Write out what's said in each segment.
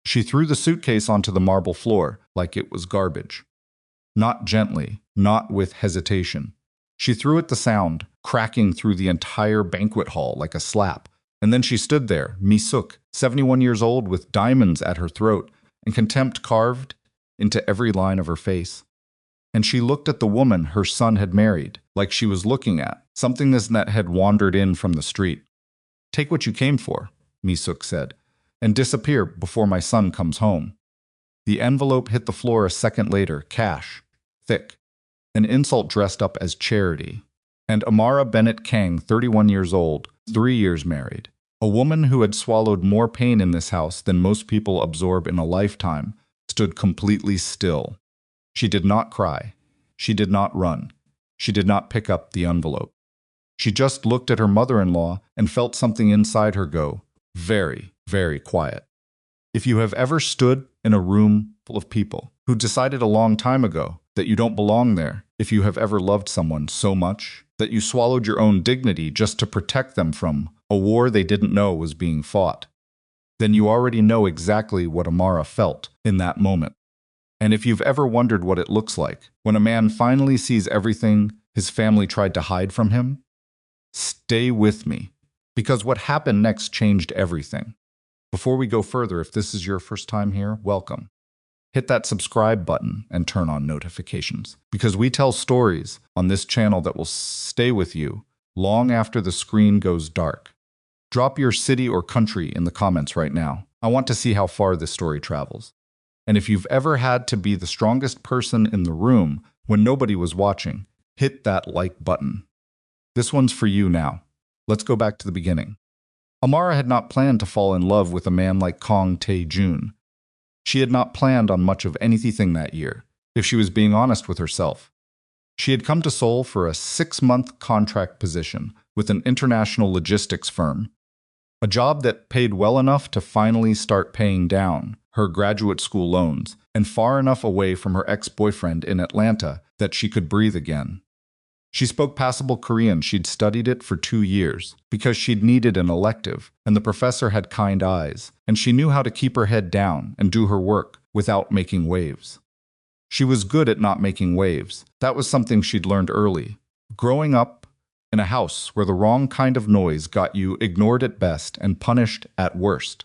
She threw the suitcase onto the marble floor like it was garbage. Not gently, not with hesitation. She threw it the sound, cracking through the entire banquet hall like a slap. And then she stood there, Mi-suk, 71 years old with diamonds at her throat and contempt carved into every line of her face. And she looked at the woman her son had married, like she was looking at something that had wandered in from the street. "Take what you came for," Mi-suk said, "and disappear before my son comes home." The envelope hit the floor a second later, cash, thick, an insult dressed up as charity. And Amara Bennett Kang, 31 years old, 3 years married, a woman who had swallowed more pain in this house than most people absorb in a lifetime, stood completely still. She did not cry. She did not run. She did not pick up the envelope. She just looked at her mother-in-law and felt something inside her go, very, very quiet. If you have ever stood in a room full of people who decided a long time ago that you don't belong there, if you have ever loved someone so much that you swallowed your own dignity just to protect them from a war they didn't know was being fought, then you already know exactly what Amara felt in that moment. And if you've ever wondered what it looks like when a man finally sees everything his family tried to hide from him, stay with me, because what happened next changed everything. Before we go further, if this is your first time here, welcome. Hit that subscribe button and turn on notifications, because we tell stories on this channel that will stay with you long after the screen goes dark. Drop your city or country in the comments right now. I want to see how far this story travels. And if you've ever had to be the strongest person in the room when nobody was watching, hit that like button. This one's for you now. Let's go back to the beginning. Amara had not planned to fall in love with a man like Kang Tae-jun. She had not planned on much of anything that year, if she was being honest with herself. She had come to Seoul for a 6-month contract position with an international logistics firm, a job that paid well enough to finally start paying down her graduate school loans, and far enough away from her ex-boyfriend in Atlanta that she could breathe again. She spoke passable Korean. She'd studied it for 2 years because she'd needed an elective, and the professor had kind eyes, and she knew how to keep her head down and do her work without making waves. She was good at not making waves. That was something she'd learned early. Growing up in a house where the wrong kind of noise got you ignored at best and punished at worst.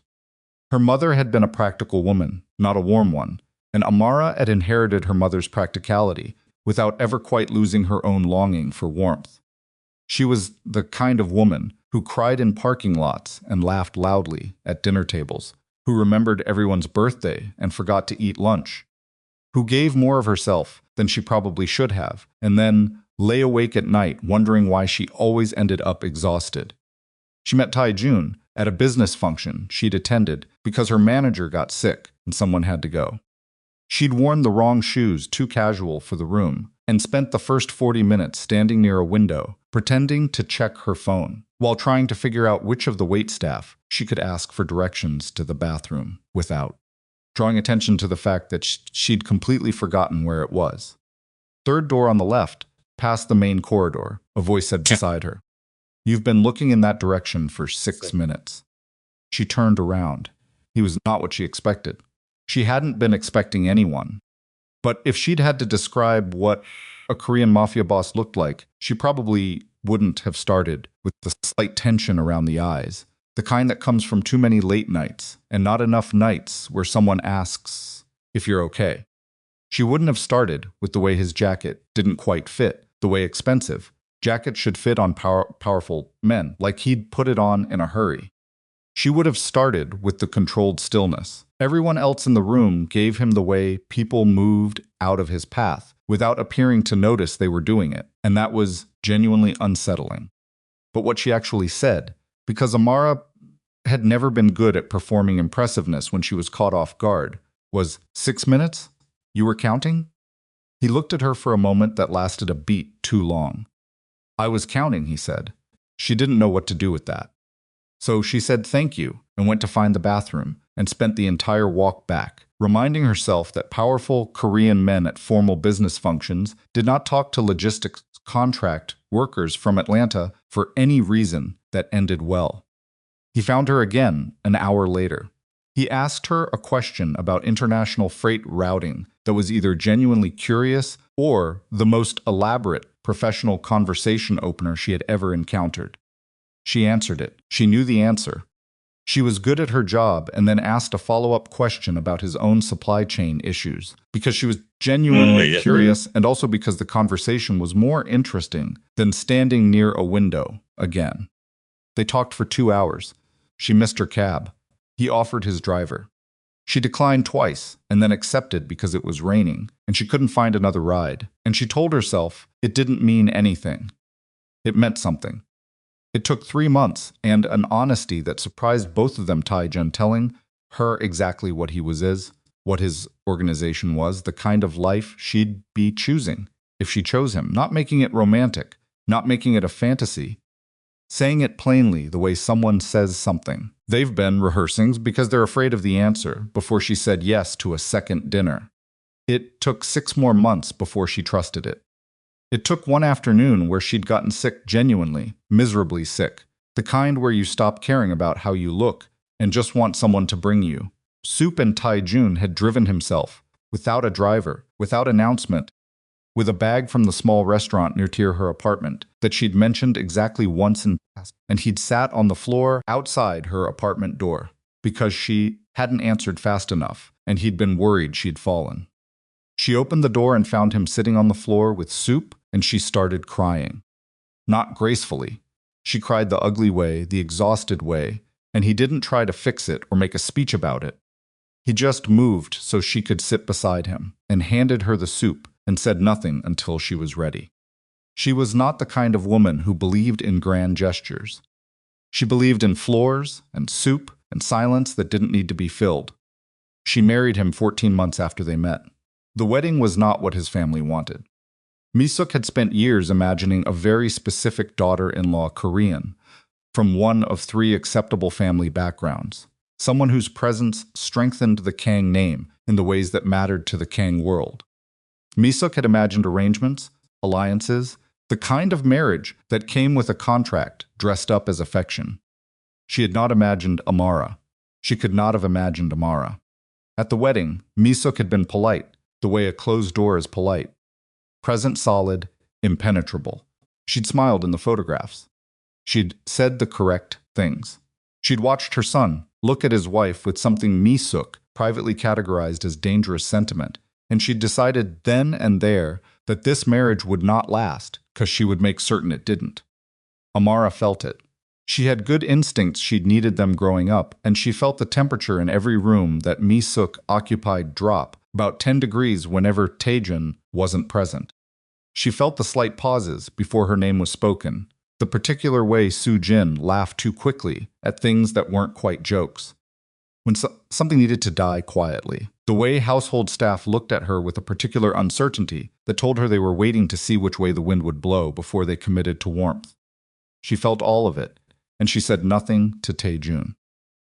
Her mother had been a practical woman, not a warm one, and Amara had inherited her mother's practicality without ever quite losing her own longing for warmth. She was the kind of woman who cried in parking lots and laughed loudly at dinner tables, who remembered everyone's birthday and forgot to eat lunch, who gave more of herself than she probably should have, and then lay awake at night wondering why she always ended up exhausted. She met Tae-jun at a business function she'd attended because her manager got sick and someone had to go. She'd worn the wrong shoes, too casual for the room, and spent the first 40 minutes standing near a window, pretending to check her phone, while trying to figure out which of the waitstaff she could ask for directions to the bathroom without, drawing attention to the fact that she'd completely forgotten where it was. Third door on the left, past the main corridor, a voice said beside her. "You've been looking in that direction for 6 minutes." She turned around. He was not what she expected. She hadn't been expecting anyone. But if she'd had to describe what a Korean mafia boss looked like, she probably wouldn't have started with the slight tension around the eyes, the kind that comes from too many late nights and not enough nights where someone asks if you're okay. She wouldn't have started with the way his jacket didn't quite fit, the way expensive jackets should fit on powerful men, like he'd put it on in a hurry. She would have started with the controlled stillness. Everyone else in the room gave him the way people moved out of his path without appearing to notice they were doing it, and that was genuinely unsettling. But what she actually said, because Amara had never been good at performing impressiveness when she was caught off guard, was, 6 minutes? You were counting? He looked at her for a moment that lasted a beat too long. I was counting, he said. She didn't know what to do with that. So she said thank you and went to find the bathroom and spent the entire walk back, reminding herself that powerful Korean men at formal business functions did not talk to logistics contract workers from Atlanta for any reason that ended well. He found her again an hour later. He asked her a question about international freight routing that was either genuinely curious or the most elaborate professional conversation opener she had ever encountered. She answered it. She knew the answer. She was good at her job and then asked a follow-up question about his own supply chain issues because she was genuinely curious and also because the conversation was more interesting than standing near a window again. They talked for 2 hours. She missed her cab. He offered his driver. She declined twice and then accepted because it was raining and she couldn't find another ride. And she told herself it didn't mean anything. It meant something. It took 3 months and an honesty that surprised both of them, Tae-jun telling her exactly what he was, what his organization was, the kind of life she'd be choosing if she chose him, not making it romantic, not making it a fantasy, saying it plainly the way someone says something. They've been rehearsing because they're afraid of the answer before she said yes to a second dinner. It took 6 more months before she trusted it. It took one afternoon where she'd gotten sick genuinely, miserably sick, the kind where you stop caring about how you look and just want someone to bring you. Soup and Tae-jun had driven himself, without a driver, without announcement, with a bag from the small restaurant near her apartment that she'd mentioned exactly once in past, and he'd sat on the floor outside her apartment door because she hadn't answered fast enough and he'd been worried she'd fallen. She opened the door and found him sitting on the floor with soup, and she started crying. Not gracefully. She cried the ugly way, the exhausted way, and he didn't try to fix it or make a speech about it. He just moved so she could sit beside him and handed her the soup and said nothing until she was ready. She was not the kind of woman who believed in grand gestures. She believed in floors and soup and silence that didn't need to be filled. She married him 14 months after they met. The wedding was not what his family wanted. Mi-suk had spent years imagining a very specific daughter-in-law Korean, from one of 3 acceptable family backgrounds, someone whose presence strengthened the Kang name in the ways that mattered to the Kang world. Mi-suk had imagined arrangements, alliances, the kind of marriage that came with a contract dressed up as affection. She had not imagined Amara. She could not have imagined Amara. At the wedding, Mi-suk had been polite, the way a closed door is polite. Present solid, impenetrable. She'd smiled in the photographs. She'd said the correct things. She'd watched her son look at his wife with something Mi-suk privately categorized as dangerous sentiment, and she'd decided then and there that this marriage would not last because she would make certain it didn't. Amara felt it. She had good instincts she'd needed them growing up, and she felt the temperature in every room that Mi-suk occupied drop about 10 degrees whenever Tae-jun wasn't present. She felt the slight pauses before her name was spoken, the particular way Soo-jin laughed too quickly at things that weren't quite jokes. When something needed to die quietly, the way household staff looked at her with a particular uncertainty that told her they were waiting to see which way the wind would blow before they committed to warmth. She felt all of it, and she said nothing to Tae-jun.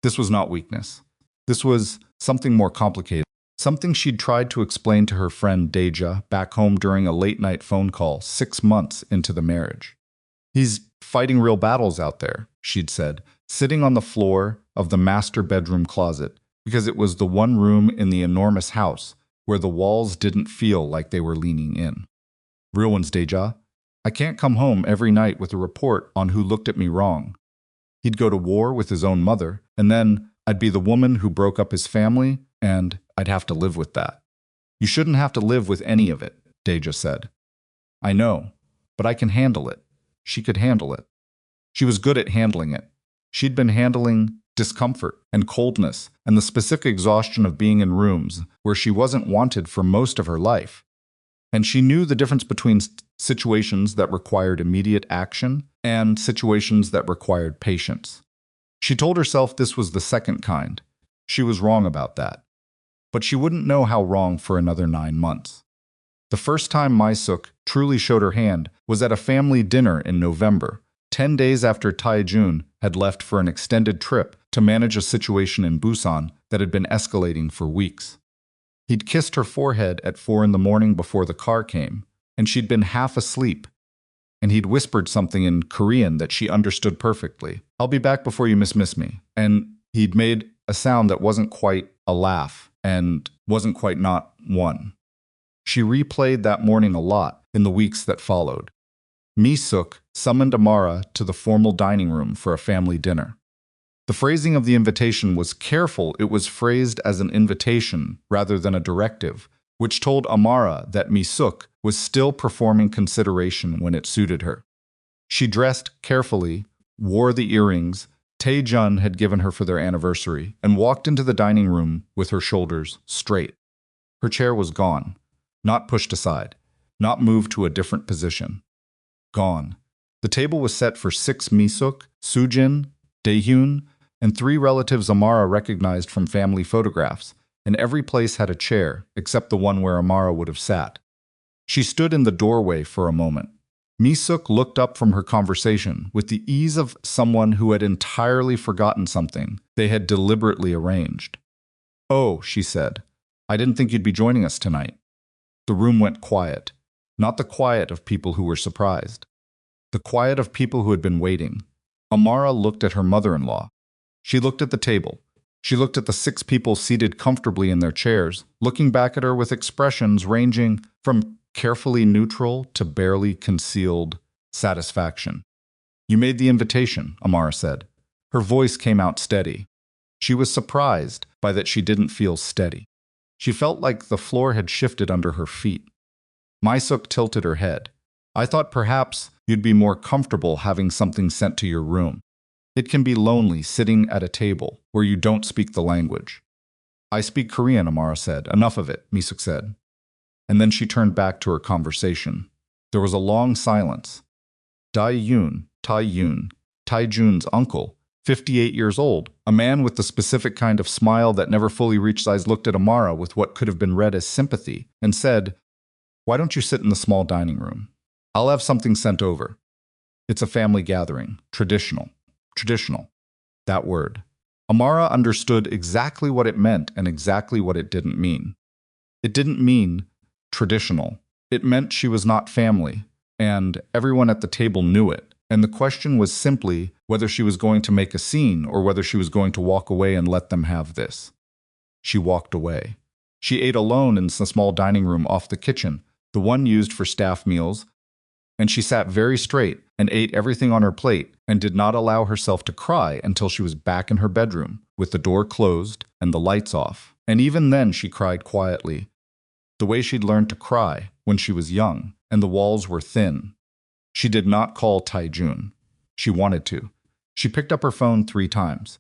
This was not weakness. This was something more complicated. Something she'd tried to explain to her friend Deja back home during a late-night phone call 6 months into the marriage. He's fighting real battles out there, she'd said, sitting on the floor of the master bedroom closet, because it was the one room in the enormous house where the walls didn't feel like they were leaning in. Real ones, Deja. I can't come home every night with a report on who looked at me wrong. He'd go to war with his own mother, and then I'd be the woman who broke up his family, and I'd have to live with that. You shouldn't have to live with any of it, Deja said. I know, but I can handle it. She could handle it. She was good at handling it. She'd been handling discomfort and coldness and the specific exhaustion of being in rooms where she wasn't wanted for most of her life. And she knew the difference between situations that required immediate action and situations that required patience. She told herself this was the second kind. She was wrong about that. But she wouldn't know how wrong for another 9 months. The first time Mi-suk truly showed her hand was at a family dinner in November, 10 days after Tae-jun had left for an extended trip to manage a situation in Busan that had been escalating for weeks. He'd kissed her forehead at 4 in the morning before the car came, and she'd been half asleep. And he'd whispered something in Korean that she understood perfectly. I'll be back before you miss me. And He'd made a sound that wasn't quite a laugh and wasn't quite not one. She replayed that morning a lot in the weeks that followed. Mi-suk summoned Amara to the formal dining room for a family dinner. The phrasing of the invitation was careful. It was phrased as an invitation rather than a directive, which told Amara that Mi-suk was still performing consideration when it suited her. She dressed carefully, wore the earrings Tae-jun had given her for their anniversary, and walked into the dining room with her shoulders straight. Her chair was gone, not pushed aside, not moved to a different position. Gone. The table was set for 6 Mi-suk, Soo-jin, Dae-hyun, and 3 relatives Amara recognized from family photographs, and every place had a chair except the one where Amara would have sat. She stood in the doorway for a moment. Mi-suk looked up from her conversation with the ease of someone who had entirely forgotten something they had deliberately arranged. "Oh," she said, "I didn't think you'd be joining us tonight." The room went quiet, not the quiet of people who were surprised. The quiet of people who had been waiting. Amara looked at her mother-in-law. She looked at the table. She looked at the 6 people seated comfortably in their chairs, looking back at her with expressions ranging from carefully neutral to barely concealed satisfaction. "You made the invitation," Amara said. Her voice came out steady. She was surprised by that she didn't feel steady. She felt like the floor had shifted under her feet. Mi-suk tilted her head. "I thought perhaps you'd be more comfortable having something sent to your room. It can be lonely sitting at a table where you don't speak the language." "I speak Korean," Amara said. "Enough of it," Mi-suk said. And then she turned back to her conversation. There was a long silence. Tae-jun, Tae-jun's uncle, 58 years old, a man with the specific kind of smile that never fully reached eyes, looked at Amara with what could have been read as sympathy and said, "Why don't you sit in the small dining room? I'll have something sent over. It's a family gathering. Traditional. Traditional." That word. Amara understood exactly what it meant and exactly what it didn't mean. It didn't mean traditional. It meant she was not family, and everyone at the table knew it, and the question was simply whether she was going to make a scene or whether she was going to walk away and let them have this. She walked away. She ate alone in the small dining room off the kitchen, the one used for staff meals, and she sat very straight and ate everything on her plate and did not allow herself to cry until she was back in her bedroom, with the door closed and the lights off. And even then she cried quietly, the way she'd learned to cry when she was young, and the walls were thin. She did not call Tae-jun. She wanted to. She picked up her phone 3 times.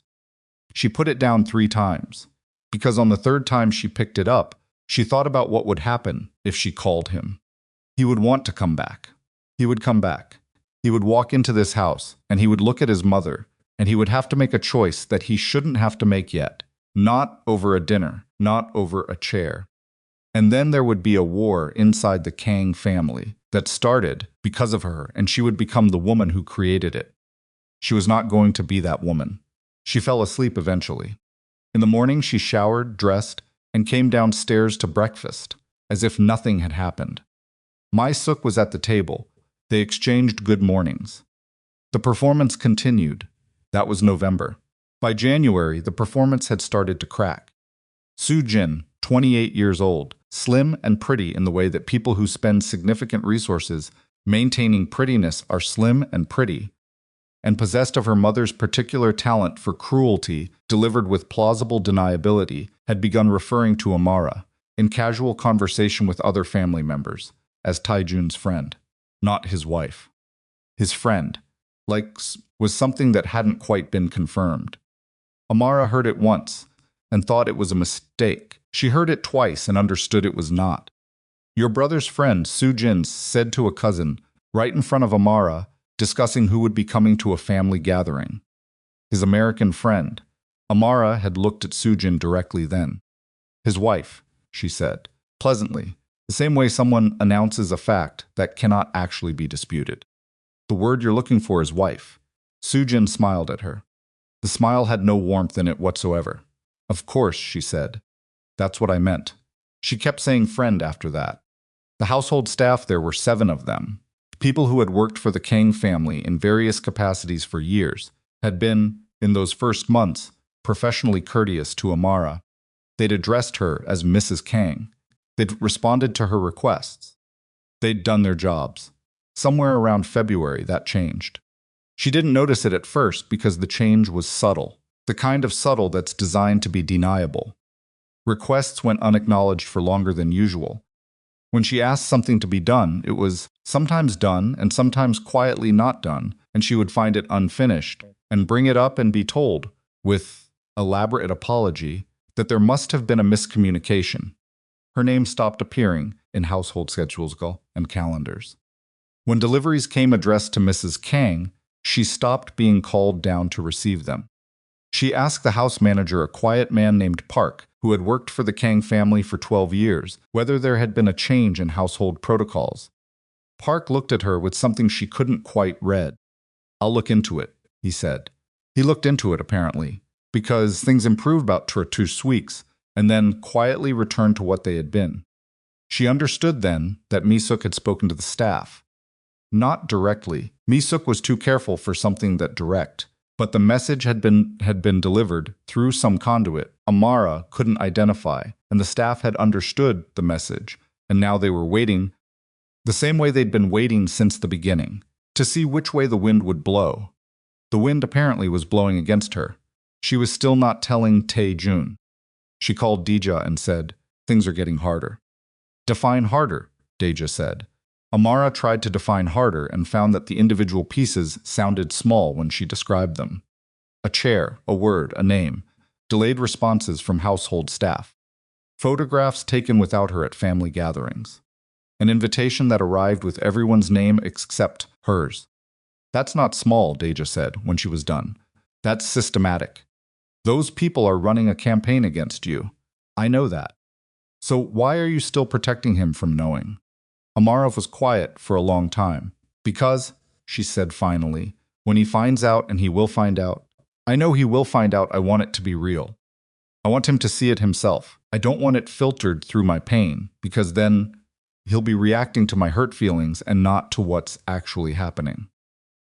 She put it down 3 times, because on the 3rd time she picked it up, she thought about what would happen if she called him. He would want to come back. He would come back. He would walk into this house, and he would look at his mother, and he would have to make a choice that he shouldn't have to make yet. Not over a dinner, not over a chair. And then there would be a war inside the Kang family that started because of her, and she would become the woman who created it. She was not going to be that woman. She fell asleep eventually. In the morning, she showered, dressed, and came downstairs to breakfast, as if nothing had happened. Mi-suk was at the table. They exchanged good mornings. The performance continued. That was November. By January, the performance had started to crack. Soo-jin, 28 years old, slim and pretty in the way that people who spend significant resources maintaining prettiness are slim and pretty, and possessed of her mother's particular talent for cruelty delivered with plausible deniability, had begun referring to Amara, in casual conversation with other family members, as Tae-jun's friend, not his wife. His friend, was something that hadn't quite been confirmed. Amara heard it once and thought it was a mistake. She heard it twice and understood it was not. Your brother's friend, Soo-jin, said to a cousin, right in front of Amara, discussing who would be coming to a family gathering. His American friend. Amara had looked at Soo-jin directly then. His wife, she said, pleasantly, the same way someone announces a fact that cannot actually be disputed. The word you're looking for is wife. Soo-jin smiled at her. The smile had no warmth in it whatsoever. Of course, she said. That's what I meant. She kept saying friend after that. The household staff there were 7 of them. People who had worked for the Kang family in various capacities for years, had been, in those first months, professionally courteous to Amara. They'd addressed her as Mrs. Kang. They'd responded to her requests. They'd done their jobs. Somewhere around February, that changed. She didn't notice it at first because the change was subtle, the kind of subtle that's designed to be deniable. Requests went unacknowledged for longer than usual. When she asked something to be done, it was sometimes done and sometimes quietly not done, and she would find it unfinished and bring it up and be told, with elaborate apology, that there must have been a miscommunication. Her name stopped appearing in household schedules and calendars. When deliveries came addressed to Mrs. Kang, she stopped being called down to receive them. She asked the house manager, a quiet man named Park, who had worked for the Kang family for 12 years, whether there had been a change in household protocols. Park looked at her with something she couldn't quite read. "I'll look into it," he said. He looked into it, apparently, because things improved about 2 weeks, and then quietly returned to what they had been. She understood then that Mi-suk had spoken to the staff. Not directly. Mi-suk was too careful for something that direct. But the message had been delivered through some conduit Amara couldn't identify, and the staff had understood the message, and now they were waiting, the same way they'd been waiting since the beginning, to see which way the wind would blow. The wind apparently was blowing against her. She was still not telling Tae-jun. She called Deja and said, "Things are getting harder." "Define harder," Deja said. Amara tried to define harder and found that the individual pieces sounded small when she described them. A chair, a word, a name. Delayed responses from household staff. Photographs taken without her at family gatherings. An invitation that arrived with everyone's name except hers. "That's not small," Deja said when she was done. "That's systematic. Those people are running a campaign against you. I know that. So why are you still protecting him from knowing?" Amara was quiet for a long time. "Because," she said finally, "when he finds out, and he will find out, I know he will find out, I want it to be real. I want him to see it himself. I don't want it filtered through my pain, because then he'll be reacting to my hurt feelings and not to what's actually happening."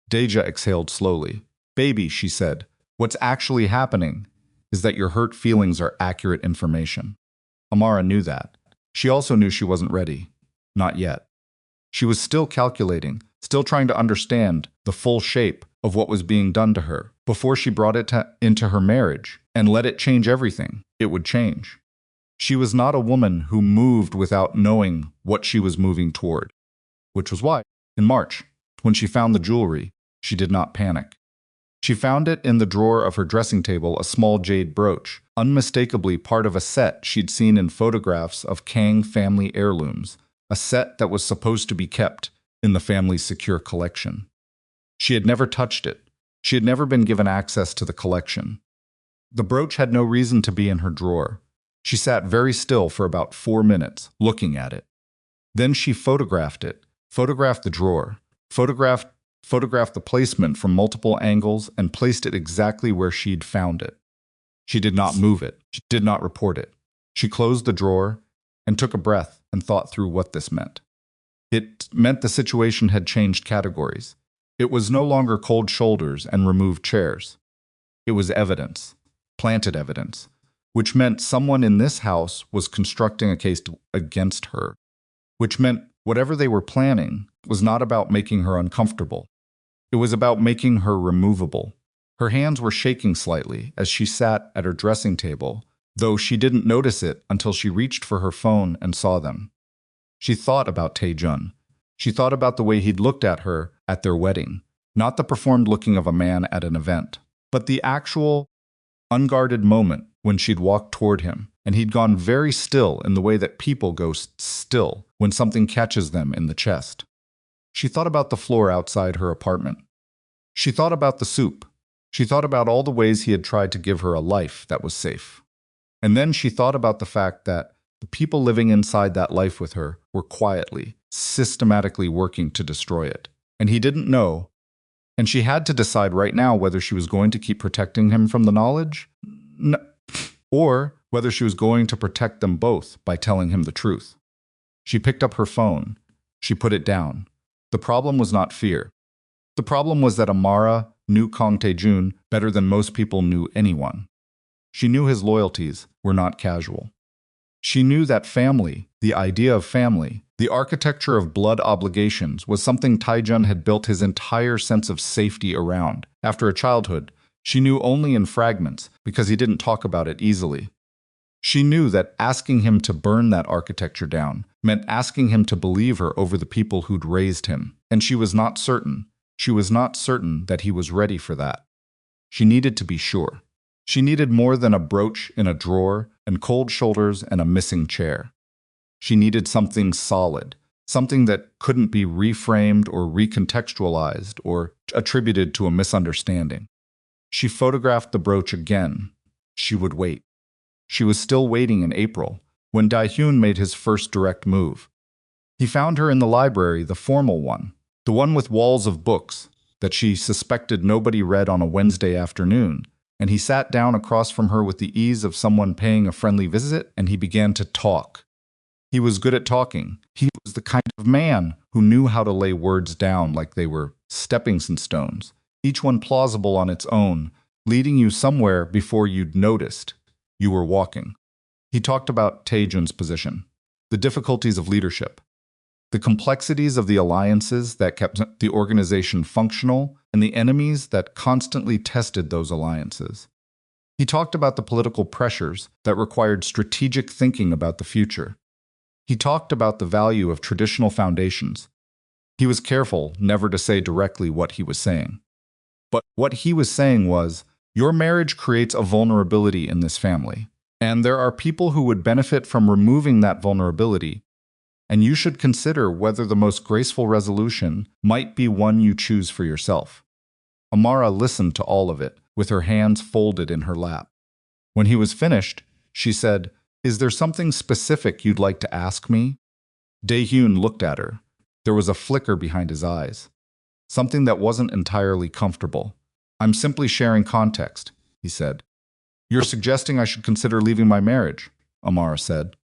Deja exhaled slowly. "Baby," she said, "what's actually happening is that your hurt feelings are accurate information." Amara knew that. She also knew she wasn't ready. Not yet. She was still calculating, still trying to understand the full shape of what was being done to her before she brought it into her marriage and let it change everything. It would change. She was not a woman who moved without knowing what she was moving toward, which was why, in March, when she found the jewelry, she did not panic. She found it in the drawer of her dressing table, a small jade brooch, unmistakably part of a set she'd seen in photographs of Kang family heirlooms, a set that was supposed to be kept in the family's secure collection. She had never touched it. She had never been given access to the collection. The brooch had no reason to be in her drawer. She sat very still for about 4 minutes, looking at it. Then she photographed it, photographed the drawer, photographed the placement from multiple angles, and placed it exactly where she'd found it. She did not move it. She did not report it. She closed the drawer and took a breath and thought through what this meant. It meant the situation had changed categories. It was no longer cold shoulders and removed chairs. It was evidence, planted evidence, which meant someone in this house was constructing a case against her, which meant whatever they were planning was not about making her uncomfortable. It was about making her removable. Her hands were shaking slightly as she sat at her dressing table, though she didn't notice it until she reached for her phone and saw them. She thought about Tae-jun. She thought about the way he'd looked at her at their wedding, not the performed looking of a man at an event, but the actual, unguarded moment when she'd walked toward him, and he'd gone very still in the way that people go still when something catches them in the chest. She thought about the floor outside her apartment. She thought about the soup. She thought about all the ways he had tried to give her a life that was safe. And then she thought about the fact that the people living inside that life with her were quietly, systematically working to destroy it. And he didn't know. And she had to decide right now whether she was going to keep protecting him from the knowledge, or whether she was going to protect them both by telling him the truth. She picked up her phone. She put it down. The problem was not fear. The problem was that Amara knew Kang Tae-jun better than most people knew anyone. She knew his loyalties were not casual. She knew that family, the idea of family, the architecture of blood obligations was something Tae-jun had built his entire sense of safety around. After a childhood, she knew only in fragments because he didn't talk about it easily. She knew that asking him to burn that architecture down meant asking him to believe her over the people who'd raised him, and she was not certain. She was not certain that he was ready for that. She needed to be sure. She needed more than a brooch in a drawer and cold shoulders and a missing chair. She needed something solid, something that couldn't be reframed or recontextualized or attributed to a misunderstanding. She photographed the brooch again. She would wait. She was still waiting in April, when Dae-hyun made his first direct move. He found her in the library, the formal one, the one with walls of books that she suspected nobody read on a Wednesday afternoon, and he sat down across from her with the ease of someone paying a friendly visit, and he began to talk. He was good at talking. He was the kind of man who knew how to lay words down like they were stepping stones, each one plausible on its own, leading you somewhere before you'd noticed you were walking. He talked about Tae-jun's position, the difficulties of leadership, the complexities of the alliances that kept the organization functional, and the enemies that constantly tested those alliances. He talked about the political pressures that required strategic thinking about the future. He talked about the value of traditional foundations. He was careful never to say directly what he was saying. But what he was saying was, your marriage creates a vulnerability in this family, and there are people who would benefit from removing that vulnerability, and you should consider whether the most graceful resolution might be one you choose for yourself. Amara listened to all of it, with her hands folded in her lap. When he was finished, she said, "Is there something specific you'd like to ask me?" Dae-hyun looked at her. There was a flicker behind his eyes. Something that wasn't entirely comfortable. "I'm simply sharing context," he said. "You're suggesting I should consider leaving my marriage," Amara said.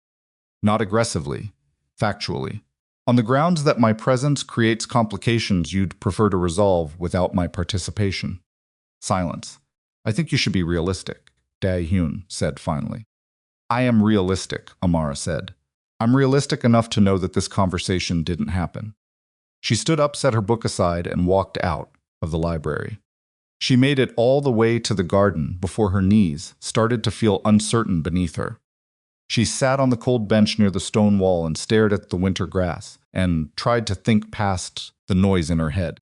Not aggressively, factually. "On the grounds that my presence creates complications you'd prefer to resolve without my participation." Silence. "I think you should be realistic," Dae-hyun said finally. "I am realistic," Amara said. "I'm realistic enough to know that this conversation didn't happen." She stood up, set her book aside, and walked out of the library. She made it all the way to the garden before her knees started to feel uncertain beneath her. She sat on the cold bench near the stone wall and stared at the winter grass and tried to think past the noise in her head.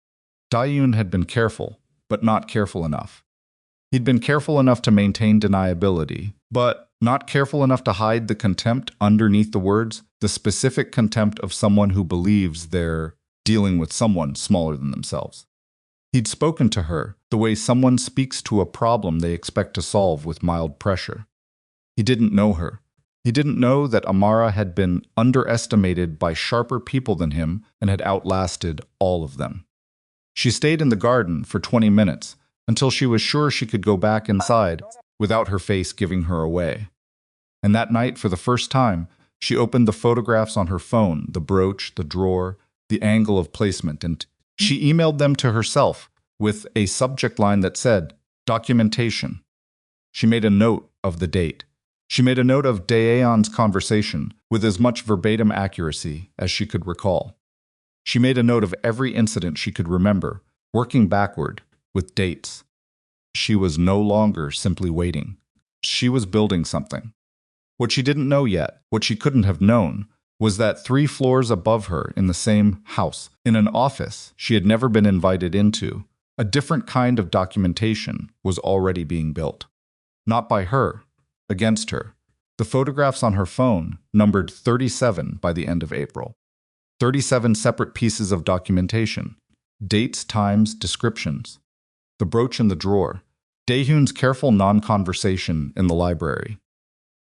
Dae-hyun had been careful, but not careful enough. He'd been careful enough to maintain deniability, but not careful enough to hide the contempt underneath the words, the specific contempt of someone who believes they're dealing with someone smaller than themselves. He'd spoken to her the way someone speaks to a problem they expect to solve with mild pressure. He didn't know her. He didn't know that Amara had been underestimated by sharper people than him and had outlasted all of them. She stayed in the garden for 20 minutes until she was sure she could go back inside without her face giving her away. And that night, for the first time, she opened the photographs on her phone, the brooch, the drawer, the angle of placement, and she emailed them to herself with a subject line that said, "Documentation." She made a note of the date. She made a note of Dae-yeon's conversation with as much verbatim accuracy as she could recall. She made a note of every incident she could remember, working backward, with dates. She was no longer simply waiting. She was building something. What she didn't know yet, what she couldn't have known, was that 3 floors above her in the same house, in an office she had never been invited into, a different kind of documentation was already being built. Not by her, against her. The photographs on her phone numbered 37 by the end of April. 37 separate pieces of documentation. Dates, times, descriptions. The brooch in the drawer. Dae-hyun's careful non-conversation in the library.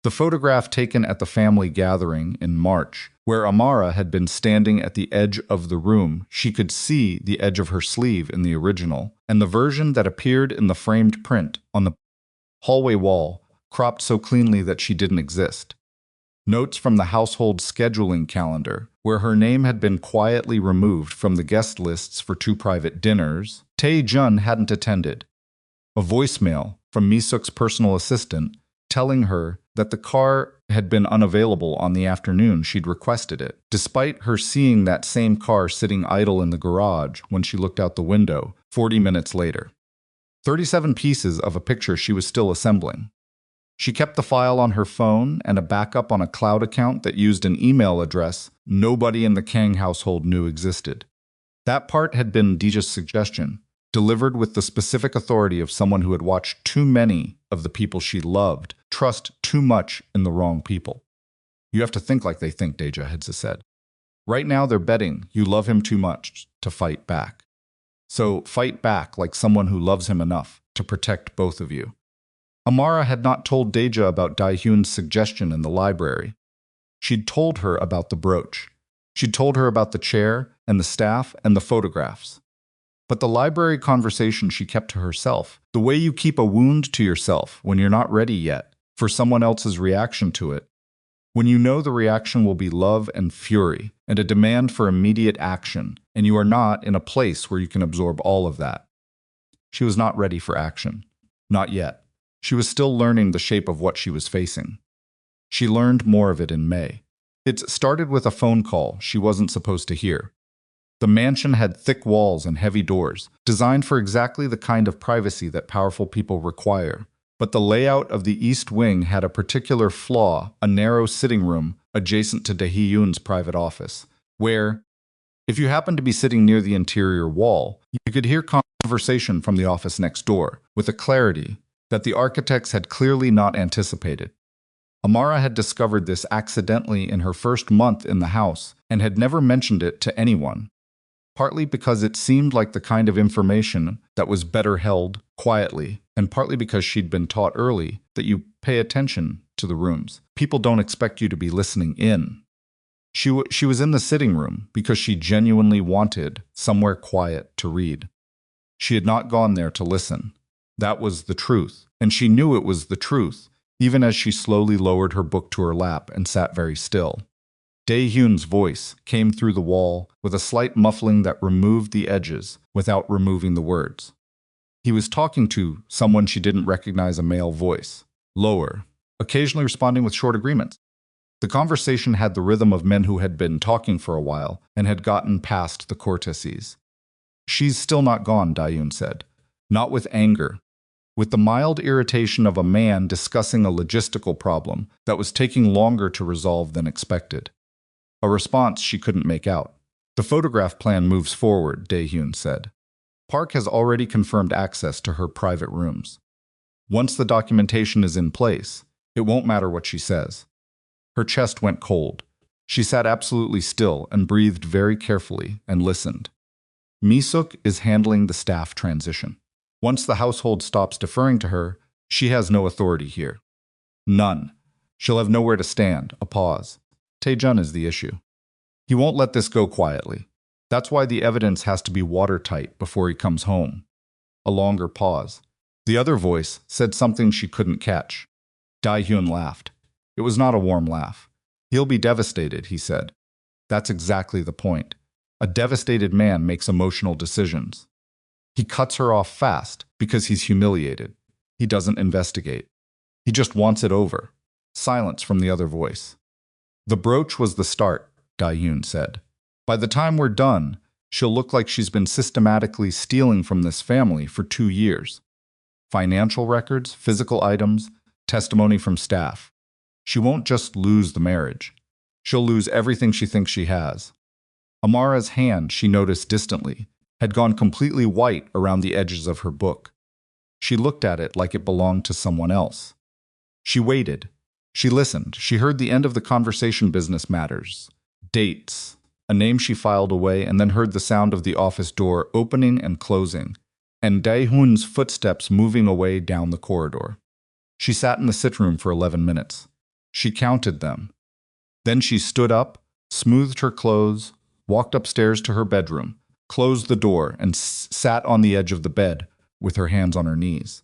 The photograph taken at the family gathering in March, where Amara had been standing at the edge of the room. She could see the edge of her sleeve in the original, and the version that appeared in the framed print on the hallway wall, cropped so cleanly that she didn't exist. Notes from the household scheduling calendar, where her name had been quietly removed from the guest lists for 2 private dinners Tae-jun hadn't attended. A voicemail from Mi-suk's personal assistant telling her that the car had been unavailable on the afternoon she'd requested it, despite her seeing that same car sitting idle in the garage when she looked out the window 40 minutes later. 37 pieces of a picture she was still assembling. She kept the file on her phone and a backup on a cloud account that used an email address nobody in the Kang household knew existed. That part had been Deja's suggestion, delivered with the specific authority of someone who had watched too many of the people she loved trust too much in the wrong people. You have to think like they think, Deja had said. Right now they're betting you love him too much to fight back. So fight back like someone who loves him enough to protect both of you. Amara had not told Deja about Dae-hyun's suggestion in the library. She'd told her about the brooch. She'd told her about the chair and the staff and the photographs. But the library conversation she kept to herself, the way you keep a wound to yourself when you're not ready yet for someone else's reaction to it, when you know the reaction will be love and fury and a demand for immediate action, and you are not in a place where you can absorb all of that. She was not ready for action. Not yet. She was still learning the shape of what she was facing. She learned more of it in May. It started with a phone call she wasn't supposed to hear. The mansion had thick walls and heavy doors, designed for exactly the kind of privacy that powerful people require. But the layout of the East Wing had a particular flaw, a narrow sitting room adjacent to Dae-hyun's private office, where, if you happened to be sitting near the interior wall, you could hear conversation from the office next door, with a clarity that the architects had clearly not anticipated. Amara had discovered this accidentally in her first month in the house and had never mentioned it to anyone, partly because it seemed like the kind of information that was better held quietly, and partly because she'd been taught early that you pay attention to the rooms. People don't expect you to be listening in. She was in the sitting room because she genuinely wanted somewhere quiet to read. She had not gone there to listen. That was the truth, and she knew it was the truth, even as she slowly lowered her book to her lap and sat very still. Dae-hyun's voice came through the wall with a slight muffling that removed the edges without removing the words. He was talking to someone she didn't recognize, a male voice, lower, occasionally responding with short agreements. The conversation had the rhythm of men who had been talking for a while and had gotten past the courtesies. "She's still not gone," Dae-hyun said, not with anger, with the mild irritation of a man discussing a logistical problem that was taking longer to resolve than expected. A response she couldn't make out. "The photograph plan moves forward," Dae-hyun said. "Park has already confirmed access to her private rooms. Once the documentation is in place, it won't matter what she says." Her chest went cold. She sat absolutely still and breathed very carefully and listened. "Mi-suk is handling the staff transition. Once the household stops deferring to her, she has no authority here. None. She'll have nowhere to stand." A pause. "Tae-jun is the issue. He won't let this go quietly. That's why the evidence has to be watertight before he comes home." A longer pause. The other voice said something she couldn't catch. Dae-hyun laughed. It was not a warm laugh. "He'll be devastated," he said. "That's exactly the point. A devastated man makes emotional decisions. He cuts her off fast because he's humiliated. He doesn't investigate. He just wants it over." Silence from the other voice. "The brooch was the start," Dae-hyun said. "By the time we're done, she'll look like she's been systematically stealing from this family for 2 years. Financial records, physical items, testimony from staff. She won't just lose the marriage. She'll lose everything she thinks she has." Amara's hand, she noticed distantly, had gone completely white around the edges of her book. She looked at it like it belonged to someone else. She waited. She listened. She heard the end of the conversation. Business matters. Dates. A name she filed away, and then heard the sound of the office door opening and closing, and Dae-hyun's footsteps moving away down the corridor. She sat in the sit-room for 11 minutes. She counted them. Then she stood up, smoothed her clothes, walked upstairs to her bedroom, closed the door, and sat on the edge of the bed with her hands on her knees.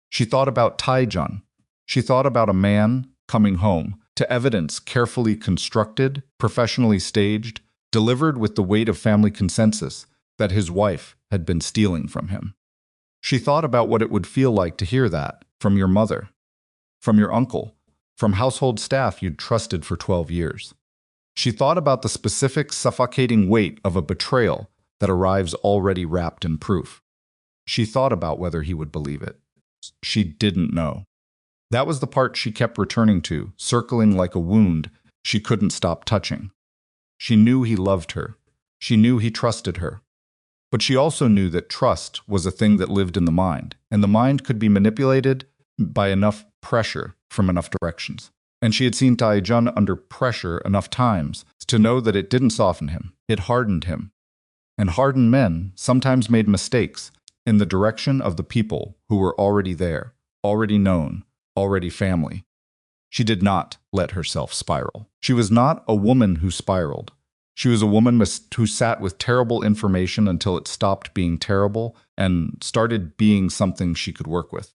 She thought about Tae-jun. She thought about a man coming home to evidence carefully constructed, professionally staged, delivered with the weight of family consensus that his wife had been stealing from him. She thought about what it would feel like to hear that from your mother. From your uncle. From household staff you'd trusted for 12 years. She thought about the specific suffocating weight of a betrayal that arrives already wrapped in proof. She thought about whether he would believe it. She didn't know. That was the part she kept returning to, circling like a wound she couldn't stop touching. She knew he loved her. She knew he trusted her. But she also knew that trust was a thing that lived in the mind, and the mind could be manipulated by enough pressure from enough directions. And she had seen Tae-jun under pressure enough times to know that it didn't soften him, it hardened him. And hardened men sometimes made mistakes in the direction of the people who were already there, already known, already family. She did not let herself spiral. She was not a woman who spiraled. She was a woman who sat with terrible information until it stopped being terrible and started being something she could work with.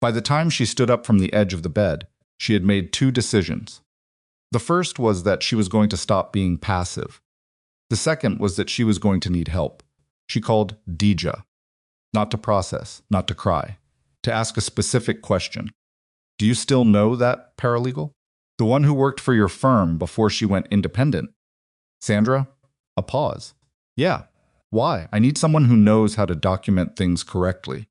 By the time she stood up from the edge of the bed, she had made two decisions. The first was that she was going to stop being passive. The second was that she was going to need help. She called Dija. Not to process, not to cry. To ask a specific question. Do you still know that paralegal? The one who worked for your firm before she went independent? Sandra? A pause. Yeah. Why? I need someone who knows how to document things correctly.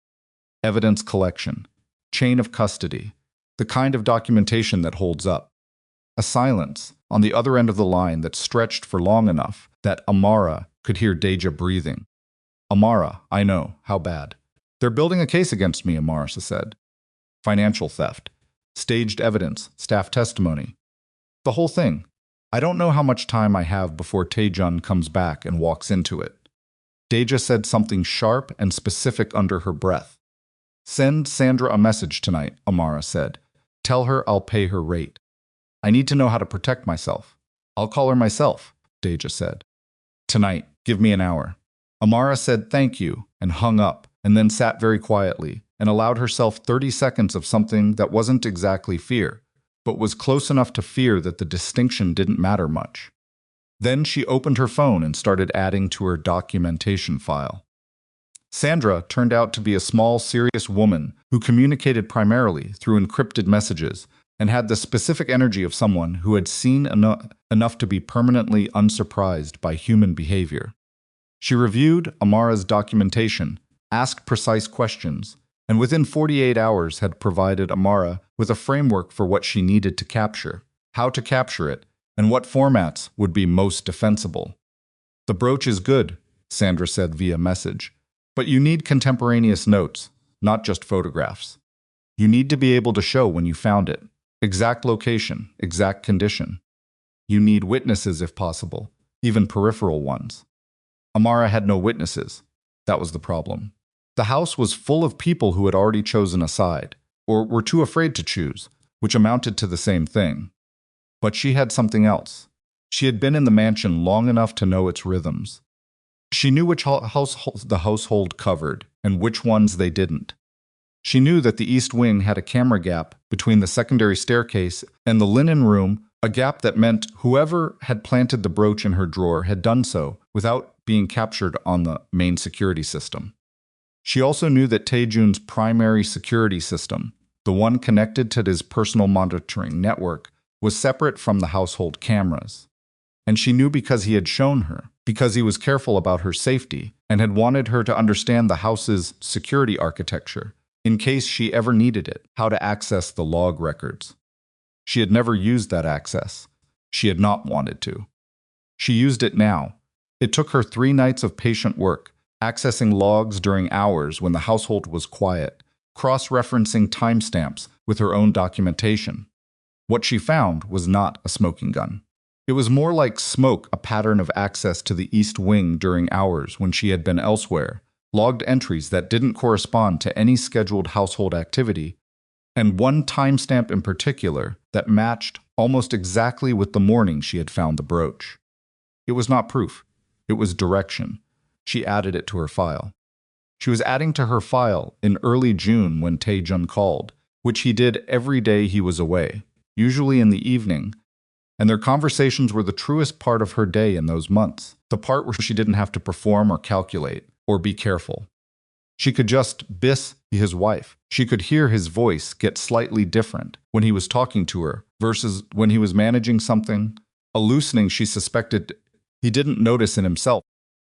Evidence collection. Chain of custody. The kind of documentation that holds up. A silence on the other end of the line that stretched for long enough that Amara could hear Deja breathing. Amara, I know. How bad? They're building a case against me, Amara said. Financial theft. Staged evidence. Staff testimony. The whole thing. I don't know how much time I have before Tae-jun comes back and walks into it. Deja said something sharp and specific under her breath. Send Sandra a message tonight, Amara said. Tell her I'll pay her rate. I need to know how to protect myself. I'll call her myself, Deja said. Tonight, give me an hour. Amara said thank you and hung up, and then sat very quietly and allowed herself 30 seconds of something that wasn't exactly fear, but was close enough to fear that the distinction didn't matter much. Then she opened her phone and started adding to her documentation file. Sandra turned out to be a small, serious woman who communicated primarily through encrypted messages and had the specific energy of someone who had seen enough to be permanently unsurprised by human behavior. She reviewed Amara's documentation, asked precise questions, and within 48 hours had provided Amara with a framework for what she needed to capture, how to capture it, and what formats would be most defensible. The brooch is good, Sandra said via message, but you need contemporaneous notes, not just photographs. You need to be able to show when you found it, exact location, exact condition. You need witnesses if possible, even peripheral ones. Amara had no witnesses. That was the problem. The house was full of people who had already chosen a side, or were too afraid to choose, which amounted to the same thing. But she had something else. She had been in the mansion long enough to know its rhythms. She knew which households the household covered and which ones they didn't. She knew that the east wing had a camera gap between the secondary staircase and the linen room, a gap that meant whoever had planted the brooch in her drawer had done so without being captured on the main security system. She also knew that Tae-jun's primary security system, the one connected to his personal monitoring network, was separate from the household cameras. And she knew because he had shown her, because he was careful about her safety and had wanted her to understand the house's security architecture, in case she ever needed it, how to access the log records. She had never used that access. She had not wanted to. She used it now. It took her 3 nights of patient work, accessing logs during hours when the household was quiet, cross-referencing timestamps with her own documentation. What she found was not a smoking gun. It was more like smoke, a pattern of access to the east wing during hours when she had been elsewhere, logged entries that didn't correspond to any scheduled household activity, and one timestamp in particular that matched almost exactly with the morning she had found the brooch. It was not proof. It was direction. She added it to her file. She was adding to her file in early June when Tae-jun called, which he did every day he was away, usually in the evening, and their conversations were the truest part of her day in those months, the part where she didn't have to perform or calculate or be careful. She could just be his wife. She could hear his voice get slightly different when he was talking to her versus when he was managing something, a loosening she suspected he didn't notice in himself.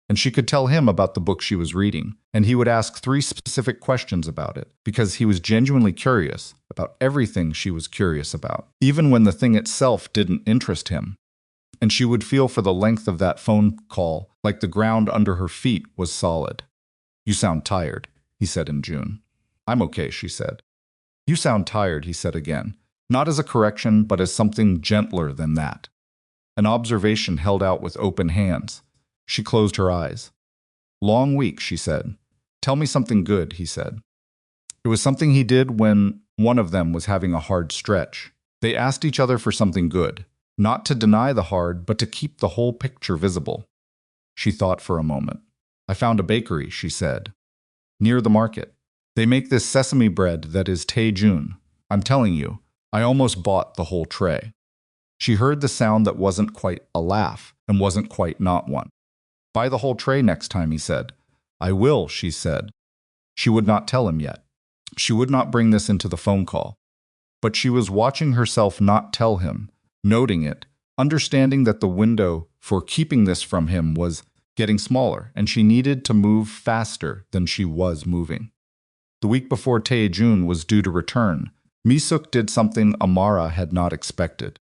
And she could tell him about the book she was reading, and he would ask 3 specific questions about it, because he was genuinely curious about everything she was curious about, even when the thing itself didn't interest him. And she would feel for the length of that phone call like the ground under her feet was solid. "You sound tired," he said in June. "I'm okay," she said. "You sound tired," he said again, not as a correction, but as something gentler than that. An observation held out with open hands. She closed her eyes. "Long week," she said. "Tell me something good," he said. It was something he did when one of them was having a hard stretch. They asked each other for something good, not to deny the hard, but to keep the whole picture visible. She thought for a moment. "I found a bakery," she said, "near the market. They make this sesame bread that is Tae-jun. I'm telling you, I almost bought the whole tray." She heard the sound that wasn't quite a laugh and wasn't quite not one. "Buy the whole tray next time," he said. "I will," she said. She would not tell him yet. She would not bring this into the phone call. But she was watching herself not tell him, noting it, understanding that the window for keeping this from him was getting smaller, and she needed to move faster than she was moving. The week before Tae-jun was due to return, Mi-suk did something Amara had not expected.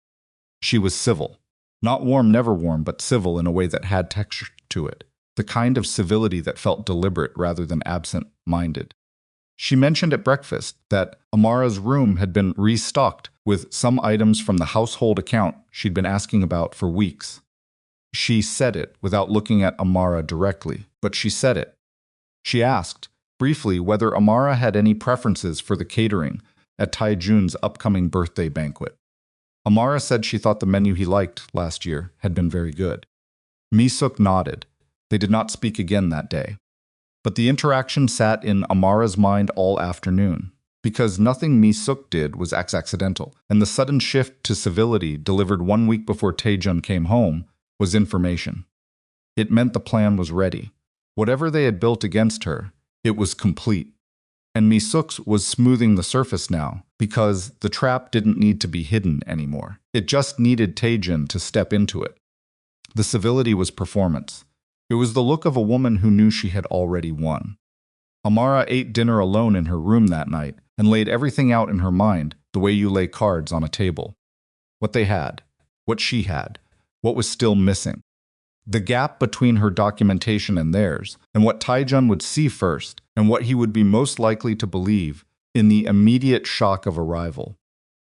She was civil. Not warm, never warm, but civil in a way that had texture to it, the kind of civility that felt deliberate rather than absent-minded. She mentioned at breakfast that Amara's room had been restocked with some items from the household account she'd been asking about for weeks. She said it without looking at Amara directly, but she said it. She asked, briefly, whether Amara had any preferences for the catering at Tae-jun's upcoming birthday banquet. Amara said she thought the menu he liked last year had been very good. Mi-suk nodded. They did not speak again that day. But the interaction sat in Amara's mind all afternoon, because nothing Mi-suk did was accidental, and the sudden shift to civility delivered 1 week before Tae-jun came home was information. It meant the plan was ready. Whatever they had built against her, it was complete. And Mi-suk's was smoothing the surface now, because the trap didn't need to be hidden anymore. It just needed Tae-jun to step into it. The civility was performance. It was the look of a woman who knew she had already won. Amara ate dinner alone in her room that night and laid everything out in her mind the way you lay cards on a table. What they had, what she had, what was still missing. The gap between her documentation and theirs, and what Tae-jun would see first, and what he would be most likely to believe in the immediate shock of arrival.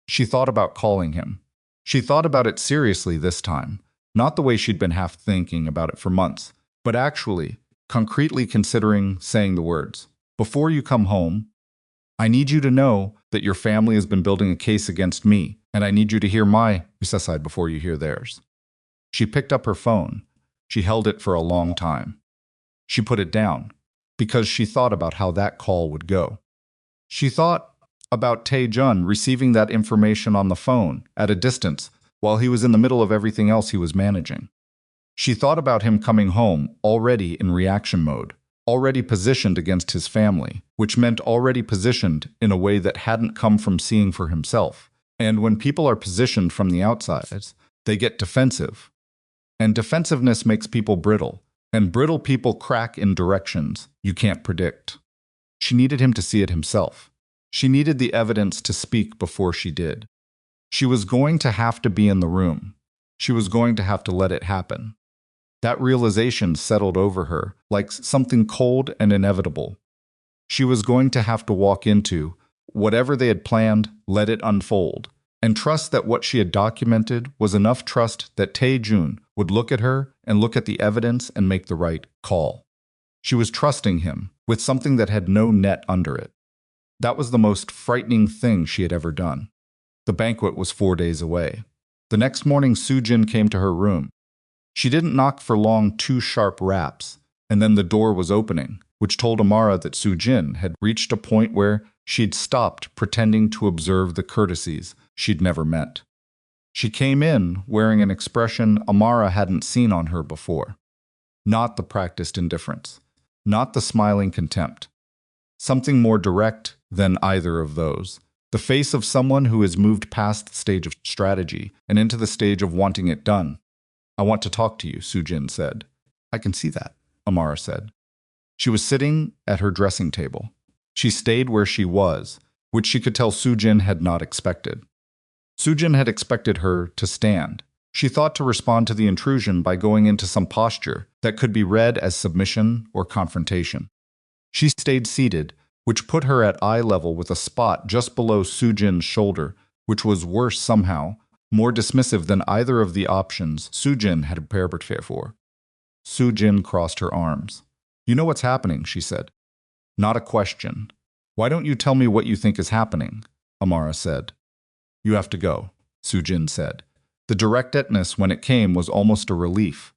She thought about calling him. She thought about it seriously this time, not the way she'd been half thinking about it for months, but actually, concretely considering saying the words, "Before you come home, I need you to know that your family has been building a case against me, and I need you to hear my side before you hear theirs." She picked up her phone. She held it for a long time. She put it down, because she thought about how that call would go. She thought about Tae-jun receiving that information on the phone at a distance while he was in the middle of everything else he was managing. She thought about him coming home already in reaction mode, already positioned against his family, which meant already positioned in a way that hadn't come from seeing for himself. And when people are positioned from the outside, they get defensive. And defensiveness makes people brittle, and brittle people crack in directions you can't predict. She needed him to see it himself. She needed the evidence to speak before she did. She was going to have to be in the room. She was going to have to let it happen. That realization settled over her like something cold and inevitable. She was going to have to walk into whatever they had planned, let it unfold, and trust that what she had documented was enough trust that Tae-jun would look at her and look at the evidence and make the right call. She was trusting him with something that had no net under it. That was the most frightening thing she had ever done. The banquet was 4 days away. The next morning, Soo-jin came to her room. She didn't knock for long, 2 sharp raps, and then the door was opening, which told Amara that Soo-jin had reached a point where she'd stopped pretending to observe the courtesies she'd never met. She came in wearing an expression Amara hadn't seen on her before. Not the practiced indifference, not the smiling contempt, Something more direct than either of those. The face of someone who has moved past the stage of strategy and into the stage of wanting it done. I want to talk to you, Soo-jin said. I can see that, Amara said. She was sitting at her dressing table. She stayed where she was, which she could tell Soo-jin had not expected. Soo-jin had expected her to stand. She thought to respond to the intrusion by going into some posture that could be read as submission or confrontation. She stayed seated, which put her at eye level with a spot just below Soo-jin's shoulder, which was worse somehow, more dismissive than either of the options Soo-jin had prepared for. Soo-jin crossed her arms. You know what's happening, she said. Not a question. Why don't you tell me what you think is happening? Amara said. You have to go, Soo-jin said. The directness when it came was almost a relief.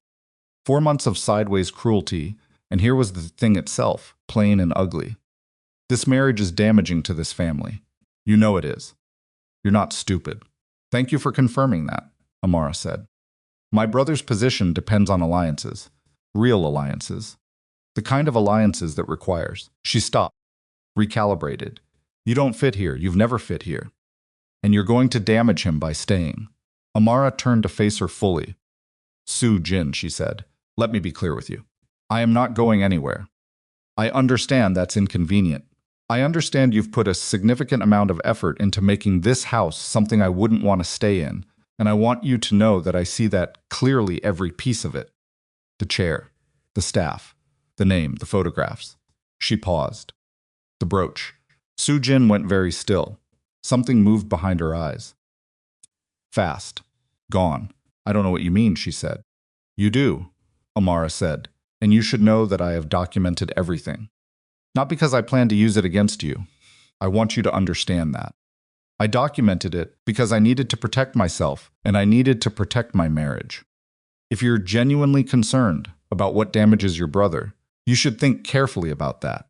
4 months of sideways cruelty, and here was the thing itself, plain and ugly. This marriage is damaging to this family. You know it is. You're not stupid. Thank you for confirming that, Amara said. My brother's position depends on alliances. Real alliances. The kind of alliances that requires. She stopped. Recalibrated. You don't fit here. You've never fit here. And you're going to damage him by staying. Amara turned to face her fully. Soo-jin, she said, let me be clear with you. I am not going anywhere. I understand that's inconvenient. I understand you've put a significant amount of effort into making this house something I wouldn't want to stay in, and I want you to know that I see that clearly every piece of it. The chair, the staff, the name, the photographs. She paused. The brooch. Soo-jin went very still. Something moved behind her eyes. Fast. Gone. I don't know what you mean, she said. You do, Amara said, and you should know that I have documented everything. Not because I plan to use it against you. I want you to understand that. I documented it because I needed to protect myself, and I needed to protect my marriage. If you're genuinely concerned about what damages your brother, you should think carefully about that.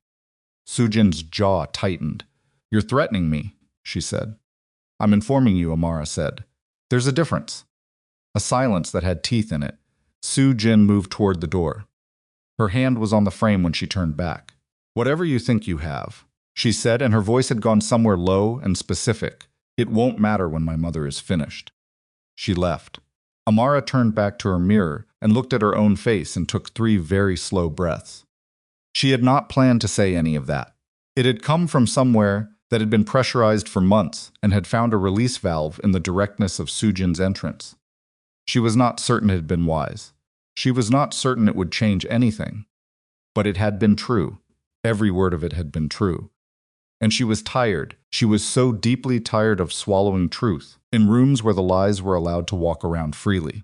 Soo-jin's jaw tightened. You're threatening me, she said. I'm informing you, Amara said. There's a difference. A silence that had teeth in it. Soo-jin moved toward the door. Her hand was on the frame when she turned back. Whatever you think you have, she said, and her voice had gone somewhere low and specific. It won't matter when my mother is finished. She left. Amara turned back to her mirror and looked at her own face and took 3 very slow breaths. She had not planned to say any of that. It had come from somewhere that had been pressurized for months and had found a release valve in the directness of Soo-jin's entrance. She was not certain it had been wise. She was not certain it would change anything. But it had been true. Every word of it had been true. And she was tired. She was so deeply tired of swallowing truth in rooms where the lies were allowed to walk around freely.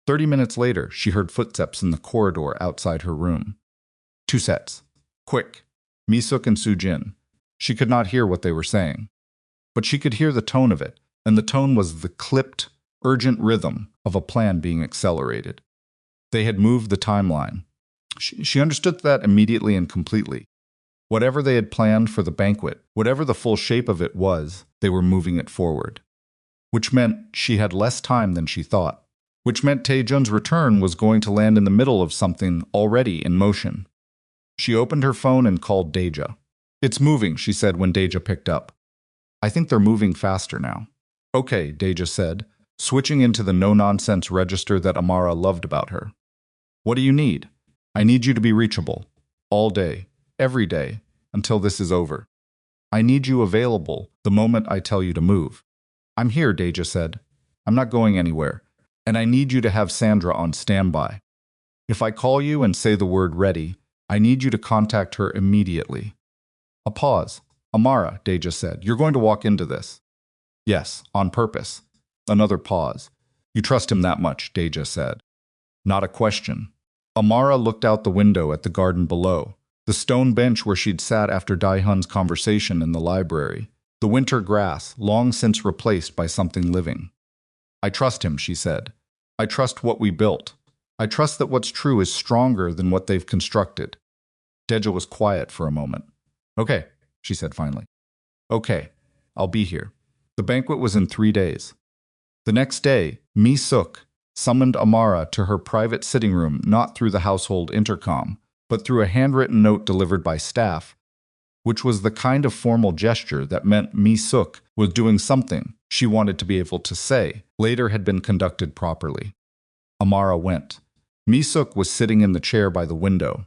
30 minutes later, she heard footsteps in the corridor outside her room. 2 sets. Quick. Mi-suk and Soo-jin. She could not hear what they were saying. But she could hear the tone of it, and the tone was the clipped, urgent rhythm of a plan being accelerated. They had moved the timeline. She understood that immediately and completely. Whatever they had planned for the banquet, whatever the full shape of it was, they were moving it forward. Which meant she had less time than she thought. Which meant Tae-jun's return was going to land in the middle of something already in motion. She opened her phone and called Deja. It's moving, she said when Deja picked up. I think they're moving faster now. Okay, Deja said, switching into the no-nonsense register that Amara loved about her. What do you need? I need you to be reachable. All day. Every day. Until this is over. I need you available the moment I tell you to move. I'm here, Deja said. I'm not going anywhere. And I need you to have Sandra on standby. If I call you and say the word ready, I need you to contact her immediately. A pause. Amara, Deja said, you're going to walk into this. Yes, on purpose. Another pause. You trust him that much, Deja said. Not a question. Amara looked out the window at the garden below, the stone bench where she'd sat after Dae-hun's conversation in the library, the winter grass, long since replaced by something living. I trust him, she said. I trust what we built. I trust that what's true is stronger than what they've constructed. Deja was quiet for a moment. Okay, she said finally. Okay, I'll be here. The banquet was in 3 days. The next day, Mi-suk summoned Amara to her private sitting room not through the household intercom, but through a handwritten note delivered by staff, which was the kind of formal gesture that meant Mi-suk was doing something she wanted to be able to say later had been conducted properly. Amara went. Mi-suk was sitting in the chair by the window.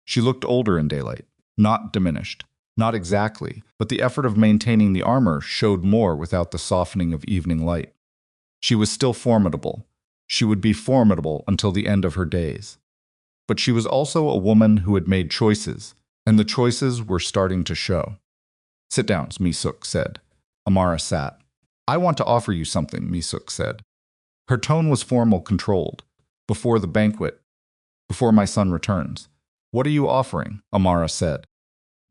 She looked older in daylight, not diminished. Not exactly, but the effort of maintaining the armor showed more without the softening of evening light. She was still formidable. She would be formidable until the end of her days. But she was also a woman who had made choices, and the choices were starting to show. "Sit down," Mi-suk said. Amara sat. "I want to offer you something," Mi-suk said. Her tone was formal, controlled. "Before the banquet. Before my son returns." "What are you offering?" Amara said.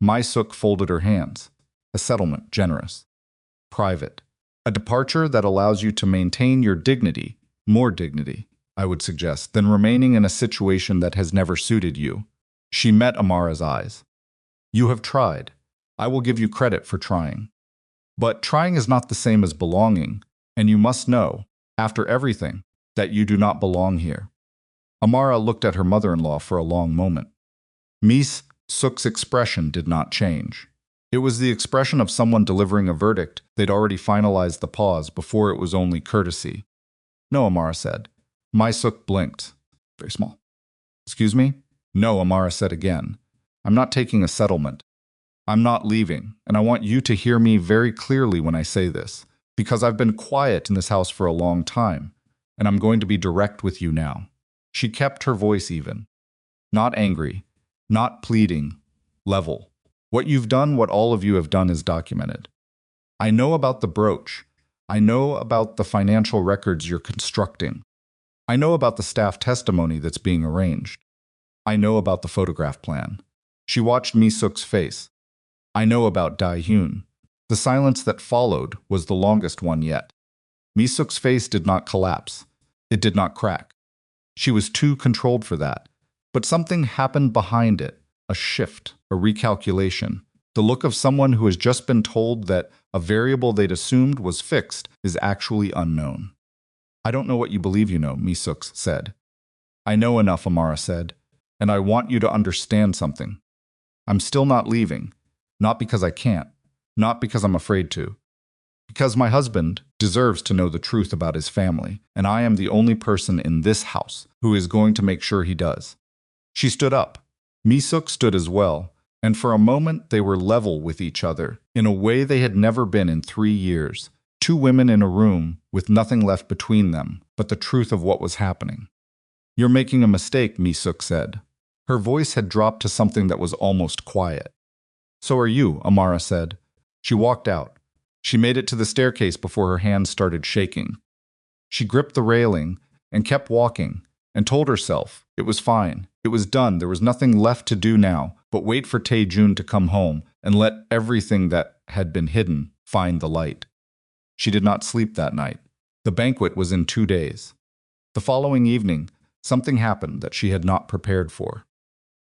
Mi-suk folded her hands. "A settlement, generous. Private. A departure that allows you to maintain your dignity, more dignity, I would suggest, than remaining in a situation that has never suited you." She met Amara's eyes. "You have tried. I will give you credit for trying. But trying is not the same as belonging, and you must know, after everything, that you do not belong here." Amara looked at her mother-in-law for a long moment. Mi-suk's expression did not change. It was the expression of someone delivering a verdict. They'd already finalized the pause before it was only courtesy. "No," Amara said. Mi-suk blinked. "Very small." "Excuse me?" "No," Amara said again. "I'm not taking a settlement. I'm not leaving, and I want you to hear me very clearly when I say this, because I've been quiet in this house for a long time, and I'm going to be direct with you now." She kept her voice even. Not angry, not pleading, level. "What you've done, what all of you have done, is documented. I know about the brooch. I know about the financial records you're constructing. I know about the staff testimony that's being arranged. I know about the photograph plan." She watched Mi-suk's face. "I know about Dae-hyun." The silence that followed was the longest one yet. Mi-suk's face did not collapse. It did not crack. She was too controlled for that. But something happened behind it, a shift, a recalculation. The look of someone who has just been told that a variable they'd assumed was fixed is actually unknown. "I don't know what you believe you know," Mi-suk said. "I know enough," Amara said, "and I want you to understand something. I'm still not leaving, not because I can't, not because I'm afraid to. Because my husband deserves to know the truth about his family, and I am the only person in this house who is going to make sure he does." She stood up. Mi-suk stood as well, and for a moment they were level with each other, in a way they had never been in 3 years. Two women in a room with nothing left between them but the truth of what was happening. "You're making a mistake," Mi-suk said. Her voice had dropped to something that was almost quiet. "So are you," Amara said. She walked out. She made it to the staircase before her hands started shaking. She gripped the railing and kept walking, and told herself it was fine. It was done. There was nothing left to do now but wait for Tae-jun to come home and let everything that had been hidden find the light. She did not sleep that night. The banquet was in 2 days. The following evening, something happened that she had not prepared for.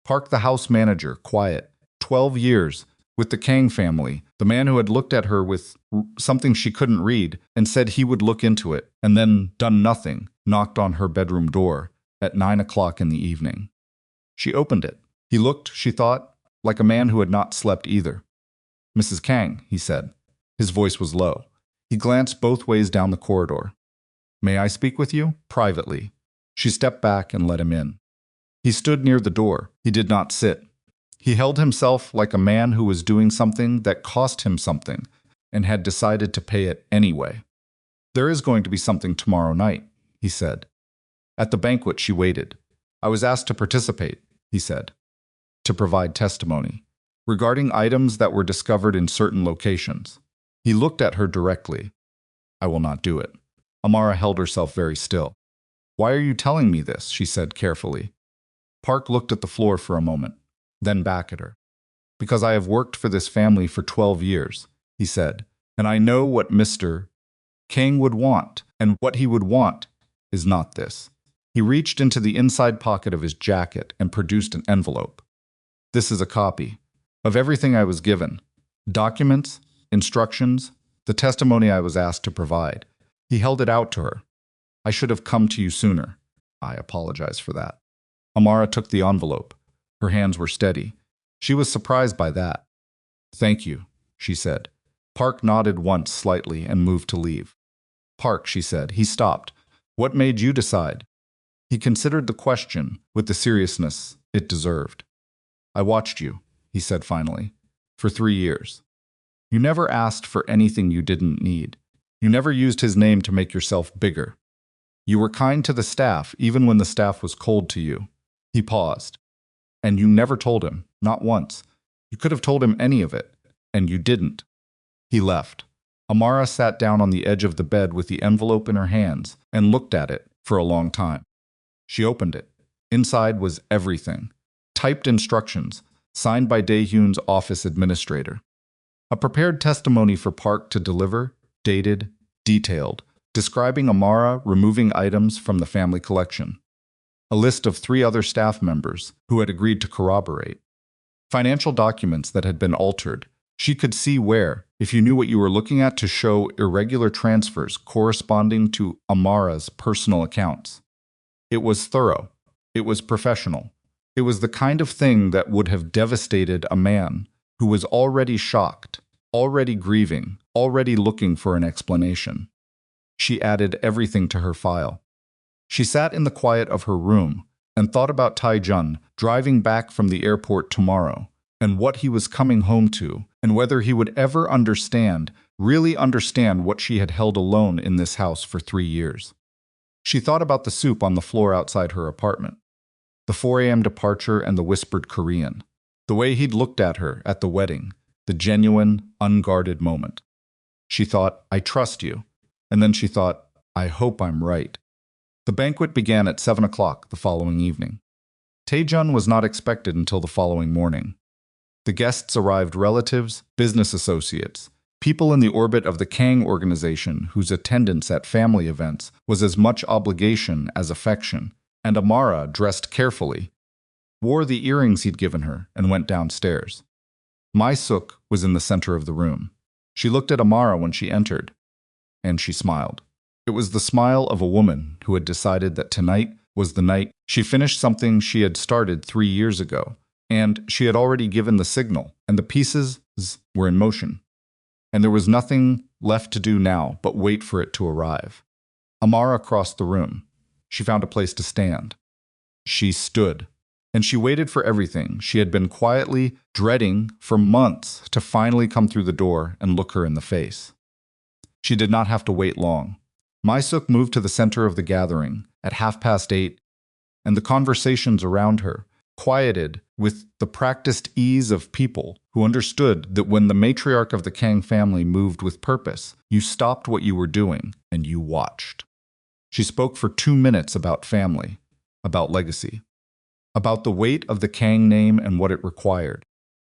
Park, the house manager, quiet, 12 years, with the Kang family, the man who had looked at her with something she couldn't read and said he would look into it, and then done nothing, knocked on her bedroom door at 9 o'clock in the evening. She opened it. He looked, she thought, like a man who had not slept either. "Mrs. Kang," he said. His voice was low. He glanced both ways down the corridor. "May I speak with you? Privately." She stepped back and let him in. He stood near the door. He did not sit. He held himself like a man who was doing something that cost him something and had decided to pay it anyway. "There is going to be something tomorrow night," he said. At the banquet she waited. "I was asked to participate," he said, "to provide testimony regarding items that were discovered in certain locations." He looked at her directly. "I will not do it." Amara held herself very still. "Why are you telling me this?" she said carefully. Park looked at the floor for a moment, then back at her. "Because I have worked for this family for 12 years, he said, "and I know what Mr. Kang would want, and what he would want is not this." He reached into the inside pocket of his jacket and produced an envelope. "This is a copy of everything I was given. Documents, instructions, the testimony I was asked to provide." He held it out to her. "I should have come to you sooner. I apologize for that." Amara took the envelope. Her hands were steady. She was surprised by that. Thank you, she said. Park nodded once slightly and moved to leave. Park, she said. He stopped. What made you decide? He considered the question with the seriousness it deserved. I watched you, he said finally, for 3 years. You never asked for anything you didn't need. You never used his name to make yourself bigger. You were kind to the staff even when the staff was cold to you. He paused. And you never told him, not once. You could have told him any of it, and you didn't. He left. Amara sat down on the edge of the bed with the envelope in her hands and looked at it for a long time. She opened it. Inside was everything. Typed instructions, signed by Tae-jun's office administrator. A prepared testimony for Park to deliver, dated, detailed, describing Amara removing items from the family collection. A list of 3 other staff members who had agreed to corroborate. Financial documents that had been altered. She could see where, if you knew what you were looking at, to show irregular transfers corresponding to Amara's personal accounts. It was thorough. It was professional. It was the kind of thing that would have devastated a man who was already shocked, already grieving, already looking for an explanation. She added everything to her file. She sat in the quiet of her room and thought about Tae-jun driving back from the airport tomorrow, and what he was coming home to, and whether he would ever understand, really understand what she had held alone in this house for 3 years. She thought about the soup on the floor outside her apartment, the 4 a.m. departure and the whispered Korean, the way he'd looked at her at the wedding, the genuine, unguarded moment. She thought, I trust you, and then she thought, I hope I'm right. The banquet began at 7 o'clock the following evening. Tae-jun was not expected until the following morning. The guests arrived relatives, business associates, people in the orbit of the Kang organization whose attendance at family events was as much obligation as affection, and Amara, dressed carefully, wore the earrings he'd given her and went downstairs. My-suk was in the center of the room. She looked at Amara when she entered, and she smiled. It was the smile of a woman who had decided that tonight was the night she finished something she had started 3 years ago, and she had already given the signal, and the pieces were in motion. And there was nothing left to do now but wait for it to arrive. Amara crossed the room. She found a place to stand. She stood, and she waited for everything she had been quietly dreading for months to finally come through the door and look her in the face. She did not have to wait long. My-suk moved to the center of the gathering at 8:30, and the conversations around her quieted with the practiced ease of people who understood that when the matriarch of the Kang family moved with purpose, you stopped what you were doing and you watched. She spoke for 2 minutes about family, about legacy, about the weight of the Kang name and what it required.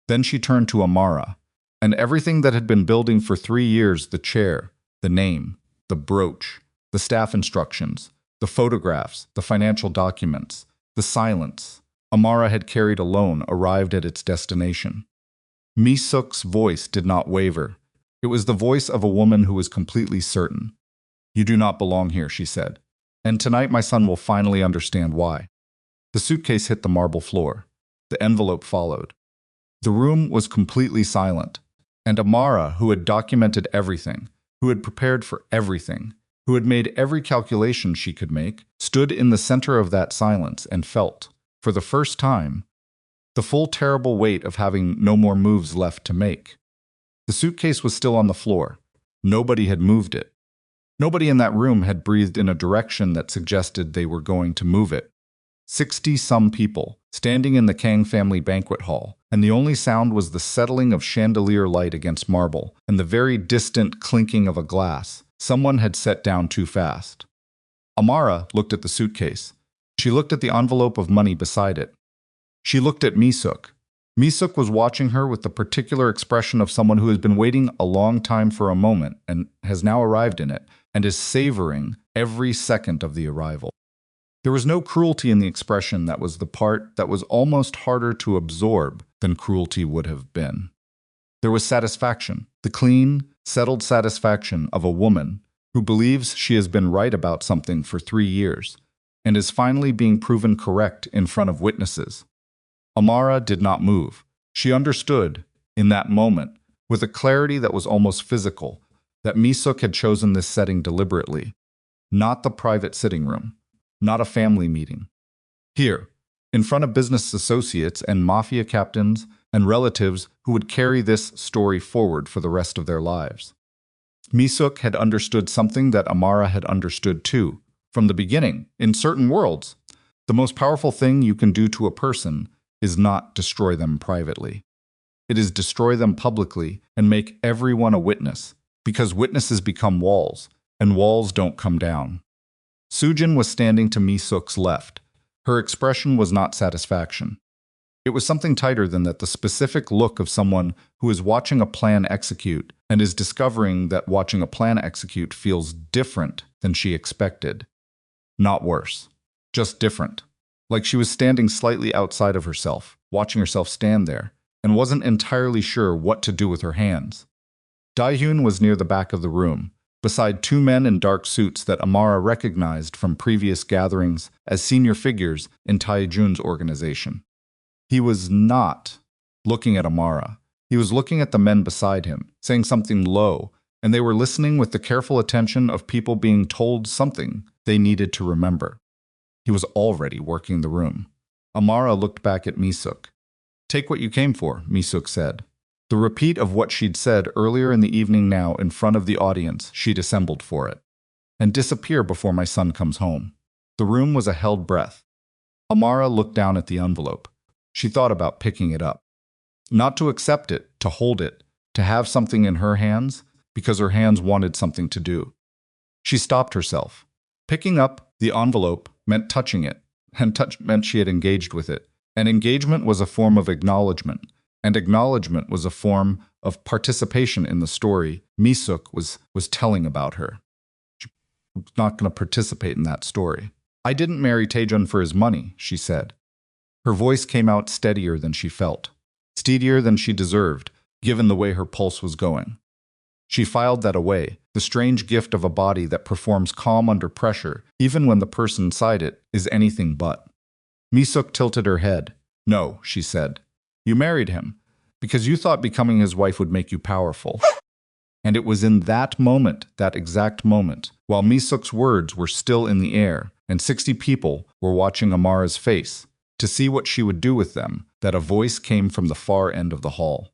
Then she turned to Amara, and everything that had been building for 3 years, the chair, the name, the brooch, the staff instructions, the photographs, the financial documents, the silence Amara had carried alone arrived at its destination. Mi-suk's voice did not waver. It was the voice of a woman who was completely certain. You do not belong here, she said, and tonight my son will finally understand why. The suitcase hit the marble floor. The envelope followed. The room was completely silent, and Amara, who had documented everything, who had prepared for everything, who had made every calculation she could make, stood in the center of that silence and felt, for the first time, the full terrible weight of having no more moves left to make. The suitcase was still on the floor. Nobody had moved it. Nobody in that room had breathed in a direction that suggested they were going to move it. 60-some people, standing in the Kang family banquet hall, and the only sound was the settling of chandelier light against marble and the very distant clinking of a glass someone had set down too fast. Amara looked at the suitcase. She looked at the envelope of money beside it. She looked at Mi-suk. Mi-suk was watching her with the particular expression of someone who has been waiting a long time for a moment and has now arrived in it, and is savoring every second of the arrival. There was no cruelty in the expression. That was the part that was almost harder to absorb than cruelty would have been. There was satisfaction, the clean, settled satisfaction of a woman who believes she has been right about something for 3 years, and is finally being proven correct in front of witnesses. Amara did not move. She understood, in that moment, with a clarity that was almost physical, that Mi-suk had chosen this setting deliberately. Not the private sitting room, not a family meeting. Here, in front of business associates and mafia captains and relatives who would carry this story forward for the rest of their lives. Mi-suk had understood something that Amara had understood too, from the beginning. In certain worlds, the most powerful thing you can do to a person is not destroy them privately. It is destroy them publicly and make everyone a witness, because witnesses become walls, and walls don't come down. Sujin was standing to Mi-suk's left. Her expression was not satisfaction. It was something tighter than that, the specific look of someone who is watching a plan execute and is discovering that watching a plan execute feels different than she expected. Not worse, just different. Like she was standing slightly outside of herself, watching herself stand there, and wasn't entirely sure what to do with her hands. Dae-hyun was near the back of the room, beside two men in dark suits that Amara recognized from previous gatherings as senior figures in Tae-jun's organization. He was not looking at Amara. He was looking at the men beside him, saying something low, and they were listening with the careful attention of people being told something they needed to remember. He was already working the room. Amara looked back at Mi-suk. "Take what you came for," Mi-suk said. The repeat of what she'd said earlier in the evening now in front of the audience she'd assembled for it. "And disappear before my son comes home." The room was a held breath. Amara looked down at the envelope. She thought about picking it up. Not to accept it, to hold it, to have something in her hands, because her hands wanted something to do. She stopped herself. Picking up the envelope meant touching it, and touch meant she had engaged with it. And engagement was a form of acknowledgement, and acknowledgement was a form of participation in the story Mi-suk was telling about her. She was not going to participate in that story. "I didn't marry Tae-jun for his money," she said. Her voice came out steadier than she felt, steadier than she deserved, given the way her pulse was going. She filed that away, the strange gift of a body that performs calm under pressure, even when the person inside it is anything but. Mi-suk tilted her head. "No," she said. "You married him, because you thought becoming his wife would make you powerful." And it was in that moment, that exact moment, while Mi-suk's words were still in the air, and 60 people were watching Amara's face, to see what she would do with them, that a voice came from the far end of the hall.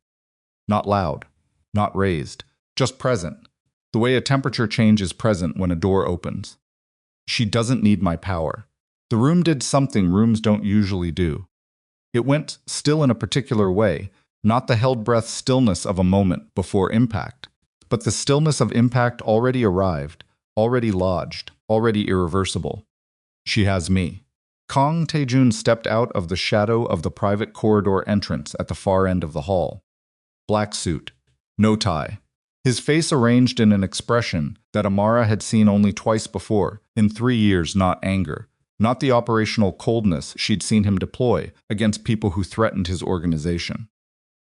Not loud, not raised, just present, the way a temperature change is present when a door opens. "She doesn't need my power." The room did something rooms don't usually do. It went still in a particular way, not the held breath stillness of a moment before impact, but the stillness of impact already arrived, already lodged, already irreversible. "She has me." Kang Tae-jun stepped out of the shadow of the private corridor entrance at the far end of the hall. Black suit, no tie. His face arranged in an expression that Amara had seen only twice before, in 3 years, not anger, not the operational coldness she'd seen him deploy against people who threatened his organization.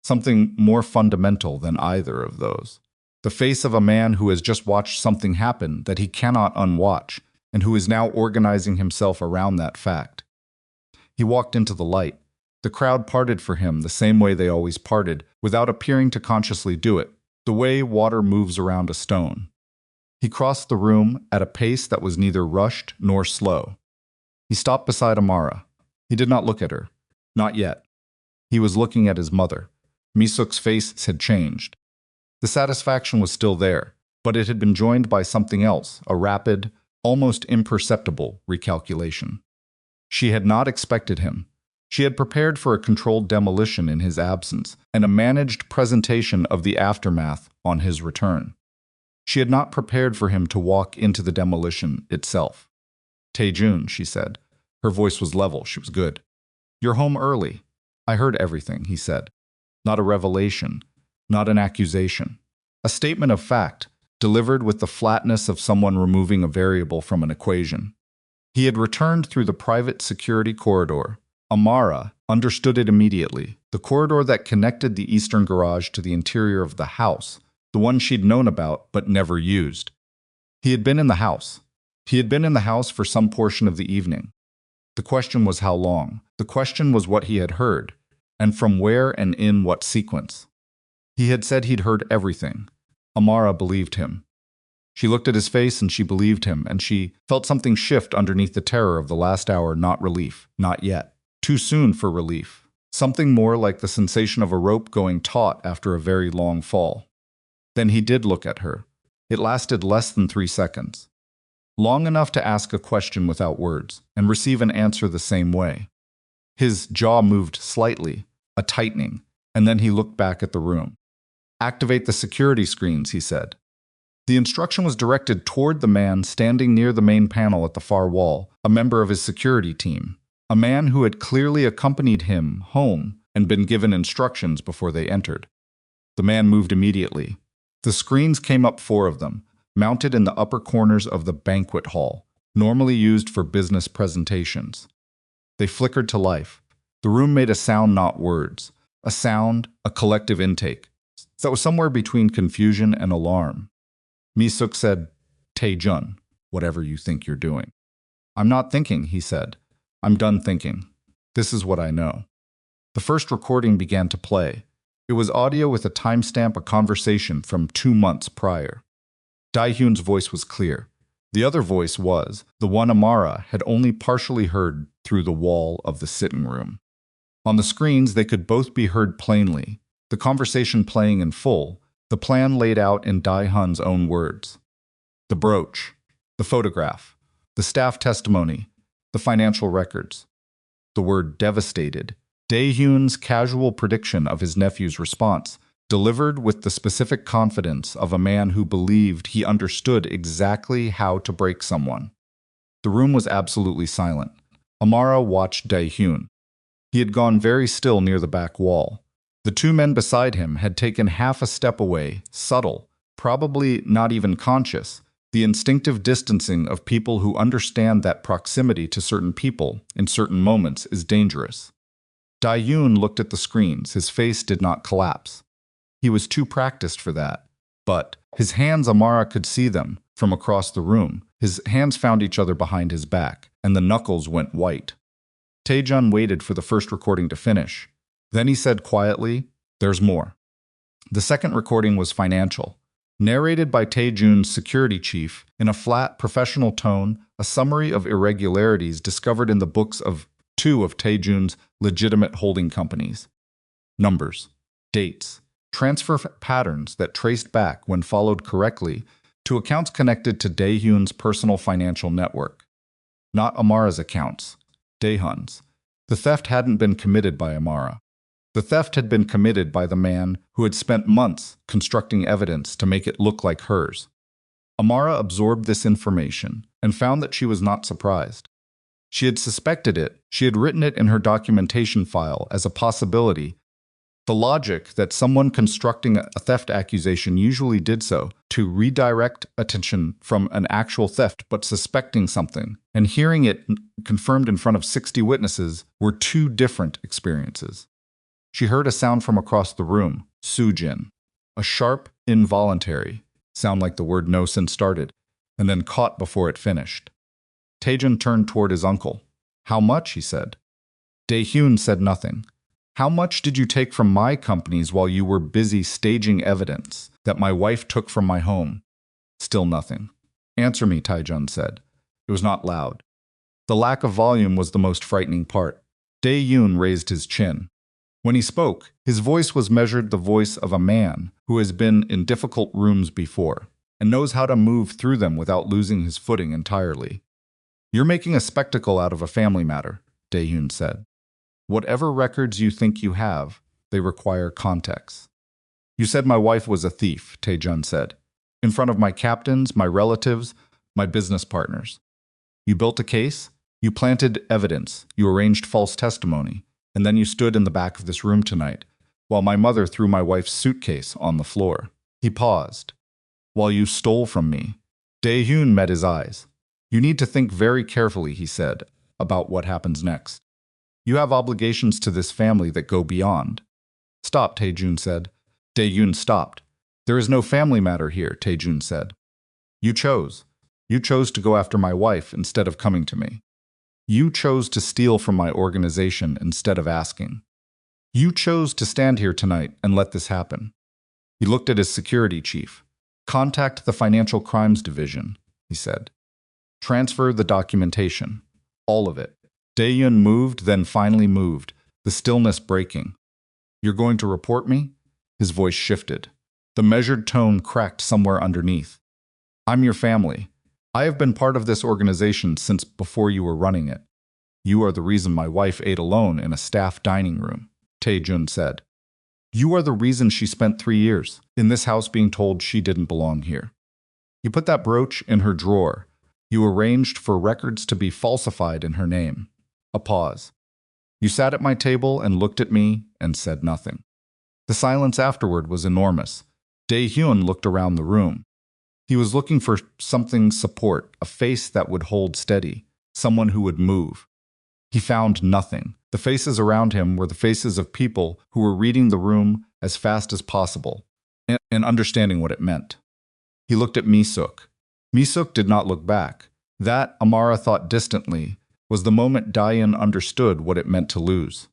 Something more fundamental than either of those. The face of a man who has just watched something happen that he cannot unwatch, and who is now organizing himself around that fact. He walked into the light. The crowd parted for him the same way they always parted, without appearing to consciously do it, the way water moves around a stone. He crossed the room at a pace that was neither rushed nor slow. He stopped beside Amara. He did not look at her. Not yet. He was looking at his mother. Mi-suk's face had changed. The satisfaction was still there, but it had been joined by something else, a rapid, almost imperceptible recalculation. She had not expected him. She had prepared for a controlled demolition in his absence and a managed presentation of the aftermath on his return. She had not prepared for him to walk into the demolition itself. "Tae-jun," she said. Her voice was level. She was good. "You're home early." "I heard everything," he said. Not a revelation, not an accusation. A statement of fact, delivered with the flatness of someone removing a variable from an equation. He had returned through the private security corridor. Amara understood it immediately, the corridor that connected the eastern garage to the interior of the house, the one she'd known about but never used. He had been in the house. He had been in the house for some portion of the evening. The question was how long. The question was what he had heard, and from where and in what sequence. He had said he'd heard everything. Amara believed him. She looked at his face and she believed him, and she felt something shift underneath the terror of the last hour. Not relief. Not yet. Too soon for relief. Something more like the sensation of a rope going taut after a very long fall. Then he did look at her. It lasted less than 3 seconds. Long enough to ask a question without words, and receive an answer the same way. His jaw moved slightly, a tightening, and then he looked back at the room. "Activate the security screens," he said. The instruction was directed toward the man standing near the main panel at the far wall, a member of his security team, a man who had clearly accompanied him home and been given instructions before they entered. The man moved immediately. The screens came up, 4 of them, mounted in the upper corners of the banquet hall, normally used for business presentations. They flickered to life. The room made a sound, not words. A sound, a collective intake, that was somewhere between confusion and alarm. Mi-suk said, "Tae-jun, whatever you think you're doing." "I'm not thinking," he said. "I'm done thinking. This is what I know." The first recording began to play. It was audio with a timestamp, a conversation from 2 months prior. Dae-hyun's voice was clear. The other voice was the one Amara had only partially heard through the wall of the sitting room. On the screens, they could both be heard plainly, the conversation playing in full, the plan laid out in Dae-hyun's own words. The brooch, the photograph, the staff testimony, the financial records. The word devastated, Dae-hyun's casual prediction of his nephew's response, delivered with the specific confidence of a man who believed he understood exactly how to break someone. The room was absolutely silent. Amara watched Dae-hyun. He had gone very still near the back wall. The 2 men beside him had taken half a step away, subtle, probably not even conscious, the instinctive distancing of people who understand that proximity to certain people in certain moments is dangerous. Dae-hyun looked at the screens. His face did not collapse. He was too practiced for that. But his hands, Amara could see them from across the room. His hands found each other behind his back, and the knuckles went white. Tae-jun waited for the first recording to finish. Then he said quietly, "There's more." The second recording was financial. Narrated by Tae-jun's security chief in a flat, professional tone, a summary of irregularities discovered in the books of 2 of Tae-jun's legitimate holding companies. Numbers, dates, transfer patterns that traced back, when followed correctly, to accounts connected to Dae-hyun's personal financial network. Not Amara's accounts, Dae-hyun's. The theft hadn't been committed by Amara. The theft had been committed by the man who had spent months constructing evidence to make it look like hers. Amara absorbed this information and found that she was not surprised. She had suspected it. She had written it in her documentation file as a possibility. The logic that someone constructing a theft accusation usually did so to redirect attention from an actual theft but suspecting something, and hearing it confirmed in front of 60 witnesses were 2 different experiences. She heard a sound from across the room, Soo-jin, a sharp, involuntary sound like the word no since started, and then caught before it finished. Tae-jun turned toward his uncle. "How much?" he said. Dae-hyun said nothing. "How much did you take from my companies while you were busy staging evidence that my wife took from my home?" Still nothing. "Answer me," Tae-jun said. It was not loud. The lack of volume was the most frightening part. Dae-hyun raised his chin. When he spoke, his voice was measured the voice of a man who has been in difficult rooms before and knows how to move through them without losing his footing entirely. "You're making a spectacle out of a family matter," Dae-hyun said. "Whatever records you think you have, they require context." "You said my wife was a thief," Tae-jun said, "in front of my captains, my relatives, my business partners. You built a case, you planted evidence, you arranged false testimony, and then you stood in the back of this room tonight, while my mother threw my wife's suitcase on the floor." He paused. "While you stole from me." Dae-hyun met his eyes. "You need to think very carefully," he said, "about what happens next. You have obligations to this family that go beyond." "Stop," Tae-jun said. Dae-hyun stopped. "There is no family matter here," Tae-jun said. You chose. You chose to go after my wife instead of coming to me. You chose to steal from my organization instead of asking. You chose to stand here tonight and let this happen. He looked at his security chief. Contact the Financial Crimes Division, he said. Transfer the documentation. All of it. Tae-jun moved, then finally moved, the stillness breaking. You're going to report me? His voice shifted. The measured tone cracked somewhere underneath. I'm your family. I have been part of this organization since before you were running it. You are the reason my wife ate alone in a staff dining room, Tae-jun said. You are the reason she spent 3 years in this house being told she didn't belong here. You put that brooch in her drawer. You arranged for records to be falsified in her name. A pause. You sat at my table and looked at me and said nothing. The silence afterward was enormous. Tae-hyun looked around the room. He was looking for something support, a face that would hold steady, someone who would move. He found nothing. The faces around him were the faces of people who were reading the room as fast as possible and understanding what it meant. He looked at Mi-suk. Mi-suk did not look back. That, Amara thought distantly, was the moment Tae-jun understood what it meant to lose.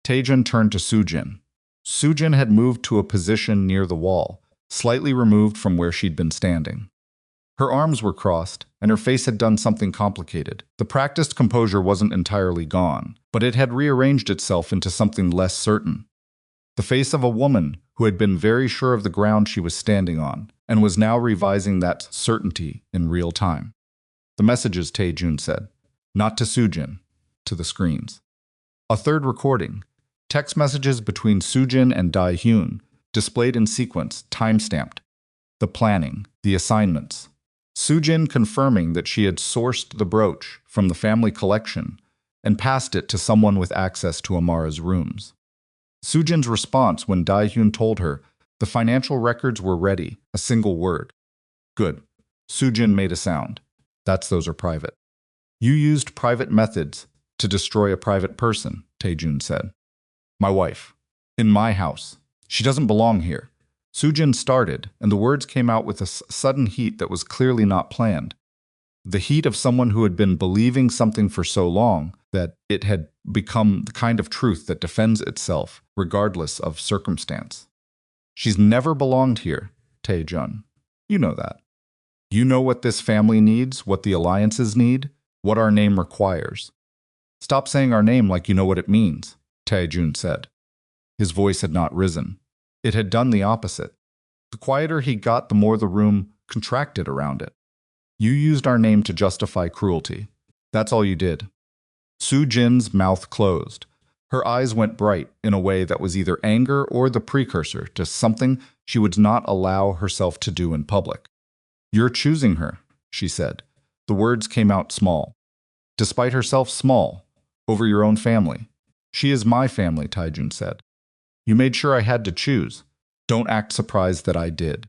Tae-jun turned to Soo-jin. Soo-jin had moved to a position near the wall, slightly removed from where she'd been standing. Her arms were crossed, and her face had done something complicated. The practiced composure wasn't entirely gone, but it had rearranged itself into something less certain. The face of a woman who had been very sure of the ground she was standing on, and was now revising that certainty in real time. The messages, Tae-jun said. Not to Soo-jin, to the screens. A third recording. Text messages between Soo-jin and Tae-hyun, displayed in sequence, time-stamped. The planning, the assignments. Soo-jin confirming that she had sourced the brooch from the family collection and passed it to someone with access to Amara's rooms. Soo-jin's response when Tae-hyun told her the financial records were ready, a single word. Good. Soo-jin made a sound. Those are private. You used private methods to destroy a private person, Tae-jun said. My wife. In my house. She doesn't belong here. Soo-jin started, and the words came out with a sudden heat that was clearly not planned. The heat of someone who had been believing something for so long that it had become the kind of truth that defends itself regardless of circumstance. She's never belonged here, Tae-jun. You know that. You know what this family needs, what the alliances need, what our name requires. Stop saying our name like you know what it means, Tae-jun said. His voice had not risen. It had done the opposite. The quieter he got, the more the room contracted around it. You used our name to justify cruelty. That's all you did. Soo-jin's mouth closed. Her eyes went bright in a way that was either anger or the precursor to something she would not allow herself to do in public. You're choosing her, she said. The words came out small. Despite herself small, over your own family. She is my family, Tae-jun said. You made sure I had to choose. Don't act surprised that I did.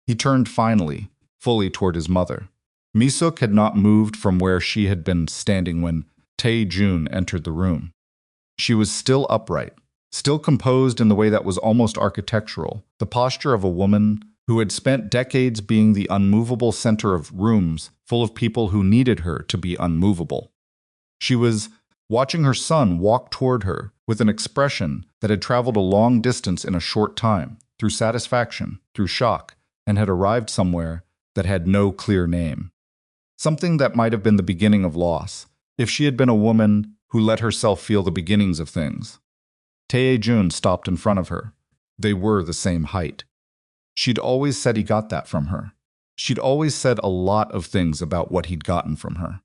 He turned finally, fully toward his mother. Mi-suk had not moved from where she had been standing when Tae-jun entered the room. She was still upright, still composed in the way that was almost architectural, the posture of a woman who had spent decades being the unmovable center of rooms full of people who needed her to be unmovable. She was watching her son walk toward her with an expression that had traveled a long distance in a short time, through satisfaction, through shock, and had arrived somewhere that had no clear name. Something that might have been the beginning of loss, if she had been a woman who let herself feel the beginnings of things. Tae-jun stopped in front of her. They were the same height. She'd always said he got that from her. She'd always said a lot of things about what he'd gotten from her.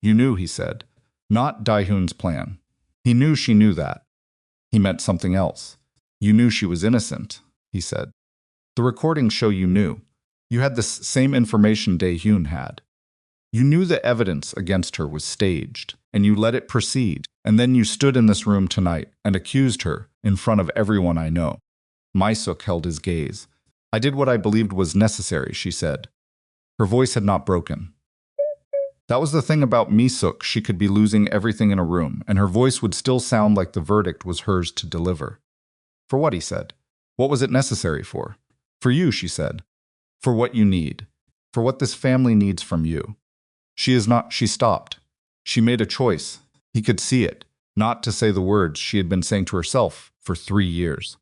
You knew, he said. Not Tae-hyun's plan. He knew she knew that. He meant something else. You knew she was innocent, he said. The recordings show you knew. You had the same information Tae-hyun had. You knew the evidence against her was staged, and you let it proceed, and then you stood in this room tonight and accused her in front of everyone I know. Mi-suk held his gaze. I did what I believed was necessary, she said. Her voice had not broken. That was the thing about Mi-suk, she could be losing everything in a room, and her voice would still sound like the verdict was hers to deliver. For what, he said. What was it necessary for? For you, she said. For what you need. For what this family needs from you. She stopped. She made a choice. He could see it, not to say the words she had been saying to herself for 3 years.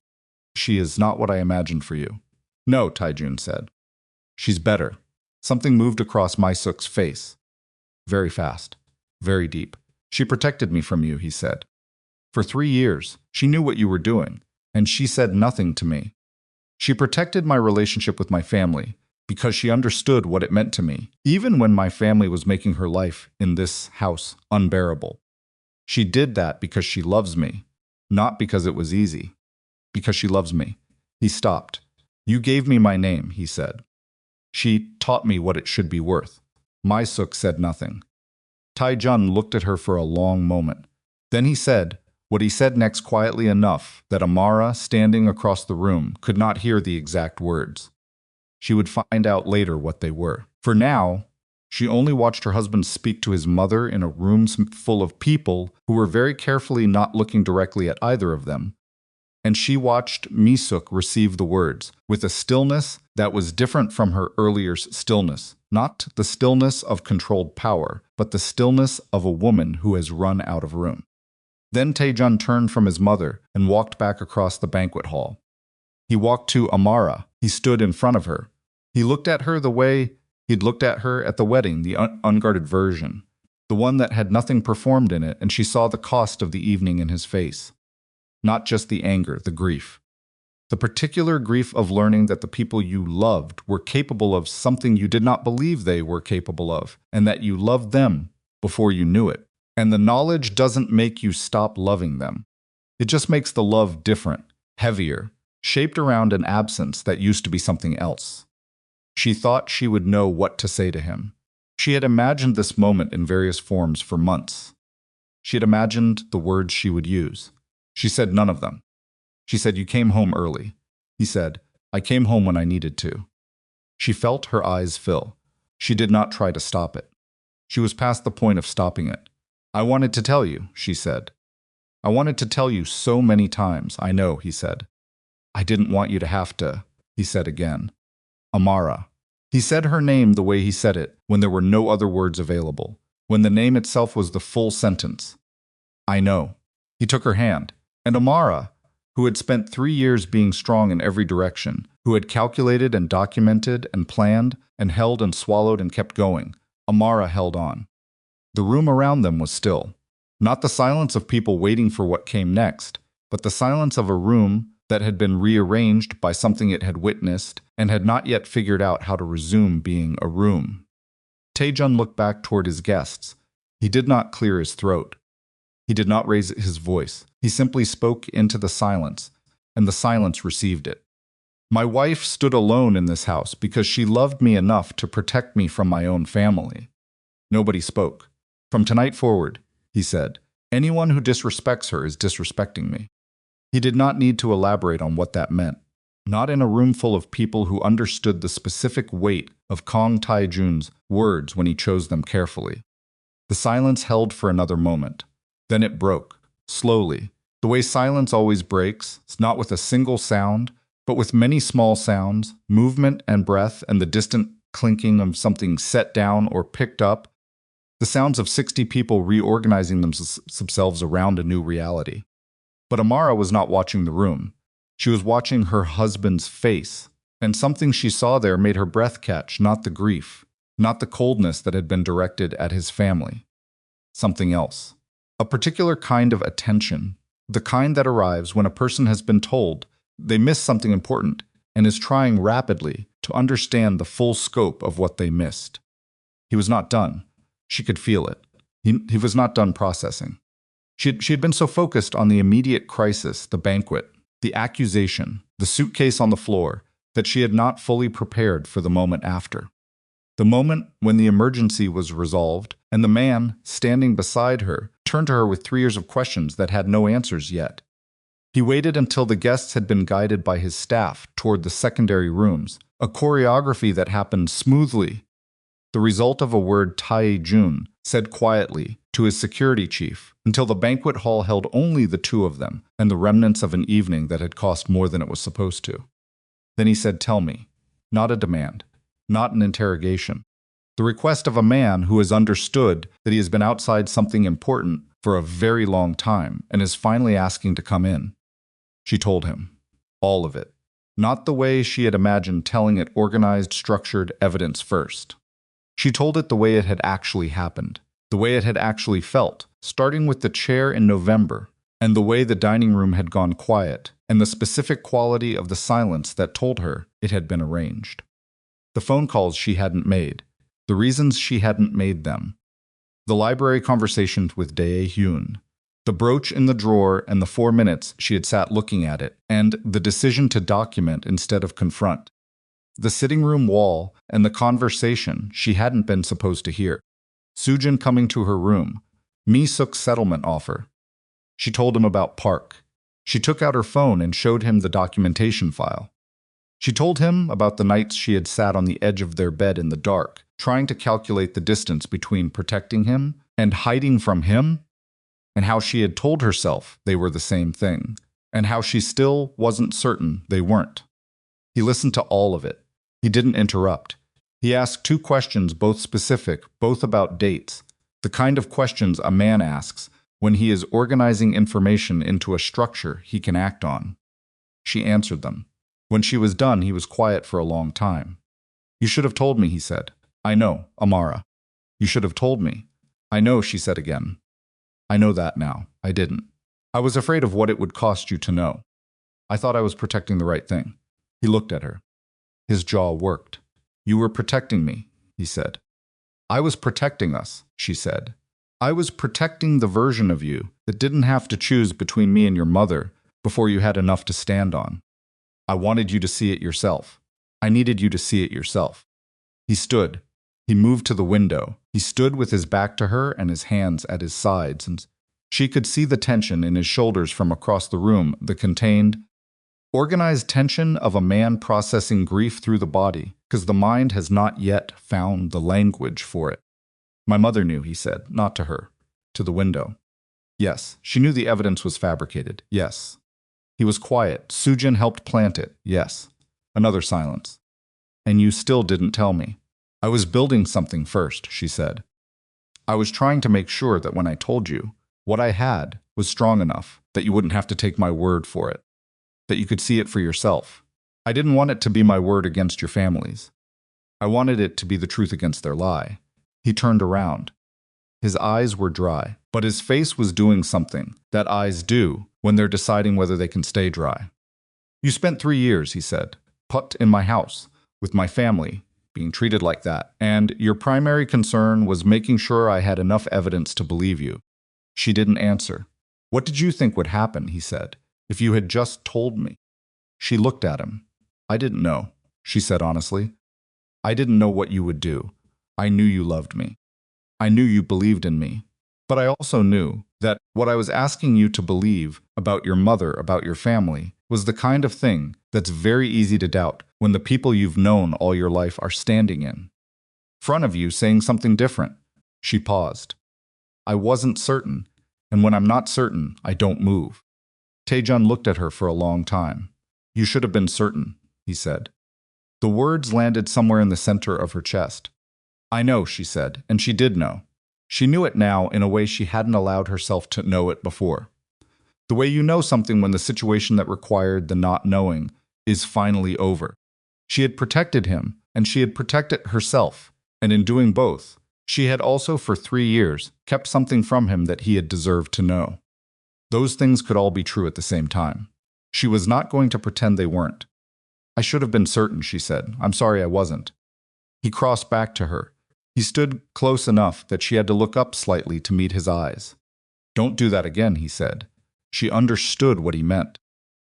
She is not what I imagined for you. No, Tae-jun said. She's better. Something moved across My-suk's face. Very fast. Very deep. She protected me from you, he said. For 3 years, she knew what you were doing, and she said nothing to me. She protected my relationship with my family because she understood what it meant to me, even when my family was making her life in this house unbearable. She did that because she loves me, not because it was easy. Because she loves me. He stopped. You gave me my name, he said. She taught me what it should be worth. My-suk said nothing. Tae-jun looked at her for a long moment. Then he said what he said next quietly enough that Amara, standing across the room, could not hear the exact words. She would find out later what they were. For now, she only watched her husband speak to his mother in a room full of people who were very carefully not looking directly at either of them. And she watched Mi-suk receive the words with a stillness that was different from her earlier stillness. Not the stillness of controlled power, but the stillness of a woman who has run out of room. Then Tae-jun turned from his mother and walked back across the banquet hall. He walked to Amara. He stood in front of her. He looked at her the way he'd looked at her at the wedding, the unguarded version, the one that had nothing performed in it, and she saw the cost of the evening in his face. Not just the anger, the grief. The particular grief of learning that the people you loved were capable of something you did not believe they were capable of, and that you loved them before you knew it. And the knowledge doesn't make you stop loving them. It just makes the love different, heavier, shaped around an absence that used to be something else. She thought she would know what to say to him. She had imagined this moment in various forms for months. She had imagined the words she would use. She said none of them. She said, "You came home early." He said, "I came home when I needed to." She felt her eyes fill. She did not try to stop it. She was past the point of stopping it. "I wanted to tell you," she said. "I wanted to tell you so many times, I know," he said. "I didn't want you to have to," he said again. Amara. He said her name the way he said it, when there were no other words available, when the name itself was the full sentence. "I know." He took her hand. And Amara, who had spent 3 years being strong in every direction, who had calculated and documented and planned and held and swallowed and kept going, Amara held on. The room around them was still. Not the silence of people waiting for what came next, but the silence of a room that had been rearranged by something it had witnessed and had not yet figured out how to resume being a room. Tae-jun looked back toward his guests. He did not clear his throat. He did not raise his voice. He simply spoke into the silence, and the silence received it. My wife stood alone in this house because she loved me enough to protect me from my own family. Nobody spoke. From tonight forward, he said, anyone who disrespects her is disrespecting me. He did not need to elaborate on what that meant. Not in a room full of people who understood the specific weight of Kang Tae-jun's words when he chose them carefully. The silence held for another moment. Then it broke, slowly, the way silence always breaks, not with a single sound, but with many small sounds, movement and breath, and the distant clinking of something set down or picked up, the sounds of 60 people reorganizing themselves around a new reality. But Amara was not watching the room. She was watching her husband's face, and something she saw there made her breath catch, not the grief, not the coldness that had been directed at his family. Something else. A particular kind of attention, the kind that arrives when a person has been told they missed something important and is trying rapidly to understand the full scope of what they missed. He was not done. She could feel it. He was not done processing. She had been so focused on the immediate crisis, the banquet, the accusation, the suitcase on the floor, that she had not fully prepared for the moment after. The moment when the emergency was resolved and the man, standing beside her, turned to her with 3 years of questions that had no answers yet. He waited until the guests had been guided by his staff toward the secondary rooms, a choreography that happened smoothly. The result of a word Tae-jun said quietly to his security chief until the banquet hall held only the two of them and the remnants of an evening that had cost more than it was supposed to. Then he said, "Tell me," not a demand, not an interrogation. The request of a man who has understood that he has been outside something important for a very long time and is finally asking to come in. She told him. All of it. Not the way she had imagined telling it organized, structured evidence first. She told it the way it had actually happened, the way it had actually felt, starting with the chair in November, and the way the dining room had gone quiet, and the specific quality of the silence that told her it had been arranged. The phone calls she hadn't made, the reasons she hadn't made them, the library conversations with Dae-hyun, the brooch in the drawer and the 4 minutes she had sat looking at it, and the decision to document instead of confront. The sitting room wall and the conversation she hadn't been supposed to hear. Soo-jin coming to her room. Mi-suk's settlement offer. She told him about Park. She took out her phone and showed him the documentation file. She told him about the nights she had sat on the edge of their bed in the dark, trying to calculate the distance between protecting him and hiding from him, and how she had told herself they were the same thing, and how she still wasn't certain they weren't. He listened to all of it. He didn't interrupt. He asked 2 questions, both specific, both about dates, the kind of questions a man asks when he is organizing information into a structure he can act on. She answered them. When she was done, he was quiet for a long time. "You should have told me," he said. "I know, Amara. You should have told me." "I know," she said again. "I know that now. I didn't. I was afraid of what it would cost you to know. I thought I was protecting the right thing." He looked at her. His jaw worked. "You were protecting me," he said. "I was protecting us," she said. "I was protecting the version of you that didn't have to choose between me and your mother before you had enough to stand on. I wanted you to see it yourself. I needed you to see it yourself." He stood. He moved to the window. He stood with his back to her and his hands at his sides, and she could see the tension in his shoulders from across the room, the contained, organized tension of a man processing grief through the body, because the mind has not yet found the language for it. "My mother knew," he said, not to her, to the window. "Yes, she knew the evidence was fabricated. Yes." He was quiet. Soo-jin helped plant it. "Yes." Another silence. "And you still didn't tell me." "I was building something first," she said. "I was trying to make sure that when I told you, what I had was strong enough that you wouldn't have to take my word for it, that you could see it for yourself. I didn't want it to be my word against your families. I wanted it to be the truth against their lie." He turned around. His eyes were dry, but his face was doing something that eyes do when they're deciding whether they can stay dry. "You spent 3 years," he said, "put in my house, with my family, being treated like that, and your primary concern was making sure I had enough evidence to believe you." She didn't answer. "What did you think would happen," he said, "if you had just told me?" She looked at him. "I didn't know," she said honestly. "I didn't know what you would do. I knew you loved me. I knew you believed in me. But I also knew that what I was asking you to believe about your mother, about your family, was the kind of thing that's very easy to doubt when the people you've known all your life are standing in front of you saying something different." She paused. "I wasn't certain, and when I'm not certain, I don't move." Tae-jun looked at her for a long time. "You should have been certain," he said. The words landed somewhere in the center of her chest. "I know," she said, and she did know. She knew it now in a way she hadn't allowed herself to know it before. The way you know something when the situation that required the not knowing is finally over. She had protected him, and she had protected herself, and in doing both, she had also for 3 years kept something from him that he had deserved to know. Those things could all be true at the same time. She was not going to pretend they weren't. "I should have been certain," she said. "I'm sorry I wasn't." He crossed back to her. He stood close enough that she had to look up slightly to meet his eyes. "Don't do that again," he said. She understood what he meant.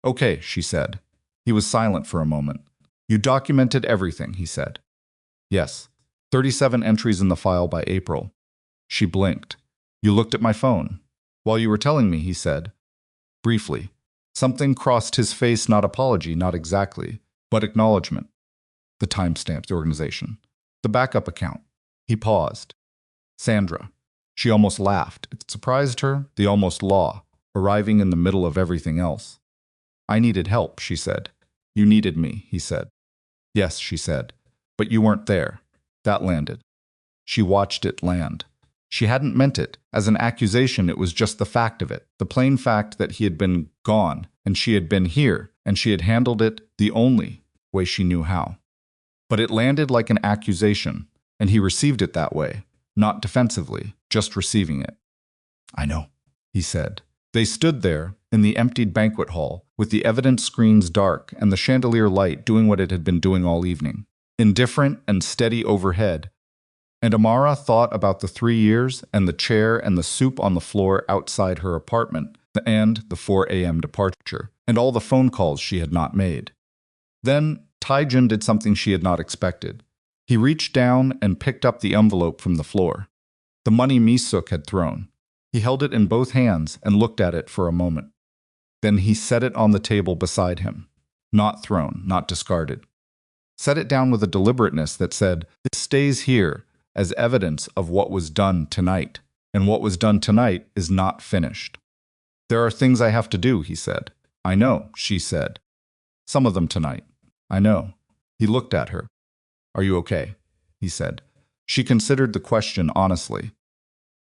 "Okay," she said. He was silent for a moment. "You documented everything," he said. "Yes. 37 entries in the file by April." She blinked. "You looked at my phone." "While you were telling me," he said. Briefly. Something crossed his face, not apology, not exactly, but acknowledgement. The timestamps, the organization. The backup account. He paused. Sandra. She almost laughed. It surprised her, the almost law, arriving in the middle of everything else. "I needed help," she said. "You needed me," he said. "Yes," she said. "But you weren't there." That landed. She watched it land. She hadn't meant it. As an accusation, it was just the fact of it, the plain fact that he had been gone, and she had been here, and she had handled it the only way she knew how. But it landed like an accusation, and he received it that way, not defensively, just receiving it. "I know," he said. They stood there, in the emptied banquet hall, with the evidence screens dark and the chandelier light doing what it had been doing all evening, indifferent and steady overhead. And Amara thought about the 3 years and the chair and the soup on the floor outside her apartment, and the 4 a.m. departure, and all the phone calls she had not made. Then Tae-jun did something she had not expected. He reached down and picked up the envelope from the floor. The money Mi-suk had thrown. He held it in both hands and looked at it for a moment. Then he set it on the table beside him. Not thrown, not discarded. Set it down with a deliberateness that said, "It stays here as evidence of what was done tonight, and what was done tonight is not finished." "There are things I have to do," he said. "I know," she said. "Some of them tonight." "I know." He looked at her. "Are you okay?" he said. She considered the question honestly.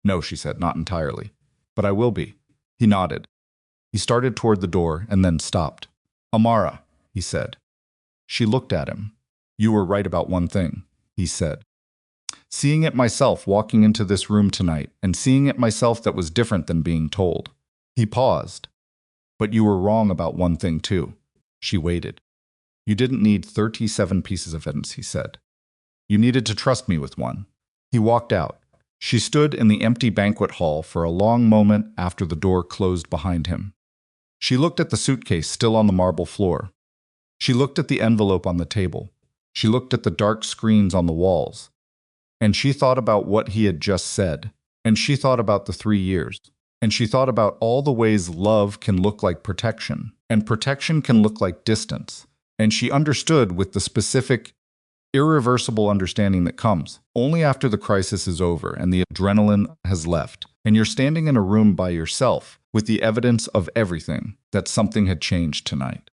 "No," she said, "not entirely. But I will be." He nodded. He started toward the door and then stopped. "Amara," he said. She looked at him. "You were right about one thing," he said. "Seeing it myself walking into this room tonight, and seeing it myself that was different than being told." He paused. "But you were wrong about one thing too." She waited. "You didn't need 37 pieces of evidence," he said. "You needed to trust me with one." He walked out. She stood in the empty banquet hall for a long moment after the door closed behind him. She looked at the suitcase still on the marble floor. She looked at the envelope on the table. She looked at the dark screens on the walls. And she thought about what he had just said. And she thought about the 3 years. And she thought about all the ways love can look like protection, and protection can look like distance. And she understood with the specific, irreversible understanding that comes only after the crisis is over and the adrenaline has left, and you're standing in a room by yourself with the evidence of everything, that something had changed tonight.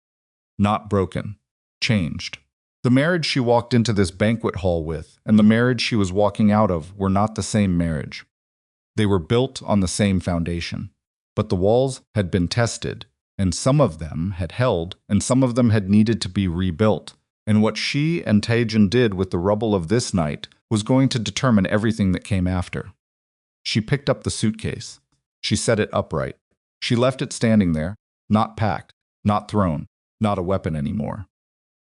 Not broken, changed. The marriage she walked into this banquet hall with and the marriage she was walking out of were not the same marriage. They were built on the same foundation, but the walls had been tested, and some of them had held, and some of them had needed to be rebuilt. And what she and Tae-jun did with the rubble of this night was going to determine everything that came after. She picked up the suitcase. She set it upright. She left it standing there, not packed, not thrown, not a weapon anymore.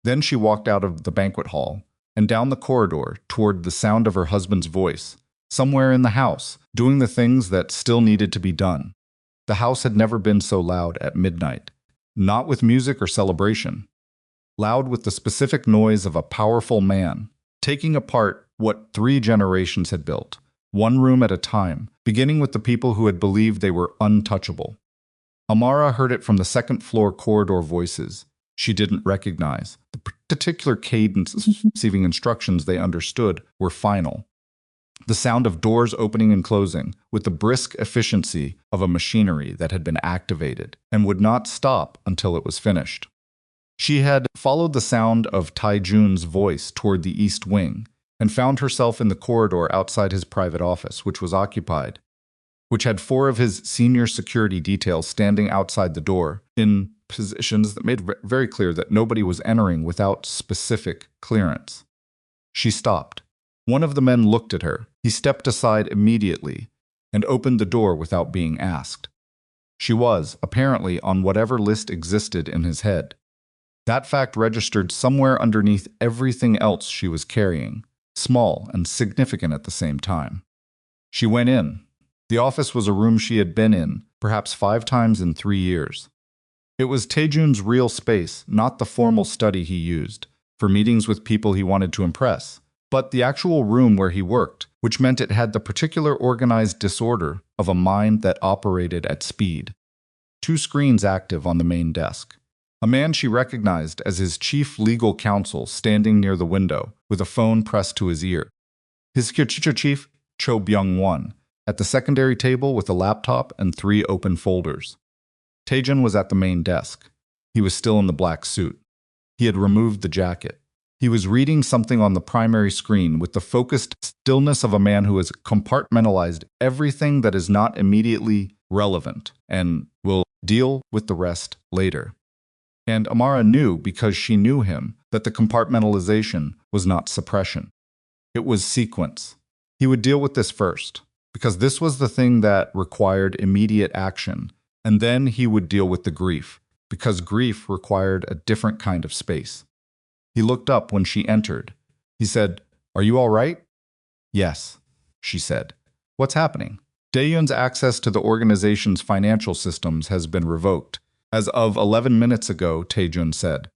Then she walked out of the banquet hall and down the corridor toward the sound of her husband's voice, somewhere in the house, doing the things that still needed to be done. The house had never been so loud at midnight, not with music or celebration. Loud with the specific noise of a powerful man, taking apart what 3 generations had built, one room at a time, beginning with the people who had believed they were untouchable. Amara heard it from the second-floor corridor voices she didn't recognize. The particular cadence receiving instructions they understood were final. The sound of doors opening and closing, with the brisk efficiency of a machinery that had been activated and would not stop until it was finished. She had followed the sound of Tae-jun's voice toward the east wing and found herself in the corridor outside his private office, which was occupied, which had 4 of his senior security details standing outside the door in positions that made very clear that nobody was entering without specific clearance. She stopped. One of the men looked at her. He stepped aside immediately and opened the door without being asked. She was, apparently, on whatever list existed in his head. That fact registered somewhere underneath everything else she was carrying, small and significant at the same time. She went in. The office was a room she had been in, perhaps 5 times in 3 years. It was Tae-jun's real space, not the formal study he used, for meetings with people he wanted to impress, but the actual room where he worked, which meant it had the particular organized disorder of a mind that operated at speed. 2 screens active on the main desk. A man she recognized as his chief legal counsel standing near the window, with a phone pressed to his ear. His security chief, Cho Byung-won, at the secondary table with a laptop and 3 open folders. Tae-jun was at the main desk. He was still in the black suit. He had removed the jacket. He was reading something on the primary screen with the focused stillness of a man who has compartmentalized everything that is not immediately relevant and will Deal with the rest later. And Amara knew, because she knew him, that the compartmentalization was not suppression. It was sequence. He would deal with this first, because this was the thing that required immediate action, and then he would deal with the grief, because grief required a different kind of space. He looked up when she entered. He said, "Are you all right?" "Yes," she said. "What's happening?" Tae-jun's access to the organization's financial systems has been revoked. As of 11 minutes ago, Tae-jun said.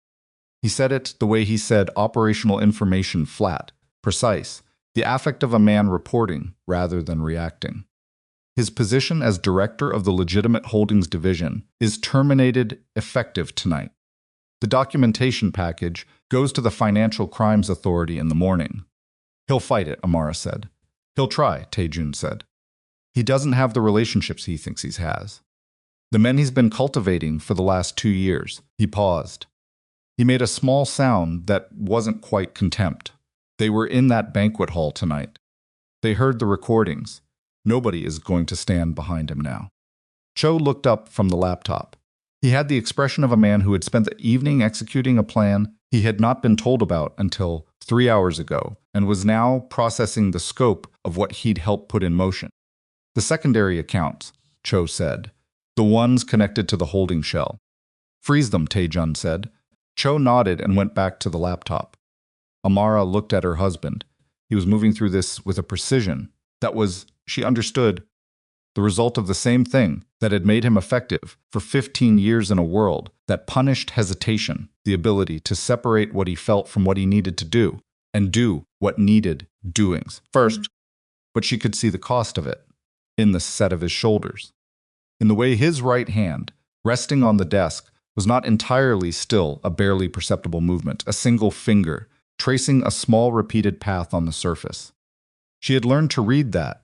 He said it the way he said operational information, flat, precise, the affect of a man reporting rather than reacting. His position as director of the Legitimate Holdings Division is terminated effective tonight. The documentation package goes to the Financial Crimes Authority in the morning. He'll fight it, Amara said. He'll try, Tae-jun said. He doesn't have the relationships he thinks he has. The men he's been cultivating for the last 2 years. He paused. He made a small sound that wasn't quite contempt. They were in that banquet hall tonight. They heard the recordings. Nobody is going to stand behind him now. Cho looked up from the laptop. He had the expression of a man who had spent the evening executing a plan he had not been told about until 3 hours ago and was now processing the scope of what he'd helped put in motion. The secondary accounts, Cho said. The ones connected to the holding shell. Freeze them, Tae-jun said. Cho nodded and went back to the laptop. Amara looked at her husband. He was moving through this with a precision that was, she understood, the result of the same thing that had made him effective for 15 years in a world that punished hesitation, the ability to separate what he felt from what he needed to do, and do what needed doings first. But she could see the cost of it in the set of his shoulders, in the way his right hand, resting on the desk, was not entirely still, a barely perceptible movement, a single finger, tracing a small repeated path on the surface. She had learned to read that.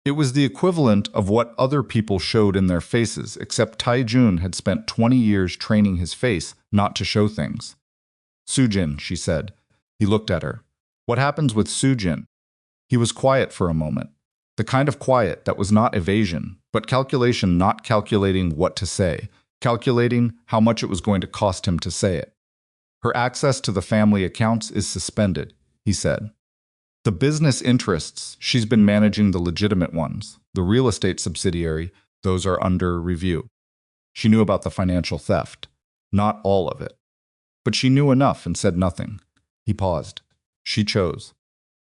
It was the equivalent of what other people showed in their faces, except Tae-jun had spent 20 years training his face not to show things. Sujin, she said. He looked at her. What happens with Sujin? He was quiet for a moment. The kind of quiet that was not evasion, but calculation, not calculating what to say, calculating how much it was going to cost him to say it. Her access to the family accounts is suspended, he said. The business interests, she's been managing the legitimate ones. The real estate subsidiary, those are under review. She knew about the financial theft. Not all of it. But she knew enough and said nothing. He paused. She chose.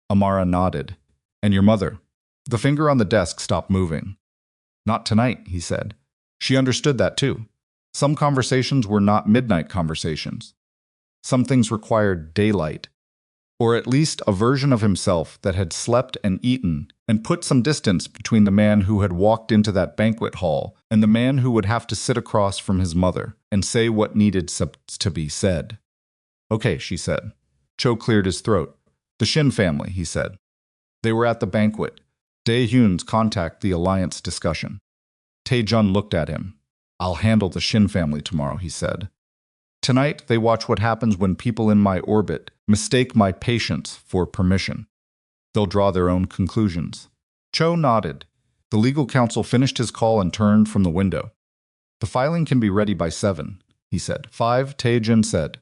Amara nodded. And your mother? The finger on the desk stopped moving. Not tonight, he said. She understood that too. Some conversations were not midnight conversations. Some things required daylight, or at least a version of himself that had slept and eaten and put some distance between the man who had walked into that banquet hall and the man who would have to sit across from his mother and say what needed to be said. Okay, she said. Cho cleared his throat. The Shin family, he said. They were at the banquet. Dae-hyun's contact the alliance discussion. Tae-jun looked at him. I'll handle the Shin family tomorrow, he said. Tonight, they watch what happens when people in my orbit mistake my patience for permission. They'll draw their own conclusions. Cho nodded. The legal counsel finished his call and turned from the window. The filing can be ready by 7, he said. 5, Tae-jun said.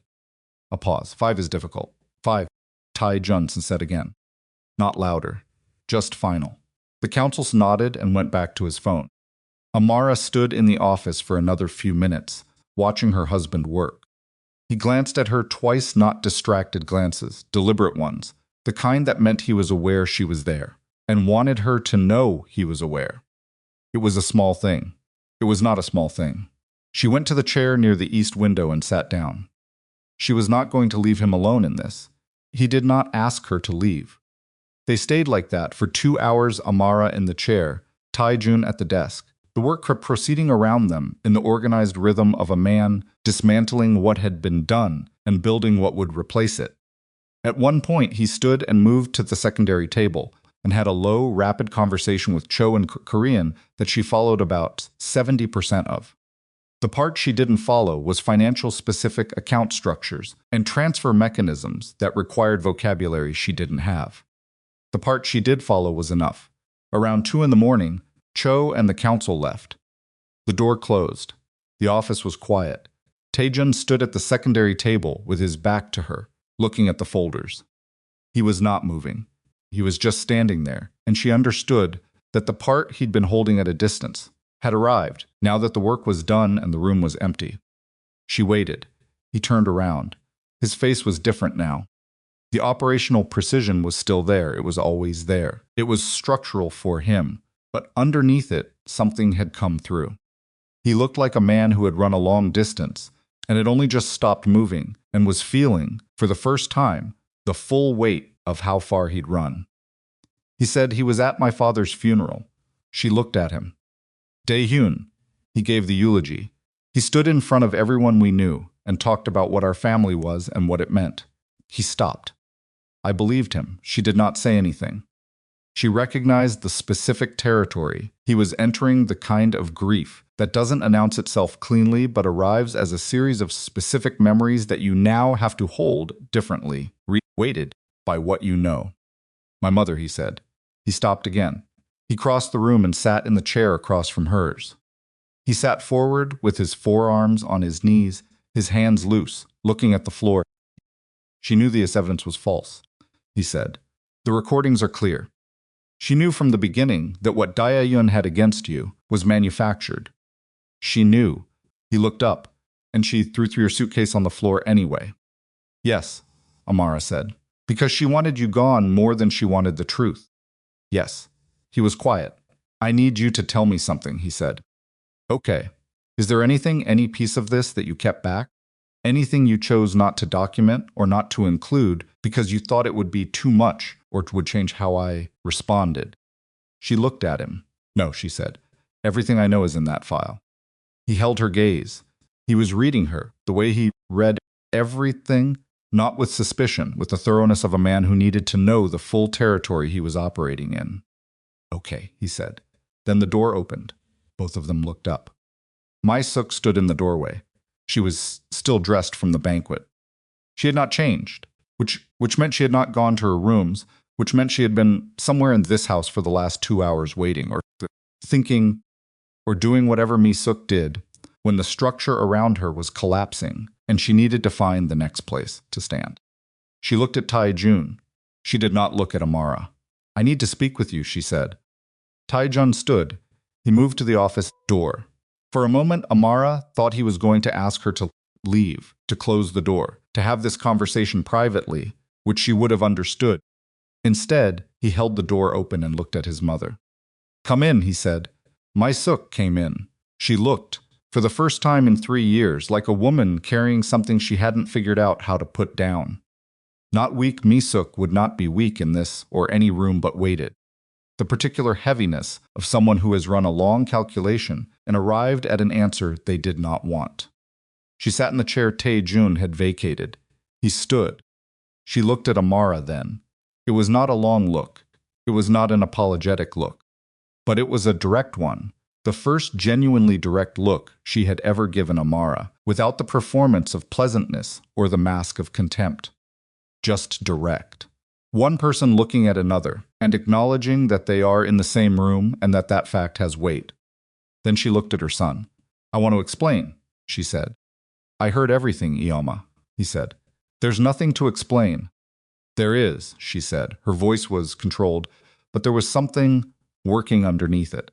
A pause. 5 is difficult. 5, Tae-jun said again. Not louder. Just final. The counsel nodded and went back to his phone. Amara stood in the office for another few minutes, watching her husband work. He glanced at her twice, not distracted glances, deliberate ones, the kind that meant he was aware she was there, and wanted her to know he was aware. It was a small thing. It was not a small thing. She went to the chair near the east window and sat down. She was not going to leave him alone in this. He did not ask her to leave. They stayed like that for 2 hours, Amara in the chair, Tae-jun at the desk. The work proceeding around them in the organized rhythm of a man dismantling what had been done and building what would replace it. At one point, he stood and moved to the secondary table and had a low, rapid conversation with Cho in Korean that she followed about 70% of. The part she didn't follow was financial-specific account structures and transfer mechanisms that required vocabulary she didn't have. The part she did follow was enough. Around 2 in the morning, Cho and the counsel left. The door closed. The office was quiet. Tae-jun stood at the secondary table with his back to her, looking at the folders. He was not moving. He was just standing there, and she understood that the part he'd been holding at a distance had arrived now that the work was done and the room was empty. She waited. He turned around. His face was different now. The operational precision was still there. It was always there. It was structural for him, but underneath it, something had come through. He looked like a man who had run a long distance and had only just stopped moving and was feeling, for the first time, the full weight of how far he'd run. He said, "He was at my father's funeral." She looked at him. Dae-hyun. He gave the eulogy. He stood in front of everyone we knew and talked about what our family was and what it meant. He stopped. I believed him. She did not say anything. She recognized the specific territory. He was entering the kind of grief that doesn't announce itself cleanly but arrives as a series of specific memories that you now have to hold differently, weighted by what you know. "My mother," he said. He stopped again. He crossed the room and sat in the chair across from hers. He sat forward with his forearms on his knees, his hands loose, looking at the floor. "She knew this evidence was false," he said. "The recordings are clear. She knew from the beginning that what Dae-hyun had against you was manufactured. She knew." He looked up, "And she threw your suitcase on the floor anyway." "Yes," Amara said, "because she wanted you gone more than she wanted the truth." "Yes." He was quiet. "I need you to tell me something," he said. "Okay. Is there any piece of this that you kept back? Anything you chose not to document or not to include because you thought it would be too much or would change how I responded?" She looked at him. "No," she said. "Everything I know is in that file." He held her gaze. He was reading her, the way he read everything, not with suspicion, with the thoroughness of a man who needed to know the full territory he was operating in. "Okay," he said. Then the door opened. Both of them looked up. Mi-suk stood in the doorway. She was still dressed from the banquet. She had not changed, which meant she had not gone to her rooms, which meant she had been somewhere in this house for the last 2 hours waiting or thinking or doing whatever Mi-suk did when the structure around her was collapsing and she needed to find the next place to stand. She looked at Tae-jun. She did not look at Amara. "I need to speak with you," she said. Tae-jun stood. He moved to the office door. For a moment, Amara thought he was going to ask her to leave, to close the door, to have this conversation privately, which she would have understood. Instead, he held the door open and looked at his mother. "Come in," he said. Mi-suk came in. She looked, for the first time in 3 years, like a woman carrying something she hadn't figured out how to put down. Not weak Mi-suk would not be weak in this or any room but waited. The particular heaviness of someone who has run a long calculation and arrived at an answer they did not want. She sat in the chair Tae-jun had vacated. He stood. She looked at Amara then. It was not a long look. It was not an apologetic look. But it was a direct one, the first genuinely direct look she had ever given Amara, without the performance of pleasantness or the mask of contempt. Just direct. One person looking at another and acknowledging that they are in the same room and that that fact has weight. Then she looked at her son. "I want to explain," she said. "I heard everything, Ioma," he said. "There's nothing to explain." "There is," she said. Her voice was controlled, but there was something working underneath it.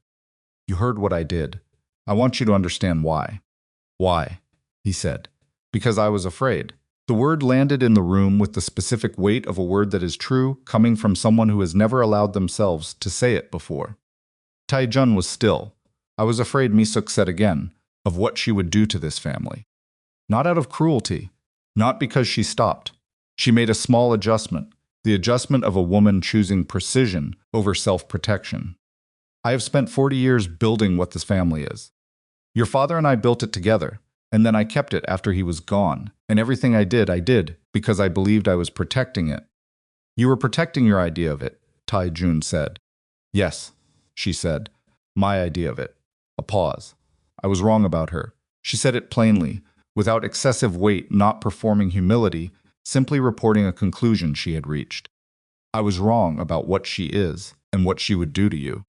"You heard what I did. I want you to understand why." "Why?" he said. "Because I was afraid." The word landed in the room with the specific weight of a word that is true, coming from someone who has never allowed themselves to say it before. Tae-jun was still. "I was afraid," Mi-suk said again, "of what she would do to this family. Not out of cruelty, not because she stopped. She made a small adjustment, the adjustment of a woman choosing precision over self-protection. I have spent 40 years building what this family is. Your father and I built it together, and then I kept it after he was gone, and everything I did because I believed I was protecting it." "You were protecting your idea of it," Tae-jun said. "Yes," she said, "my idea of it." A pause. "I was wrong about her." She said it plainly, without excessive weight, not performing humility, simply reporting a conclusion she had reached. "I was wrong about what she is and what she would do to you.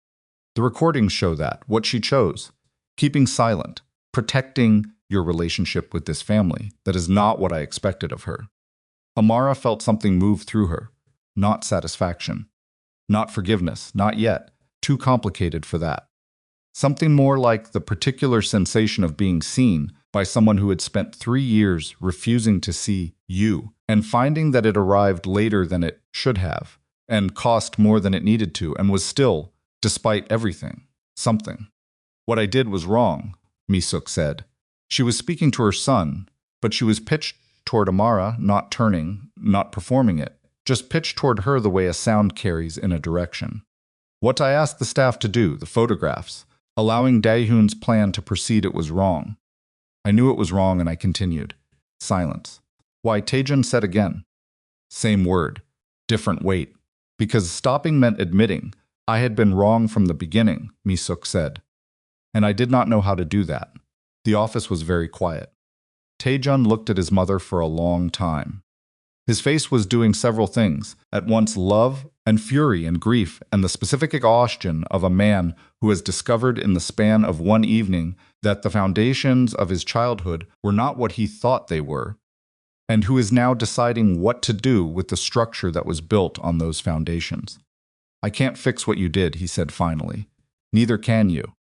The recordings show that, what she chose. keeping silent, protecting your relationship with this family. That is not what I expected of her. Amara felt something move through her. Not satisfaction. Not forgiveness. Not yet. Too complicated for that. Something more like the particular sensation of being seen by someone who had spent 3 years refusing to see you and finding that it arrived later than it should have and cost more than it needed to and was still, despite everything, something. What I did was wrong, Mi-suk said. She was speaking to her son, but she was pitched toward Amara, not turning, not performing it, just pitched toward her the way a sound carries in a direction. What I asked the staff to do, the photographs, allowing Dae-hoon's plan to proceed, it was wrong. I knew it was wrong and I continued. Silence. Why, Tae-jun said again. Same word, different weight. Because stopping meant admitting I had been wrong from the beginning, Mi-suk said. And I did not know how to do that. The office was very quiet. Tae-jun looked at his mother for a long time. His face was doing several things, at once love and fury and grief and the specific exhaustion of a man who has discovered in the span of one evening that the foundations of his childhood were not what he thought they were, and who is now deciding what to do with the structure that was built on those foundations. I can't fix what you did, he said finally. Neither can you.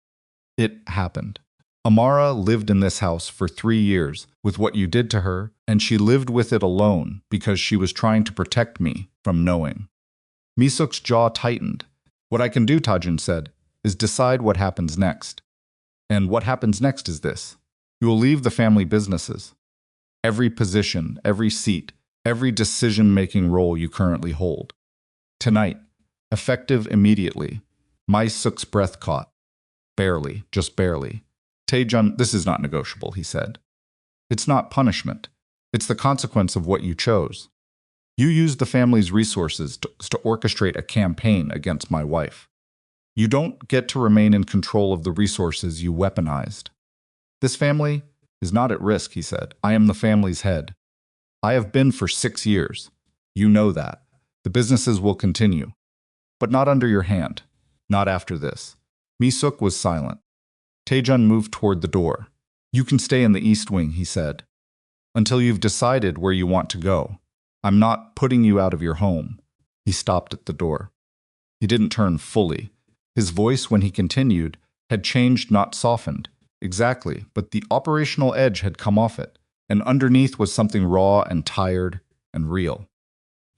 It happened. Amara lived in this house for 3 years with what you did to her, and she lived with it alone because she was trying to protect me from knowing. Mi-suk's jaw tightened. What I can do, Tae-jun said, is decide what happens next. And what happens next is this. You will leave the family businesses. Every position, every seat, every decision-making role you currently hold. Tonight, effective immediately. Mi-suk's breath caught. Barely, just barely. Tae-jun, this is not negotiable, he said. It's not punishment. It's the consequence of what you chose. You used the family's resources to orchestrate a campaign against my wife. You don't get to remain in control of the resources you weaponized. This family is not at risk, he said. I am the family's head. I have been for 6 years. You know that. The businesses will continue. But not under your hand. Not after this. Mi-suk was silent. Tae-jun moved toward the door. You can stay in the east wing, he said. Until you've decided where you want to go. I'm not putting you out of your home. He stopped at the door. He didn't turn fully. His voice, when he continued, had changed, not softened. Exactly, but the operational edge had come off it, and underneath was something raw and tired and real.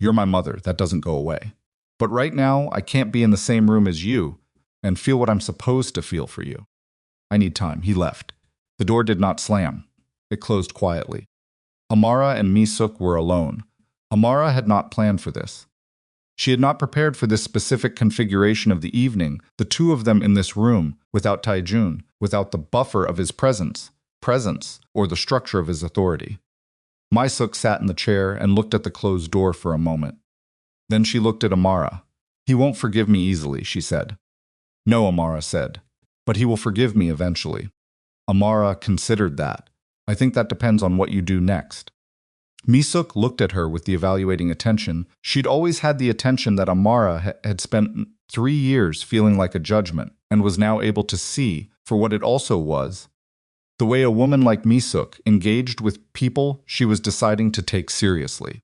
You're my mother, that doesn't go away. But right now, I can't be in the same room as you and feel what I'm supposed to feel for you. I need time. He left. The door did not slam. It closed quietly. Amara and Mi-suk were alone. Amara had not planned for this. She had not prepared for this specific configuration of the evening, the two of them in this room, without Tae-jun, without the buffer of his presence, or the structure of his authority. Mi-suk sat in the chair and looked at the closed door for a moment. Then she looked at Amara. He won't forgive me easily, she said. No, Amara said, but he will forgive me eventually. Amara considered that. I think that depends on what you do next. Mi-suk looked at her with the evaluating attention. She'd always had the attention that Amara had spent 3 years feeling like a judgment and was now able to see for what it also was. The way a woman like Mi-suk engaged with people she was deciding to take seriously.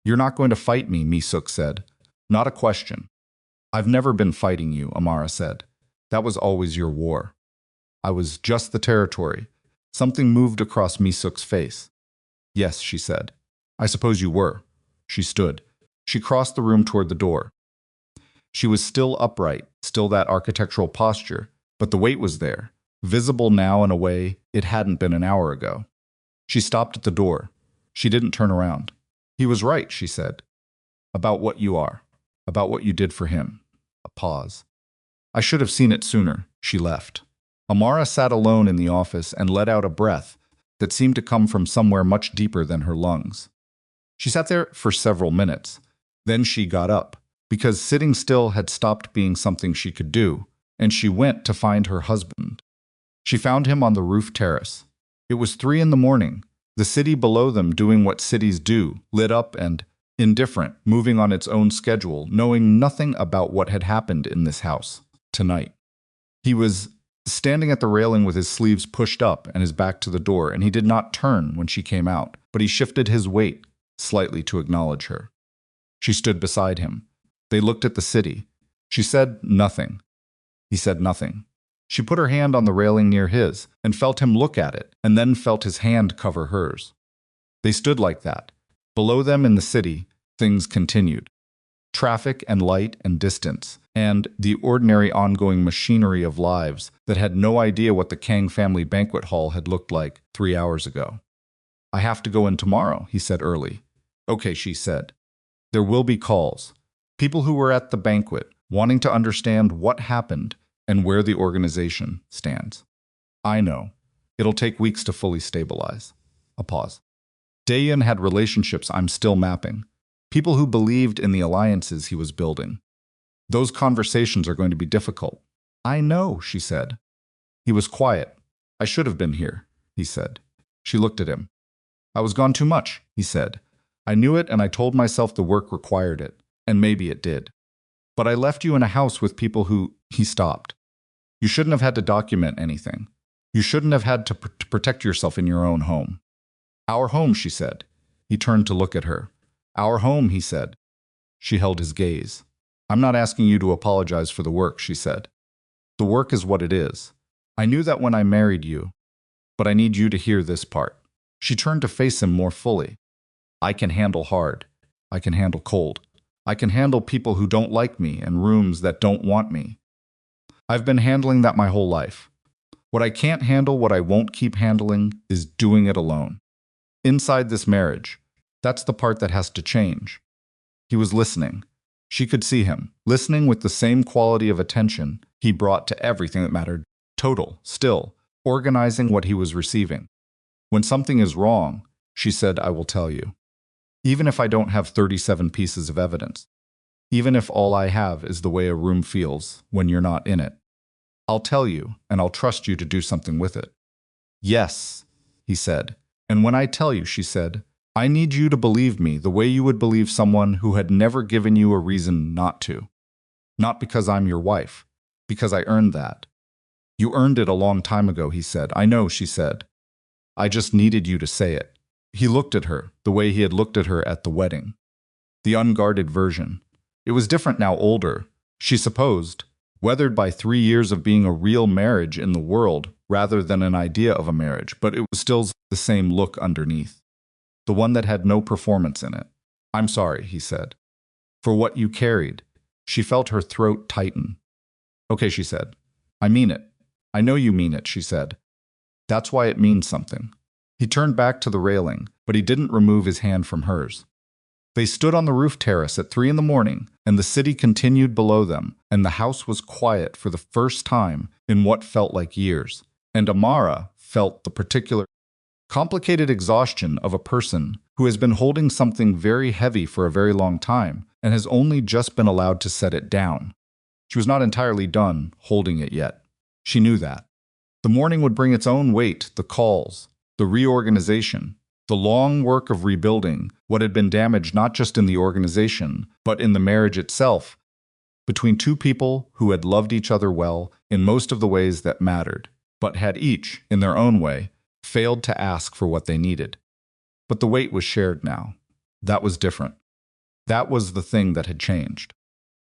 You're not going to fight me, Mi-suk said. Not a question. I've never been fighting you, Amara said. That was always your war. I was just the territory. Something moved across Mi-suk's face. Yes, she said. I suppose you were. She stood. She crossed the room toward the door. She was still upright, still that architectural posture, but the weight was there, visible now in a way it hadn't been an hour ago. She stopped at the door. She didn't turn around. He was right, she said. About what you are. About what you did for him. A pause. I should have seen it sooner. She left. Amara sat alone in the office and let out a breath that seemed to come from somewhere much deeper than her lungs. She sat there for several minutes. Then she got up, because sitting still had stopped being something she could do, and she went to find her husband. She found him on the roof terrace. It was 3 a.m, the city below them doing what cities do, lit up and indifferent, moving on its own schedule, knowing nothing about what had happened in this house tonight. He was standing at the railing with his sleeves pushed up and his back to the door, and he did not turn when she came out, but he shifted his weight slightly to acknowledge her. She stood beside him. They looked at the city. She said nothing. He said nothing. She put her hand on the railing near his and felt him look at it, and then felt his hand cover hers. They stood like that. Below them in the city, things continued. Traffic and light and distance, and the ordinary ongoing machinery of lives that had no idea what the Kang family banquet hall had looked like 3 hours ago. "I have to go in tomorrow," he said early. "Okay," she said. "There will be calls. People who were at the banquet, wanting to understand what happened and where the organization stands. I know. It'll take weeks to fully stabilize." A pause. Tae-jun had relationships I'm still mapping. People who believed in the alliances he was building. Those conversations are going to be difficult. "I know," she said. He was quiet. "I should have been here," he said. She looked at him. "I was gone too much," he said. "I knew it, and I told myself the work required it, and maybe it did. But I left you in a house with people who—" He stopped. "You shouldn't have had to document anything. You shouldn't have had to protect yourself in your own home." "Our home," she said. He turned to look at her. "Our home," he said. She held his gaze. "I'm not asking you to apologize for the work," she said. "The work is what it is. I knew that when I married you, but I need you to hear this part." She turned to face him more fully. "I can handle hard. I can handle cold. I can handle people who don't like me and rooms that don't want me. I've been handling that my whole life. What I can't handle, what I won't keep handling, is doing it alone. Inside this marriage, that's the part that has to change." He was listening. She could see him, listening with the same quality of attention he brought to everything that mattered. Total, still, organizing what he was receiving. "When something is wrong," she said, "I will tell you. Even if I don't have 37 pieces of evidence. Even if all I have is the way a room feels when you're not in it. I'll tell you, and I'll trust you to do something with it." "Yes," he said. "And when I tell you," she said, "I need you to believe me the way you would believe someone who had never given you a reason not to. Not because I'm your wife, because I earned that." "You earned it a long time ago," he said. "I know," she said. "I just needed you to say it." He looked at her, the way he had looked at her at the wedding. The unguarded version. It was different now, older, she supposed, weathered by 3 years of being a real marriage in the world rather than an idea of a marriage, but it was still the same look underneath. The one that had no performance in it. "I'm sorry," he said. "For what you carried." She felt her throat tighten. "Okay," she said. "I mean it. I know you mean it," she said. "That's why it means something." He turned back to the railing, but he didn't remove his hand from hers. They stood on the roof terrace at 3 in the morning, and the city continued below them, and the house was quiet for the first time in what felt like years. And Amara felt the particular complicated exhaustion of a person who has been holding something very heavy for a very long time and has only just been allowed to set it down. She was not entirely done holding it yet. She knew that. The morning would bring its own weight, the calls, the reorganization, the long work of rebuilding what had been damaged not just in the organization, but in the marriage itself, between two people who had loved each other well in most of the ways that mattered, but had each, in their own way, failed to ask for what they needed. But the weight was shared now. That was different. That was the thing that had changed.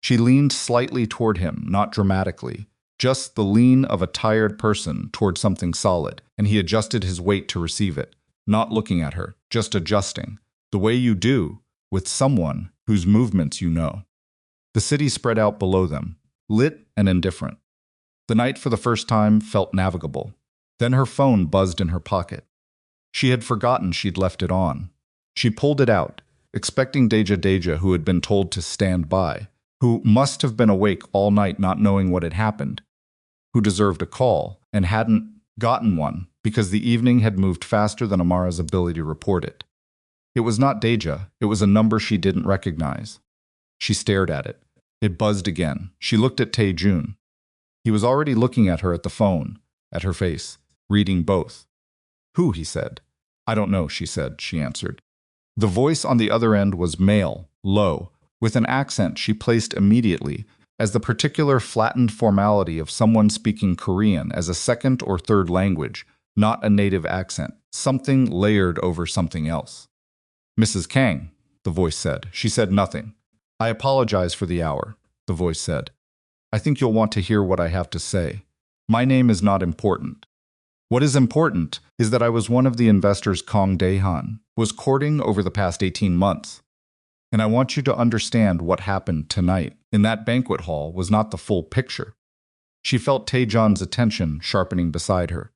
She leaned slightly toward him, not dramatically, just the lean of a tired person toward something solid, and he adjusted his weight to receive it, not looking at her, just adjusting, the way you do with someone whose movements you know. The city spread out below them, lit and indifferent. The night for the first time felt navigable. Then her phone buzzed in her pocket. She had forgotten she'd left it on. She pulled it out, expecting Deja, who had been told to stand by, who must have been awake all night not knowing what had happened, who deserved a call and hadn't gotten one because the evening had moved faster than Amara's ability to report it. It was not Deja, it was a number she didn't recognize. She stared at it. It buzzed again. She looked at Tae-jun. He was already looking at her at the phone, at her face, reading both. "Who?" he said. "I don't know," she said, she answered. The voice on the other end was male, low, with an accent she placed immediately, as the particular flattened formality of someone speaking Korean as a second or third language, not a native accent, something layered over something else. "Mrs. Kang," the voice said. She said nothing. "I apologize for the hour," the voice said. "I think you'll want to hear what I have to say. My name is not important. What is important is that I was one of the investors Kang Tae-jun was courting over the past 18 months. And I want you to understand what happened tonight in that banquet hall was not the full picture." She felt Tae-jun's attention sharpening beside her.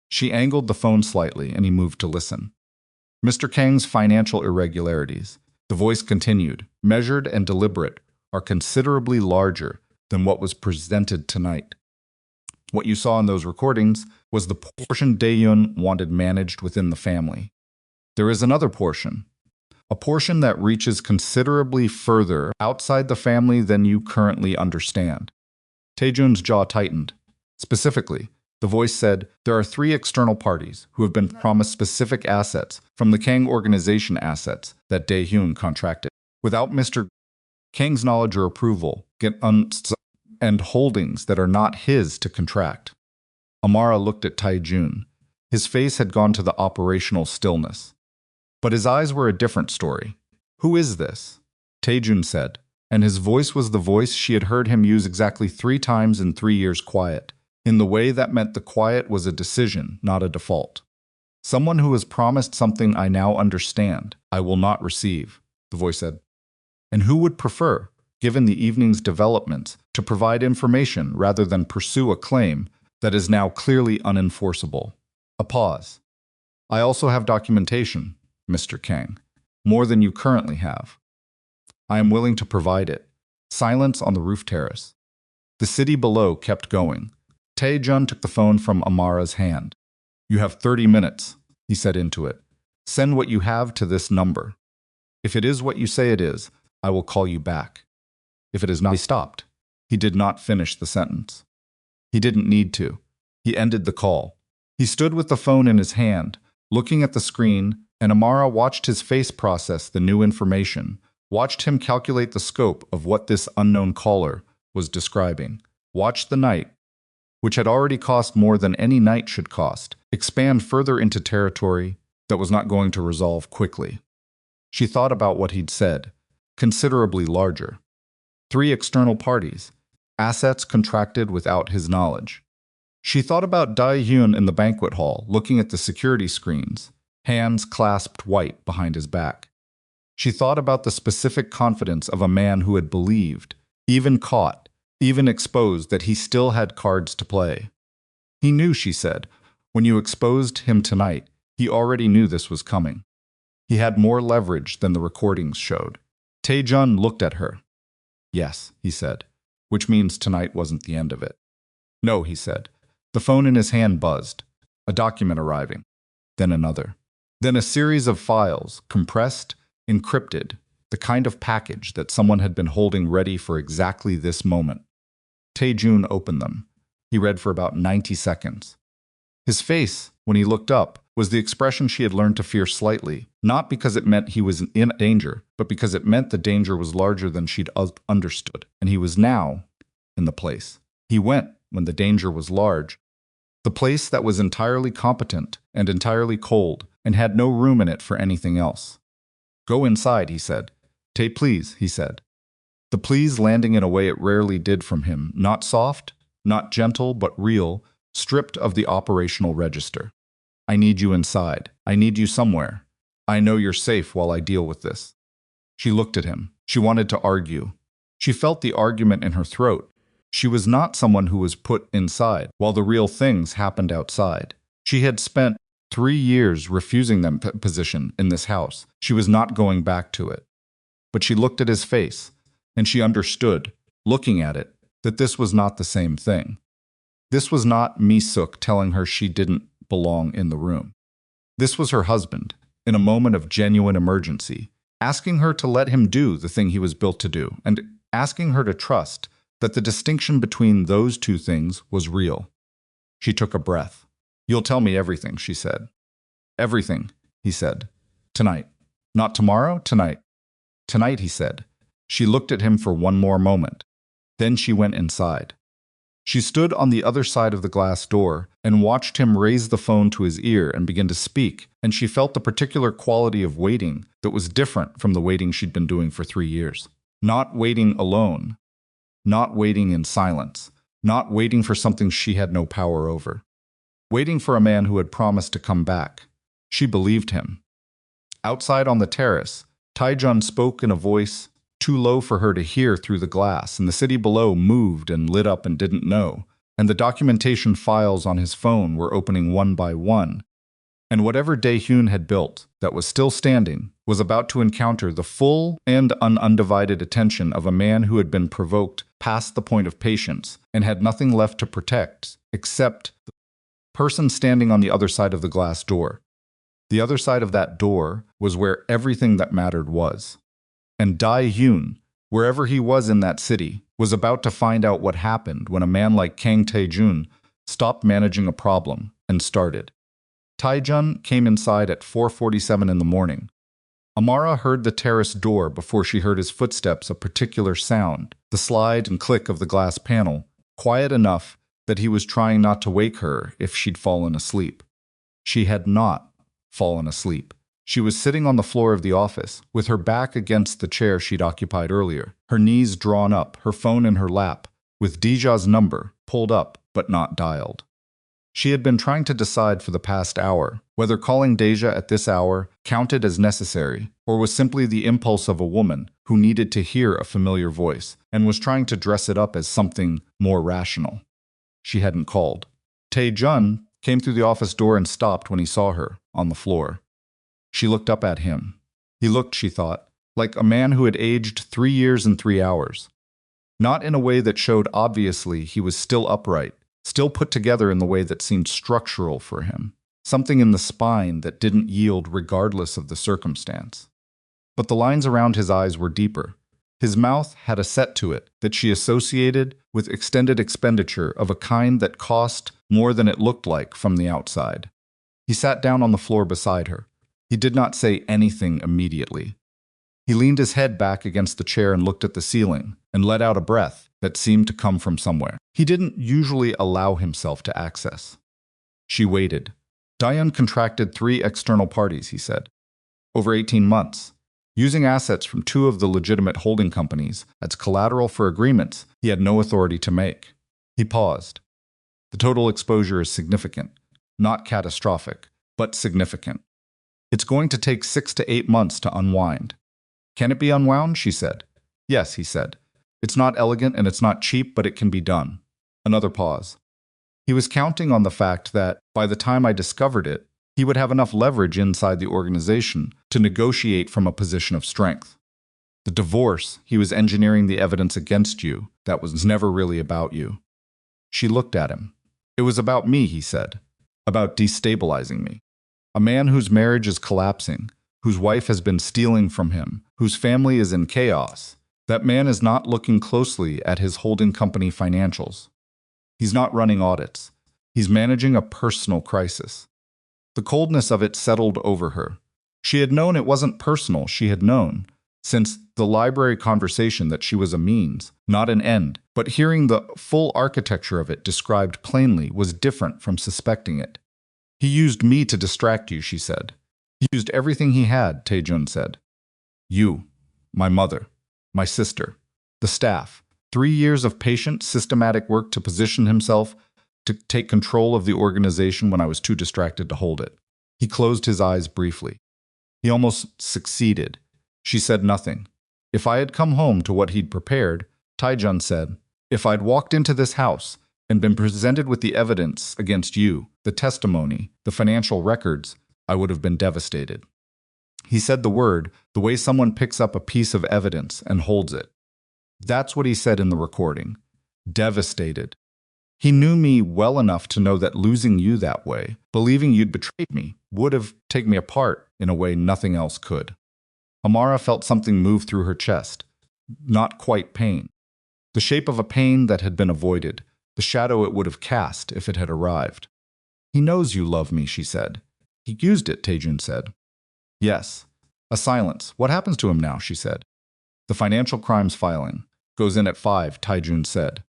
She angled the phone slightly and he moved to listen. "Mr. Kang's financial irregularities," the voice continued, "measured and deliberate, are considerably larger than what was presented tonight. What you saw in those recordings was the portion Tae-jun wanted managed within the family. There is another portion, a portion that reaches considerably further outside the family than you currently understand." Tae-jun's jaw tightened. Specifically, the voice said, "There are 3 external parties who have been promised specific assets from the Kang organization assets that Tae-jun contracted. Without Mr. Kang's knowledge or approval, and holdings that are not his to contract." Amara looked at Tae-jun. His face had gone to the operational stillness. But his eyes were a different story. "Who is this?" Tae-jun said, and his voice was the voice she had heard him use exactly 3 times in 3 years quiet, in the way that meant the quiet was a decision, not a default. "Someone who has promised something I now understand I will not receive," the voice said. "And who would prefer, given the evening's developments, to provide information rather than pursue a claim that is now clearly unenforceable?" A pause. "I also have documentation, Mr. Kang, more than you currently have. I am willing to provide it." Silence on the roof terrace. The city below kept going. Tae-jun took the phone from Amara's hand. "You have 30 minutes, he said into it. "Send what you have to this number. If it is what you say it is, I will call you back. If it is not," he stopped. He did not finish the sentence. He didn't need to. He ended the call. He stood with the phone in his hand, looking at the screen, and Amara watched his face process the new information, watched him calculate the scope of what this unknown caller was describing, watched the night, which had already cost more than any night should cost, expand further into territory that was not going to resolve quickly. She thought about what he'd said, considerably larger. 3 external parties, assets contracted without his knowledge. She thought about Tae-jun in the banquet hall, looking at the security screens, hands clasped white behind his back. She thought about the specific confidence of a man who had believed, even caught, even exposed, that he still had cards to play. He knew, she said, when you exposed him tonight, he already knew this was coming. He had more leverage than the recordings showed. Tae-jun looked at her. "Yes," he said, "which means tonight wasn't the end of it." "No," he said. The phone in his hand buzzed. A document arriving. Then another. Then a series of files, compressed, encrypted, the kind of package that someone had been holding ready for exactly this moment. Tae-jun opened them. He read for about 90 seconds. His face, when he looked up, was the expression she had learned to fear slightly, not because it meant he was in danger, but because it meant the danger was larger than she'd understood, and he was now in the place. He went when the danger was large. The place that was entirely competent and entirely cold, and had no room in it for anything else. "Go inside," he said. "Tay, please," he said. The please landing in a way it rarely did from him, not soft, not gentle, but real, stripped of the operational register. "I need you inside. I need you somewhere. I know you're safe while I deal with this." She looked at him. She wanted to argue. She felt the argument in her throat. She was not someone who was put inside, while the real things happened outside. She had spent 3 years refusing that position in this house. She was not going back to it. But she looked at his face, and she understood, looking at it, that this was not the same thing. This was not Mi-suk telling her she didn't belong in the room. This was her husband, in a moment of genuine emergency, asking her to let him do the thing he was built to do, and asking her to trust that the distinction between those 2 things was real. She took a breath. "You'll tell me everything," she said. "Everything," he said. "Tonight. Not tomorrow, tonight." "Tonight," he said. She looked at him for one more moment. Then she went inside. She stood on the other side of the glass door and watched him raise the phone to his ear and begin to speak, and she felt the particular quality of waiting that was different from the waiting she'd been doing for 3 years. Not waiting alone, not waiting in silence, not waiting for something she had no power over. Waiting for a man who had promised to come back. She believed him. Outside on the terrace, Tae-jun spoke in a voice too low for her to hear through the glass, and the city below moved and lit up and didn't know, and the documentation files on his phone were opening one by one. And whatever Dae-hyun had built that was still standing was about to encounter the full and undivided attention of a man who had been provoked past the point of patience and had nothing left to protect except the person standing on the other side of the glass door. The other side of that door was where everything that mattered was. And Dae-hyun, wherever he was in that city, was about to find out what happened when a man like Kang Tae-jun stopped managing a problem and started. Tae-jun came inside at 4:47 in the morning. Amara heard the terrace door before she heard his footsteps, a particular sound, the slide and click of the glass panel, quiet enough that he was trying not to wake her if she'd fallen asleep. She had not fallen asleep. She was sitting on the floor of the office, with her back against the chair she'd occupied earlier, her knees drawn up, her phone in her lap, with Deja's number pulled up but not dialed. She had been trying to decide for the past hour whether calling Deja at this hour counted as necessary or was simply the impulse of a woman who needed to hear a familiar voice and was trying to dress it up as something more rational. She hadn't called. Tae-jun came through the office door and stopped when he saw her on the floor. She looked up at him. He looked, she thought, like a man who had aged 3 years and 3 hours. Not in a way that showed obviously he was still upright, still put together in the way that seemed structural for him, something in the spine that didn't yield regardless of the circumstance. But the lines around his eyes were deeper. His mouth had a set to it that she associated with extended expenditure of a kind that cost more than it looked like from the outside. He sat down on the floor beside her. He did not say anything immediately. He leaned his head back against the chair and looked at the ceiling, and let out a breath that seemed to come from somewhere he didn't usually allow himself to access. She waited. Dae-hyun contracted 3 external parties, he said, over 18 months, using assets from 2 of the legitimate holding companies as collateral for agreements he had no authority to make. He paused. The total exposure is significant, not catastrophic, but significant. It's going to take 6 to 8 months to unwind. Can it be unwound? She said. Yes, he said. It's not elegant and it's not cheap, but it can be done. Another pause. He was counting on the fact that, by the time I discovered it, he would have enough leverage inside the organization to negotiate from a position of strength. The divorce, he was engineering the evidence against you that was never really about you. She looked at him. It was about me, he said. About destabilizing me. A man whose marriage is collapsing, whose wife has been stealing from him, whose family is in chaos. That man is not looking closely at his holding company financials. He's not running audits. He's managing a personal crisis. The coldness of it settled over her. She had known it wasn't personal, she had known, since the library conversation that she was a means, not an end, but hearing the full architecture of it described plainly was different from suspecting it. He used me to distract you, she said. He used everything he had, Tae-jun said. You, my mother, my sister, the staff, 3 years of patient, systematic work to position himself to take control of the organization when I was too distracted to hold it. He closed his eyes briefly. He almost succeeded. She said nothing. If I had come home to what he'd prepared, Tae-jun said, if I'd walked into this house and been presented with the evidence against you, the testimony, the financial records, I would have been devastated. He said the word, the way someone picks up a piece of evidence and holds it. That's what he said in the recording. Devastated. He knew me well enough to know that losing you that way, believing you'd betrayed me, would have taken me apart in a way nothing else could. Amara felt something move through her chest. Not quite pain. The shape of a pain that had been avoided, the shadow it would have cast if it had arrived. He knows you love me, she said. He used it, Tae-jun said. Yes. A silence. What happens to him now, she said. The financial crimes filing. Goes in at 5, Tae-jun said.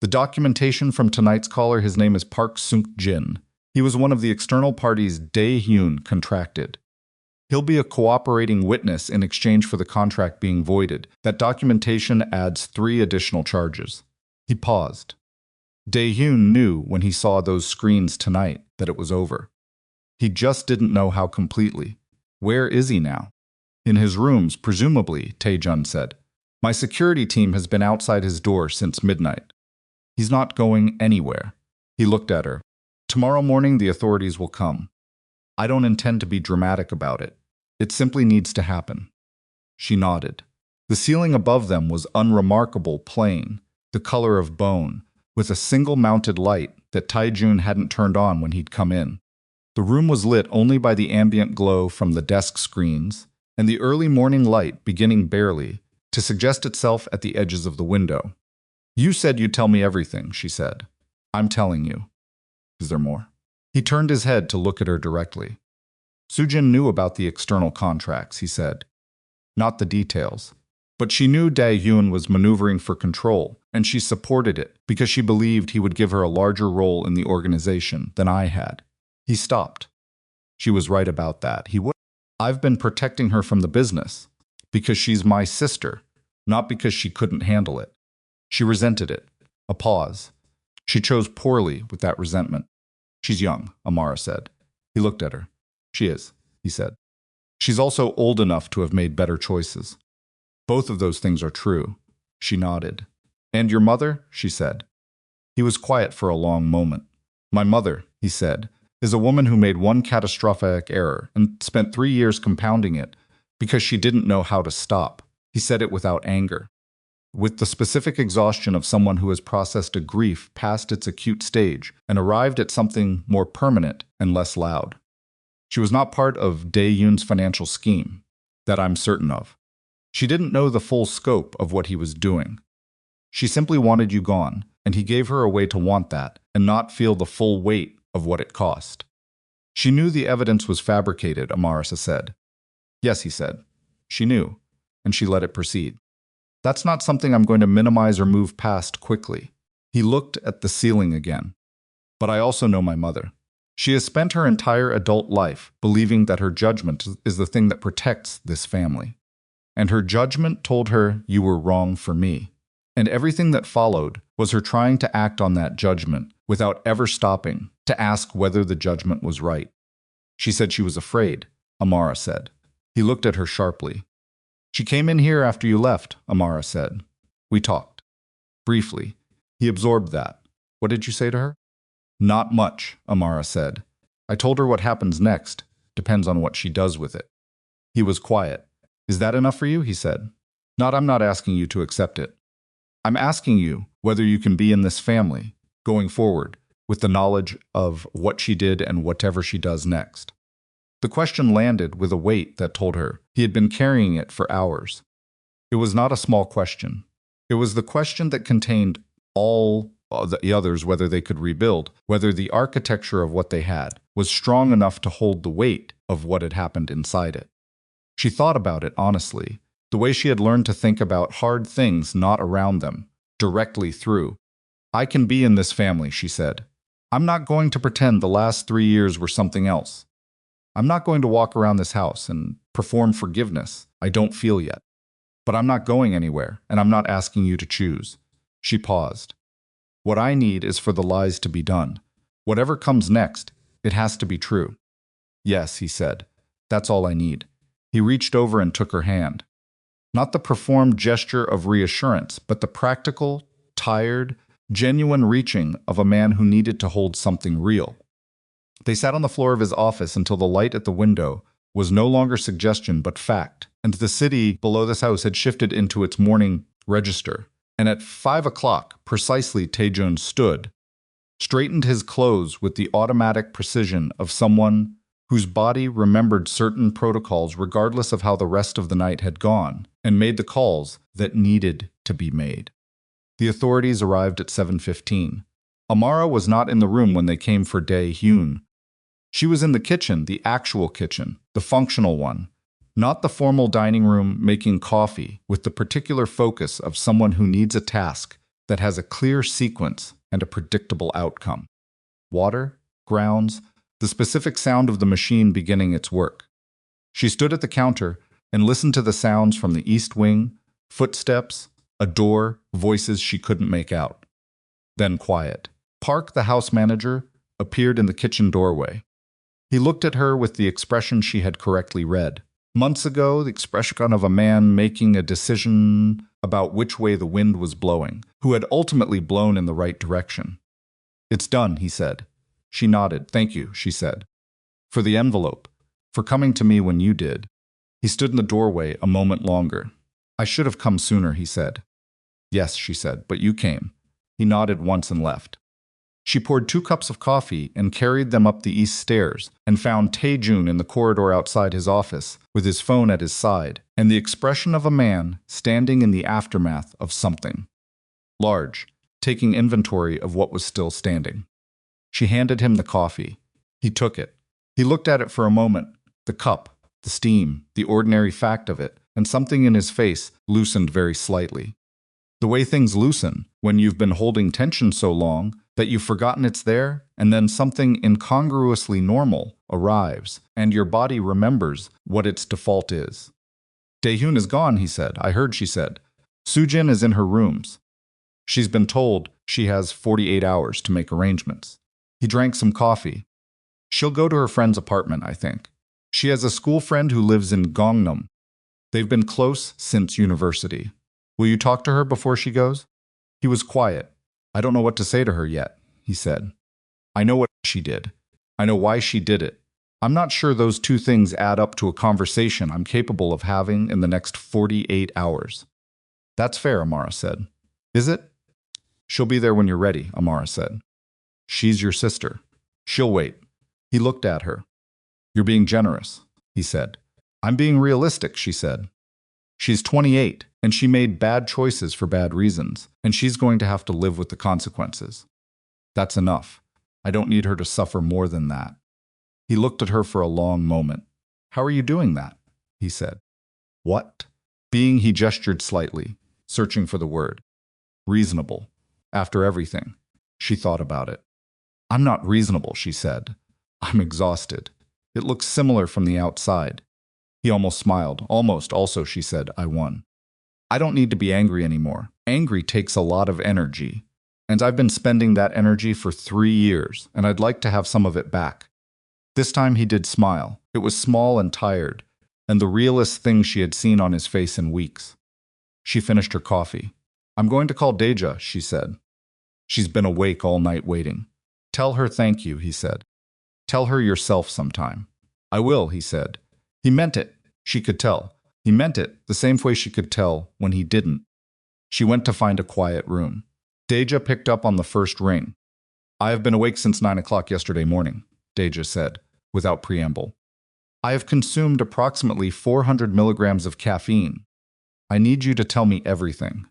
The documentation from tonight's caller, his name is Park Sung-jin. He was one of the external parties Dae-hyun contracted. He'll be a cooperating witness in exchange for the contract being voided. That documentation adds 3 additional charges. He paused. Dae-hyun knew when he saw those screens tonight that it was over. He just didn't know how completely. Where is he now? In his rooms, presumably, Tae-jun said. My security team has been outside his door since midnight. He's not going anywhere. He looked at her. Tomorrow morning the authorities will come. I don't intend to be dramatic about it. It simply needs to happen. She nodded. The ceiling above them was unremarkable plain, the color of bone, with a single mounted light that Tae-jun hadn't turned on when he'd come in. The room was lit only by the ambient glow from the desk screens and the early morning light beginning barely to suggest itself at the edges of the window. You said you'd tell me everything, she said. I'm telling you. Is there more? He turned his head to look at her directly. Soo-jin knew about the external contracts, he said. Not the details. But she knew Dae-hyun was maneuvering for control, and she supported it because she believed he would give her a larger role in the organization than I had. He stopped. She was right about that. He would. I've been protecting her from the business because she's my sister, not because she couldn't handle it. She resented it. A pause. She chose poorly with that resentment. She's young, Amara said. He looked at her. She is, he said. She's also old enough to have made better choices. Both of those things are true. She nodded. And your mother? She said. He was quiet for a long moment. My mother, he said, is a woman who made one catastrophic error and spent 3 years compounding it because she didn't know how to stop. He said it without anger. With the specific exhaustion of someone who has processed a grief past its acute stage and arrived at something more permanent and less loud. She was not part of Dae-hyun's financial scheme, that I'm certain of. She didn't know the full scope of what he was doing. She simply wanted you gone, and he gave her a way to want that and not feel the full weight of what it cost. She knew the evidence was fabricated, Amara said. Yes, he said. She knew, and she let it proceed. That's not something I'm going to minimize or move past quickly. He looked at the ceiling again. But I also know my mother. She has spent her entire adult life believing that her judgment is the thing that protects this family. And her judgment told her you were wrong for me. And everything that followed was her trying to act on that judgment without ever stopping to ask whether the judgment was right. She said she was afraid, Amara said. He looked at her sharply. She came in here after you left, Amara said. We talked. Briefly. He absorbed that. What did you say to her? Not much, Amara said. I told her what happens next. Depends on what she does with it. He was quiet. Is that enough for you? He said. I'm not asking you to accept it. I'm asking you whether you can be in this family, going forward, with the knowledge of what she did and whatever she does next. The question landed with a weight that told her he had been carrying it for hours. It was not a small question. It was the question that contained all the others, whether they could rebuild, whether the architecture of what they had was strong enough to hold the weight of what had happened inside it. She thought about it honestly, the way she had learned to think about hard things not around them, directly through. I can be in this family, she said. I'm not going to pretend the last 3 years were something else. I'm not going to walk around this house and perform forgiveness I don't feel yet. But I'm not going anywhere, and I'm not asking you to choose. She paused. What I need is for the lies to be done. Whatever comes next, it has to be true. Yes, he said. That's all I need. He reached over and took her hand. Not the performed gesture of reassurance, but the practical, tired, genuine reaching of a man who needed to hold something real. They sat on the floor of his office until the light at the window was no longer suggestion but fact, and the city below this house had shifted into its morning register. And at 5 o'clock, precisely, Tae-jun stood, straightened his clothes with the automatic precision of someone whose body remembered certain protocols regardless of how the rest of the night had gone, and made the calls that needed to be made. The authorities arrived at 7:15. Amara was not in the room when they came for Dae-hyun. She was in the kitchen, the actual kitchen, the functional one, Not the formal dining room making coffee with the particular focus of someone who needs a task that has a clear sequence and a predictable outcome. Water, grounds, the specific sound of the machine beginning its work. She stood at the counter and listened to the sounds from the east wing, footsteps, a door, voices she couldn't make out. Then quiet. Park, the house manager, appeared in the kitchen doorway. He looked at her with the expression she had correctly read. Months ago, the expression of a man making a decision about which way the wind was blowing, who had ultimately blown in the right direction. "It's done," he said. She nodded. "Thank you," she said. "For the envelope. For coming to me when you did." He stood in the doorway a moment longer. "I should have come sooner," he said. "Yes," she said, "but you came." He nodded once and left. She poured 2 cups of coffee and carried them up the east stairs and found Tae-jun in the corridor outside his office with his phone at his side and the expression of a man standing in the aftermath of something. Large, taking inventory of what was still standing. She handed him the coffee. He took it. He looked at it for a moment, the cup, the steam, the ordinary fact of it, and something in his face loosened very slightly. The way things loosen when you've been holding tension so long that you've forgotten it's there, and then something incongruously normal arrives, and your body remembers what its default is. "Daehyun is gone," he said. "I heard," she said. "Sujin is in her rooms. She's been told she has 48 hours to make arrangements." He drank some coffee. "She'll go to her friend's apartment, I think. She has a school friend who lives in Gangnam. They've been close since university. Will you talk to her before she goes?" He was quiet. "I don't know what to say to her yet," he said. "I know what she did. I know why she did it. I'm not sure those 2 things add up to a conversation I'm capable of having in the next 48 hours. "That's fair," Amara said. "Is it?" "She'll be there when you're ready," Amara said. "She's your sister. She'll wait." He looked at her. "You're being generous," he said. "I'm being realistic," she said. "She's 28, and she made bad choices for bad reasons, and she's going to have to live with the consequences. That's enough. I don't need her to suffer more than that." He looked at her for a long moment. "How are you doing that?" he said. "What?" He gestured slightly, searching for the word. "Reasonable. After everything." She thought about it. "I'm not reasonable," she said. "I'm exhausted. It looks similar from the outside." He almost smiled. "Almost, also," she said. "I won. I don't need to be angry anymore. Angry takes a lot of energy. And I've been spending that energy for 3 years, and I'd like to have some of it back." This time he did smile. It was small and tired, and the realest thing she had seen on his face in weeks. She finished her coffee. "I'm going to call Deja," she said. "She's been awake all night waiting." "Tell her thank you," he said. "Tell her yourself sometime." "I will," he said. He meant it. She could tell. He meant it the same way she could tell when he didn't. She went to find a quiet room. Deja picked up on the first ring. "I have been awake since 9 o'clock yesterday morning," Deja said, without preamble. "I have consumed approximately 400 milligrams of caffeine. I need you to tell me everything."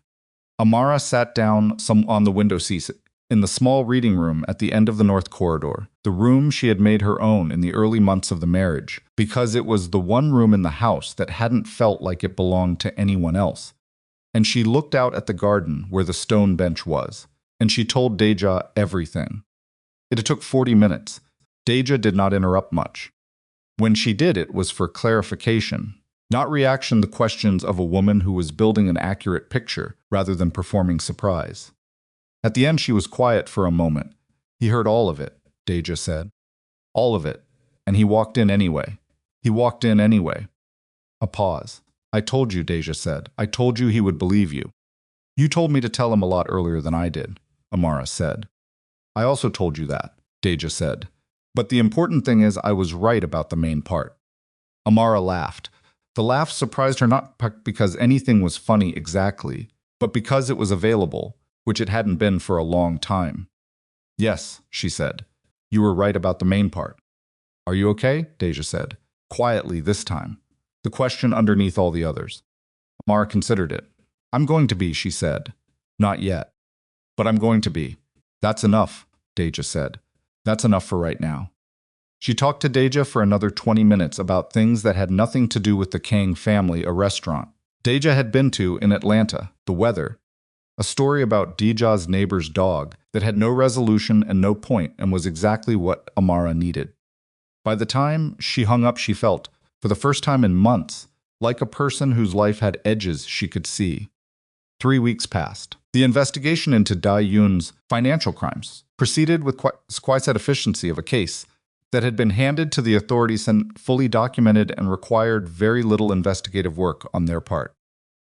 Amara sat down on the window seat in the small reading room at the end of the north corridor, the room she had made her own in the early months of the marriage, because it was the one room in the house that hadn't felt like it belonged to anyone else. And she looked out at the garden where the stone bench was, and she told Deja everything. It took 40 minutes. Deja did not interrupt much. When she did, it was for clarification, not reaction to questions of a woman who was building an accurate picture rather than performing surprise. At the end, she was quiet for a moment. "He heard all of it," Deja said. "All of it. And he walked in anyway. He walked in anyway." A pause. "I told you," Deja said. "I told you he would believe you." "You told me to tell him a lot earlier than I did," Amara said. "I also told you that," Deja said. "But the important thing is I was right about the main part." Amara laughed. The laugh surprised her not because anything was funny exactly, but because it was available, which it hadn't been for a long time. "Yes," she said. "You were right about the main part." "Are you okay?" Deja said, quietly this time, the question underneath all the others. Amara considered it. "I'm going to be," she said. "Not yet. But I'm going to be." "That's enough," Deja said. "That's enough for right now." She talked to Deja for another 20 minutes about things that had nothing to do with the Kang family, a restaurant Deja had been to in Atlanta, the weather, a story about Deja's neighbor's dog that had no resolution and no point and was exactly what Amara needed. By the time she hung up, she felt, for the first time in months, like a person whose life had edges she could see. 3 weeks passed. The investigation into Tae-jun's financial crimes proceeded with quite efficiency of a case that had been handed to the authorities and fully documented and required very little investigative work on their part.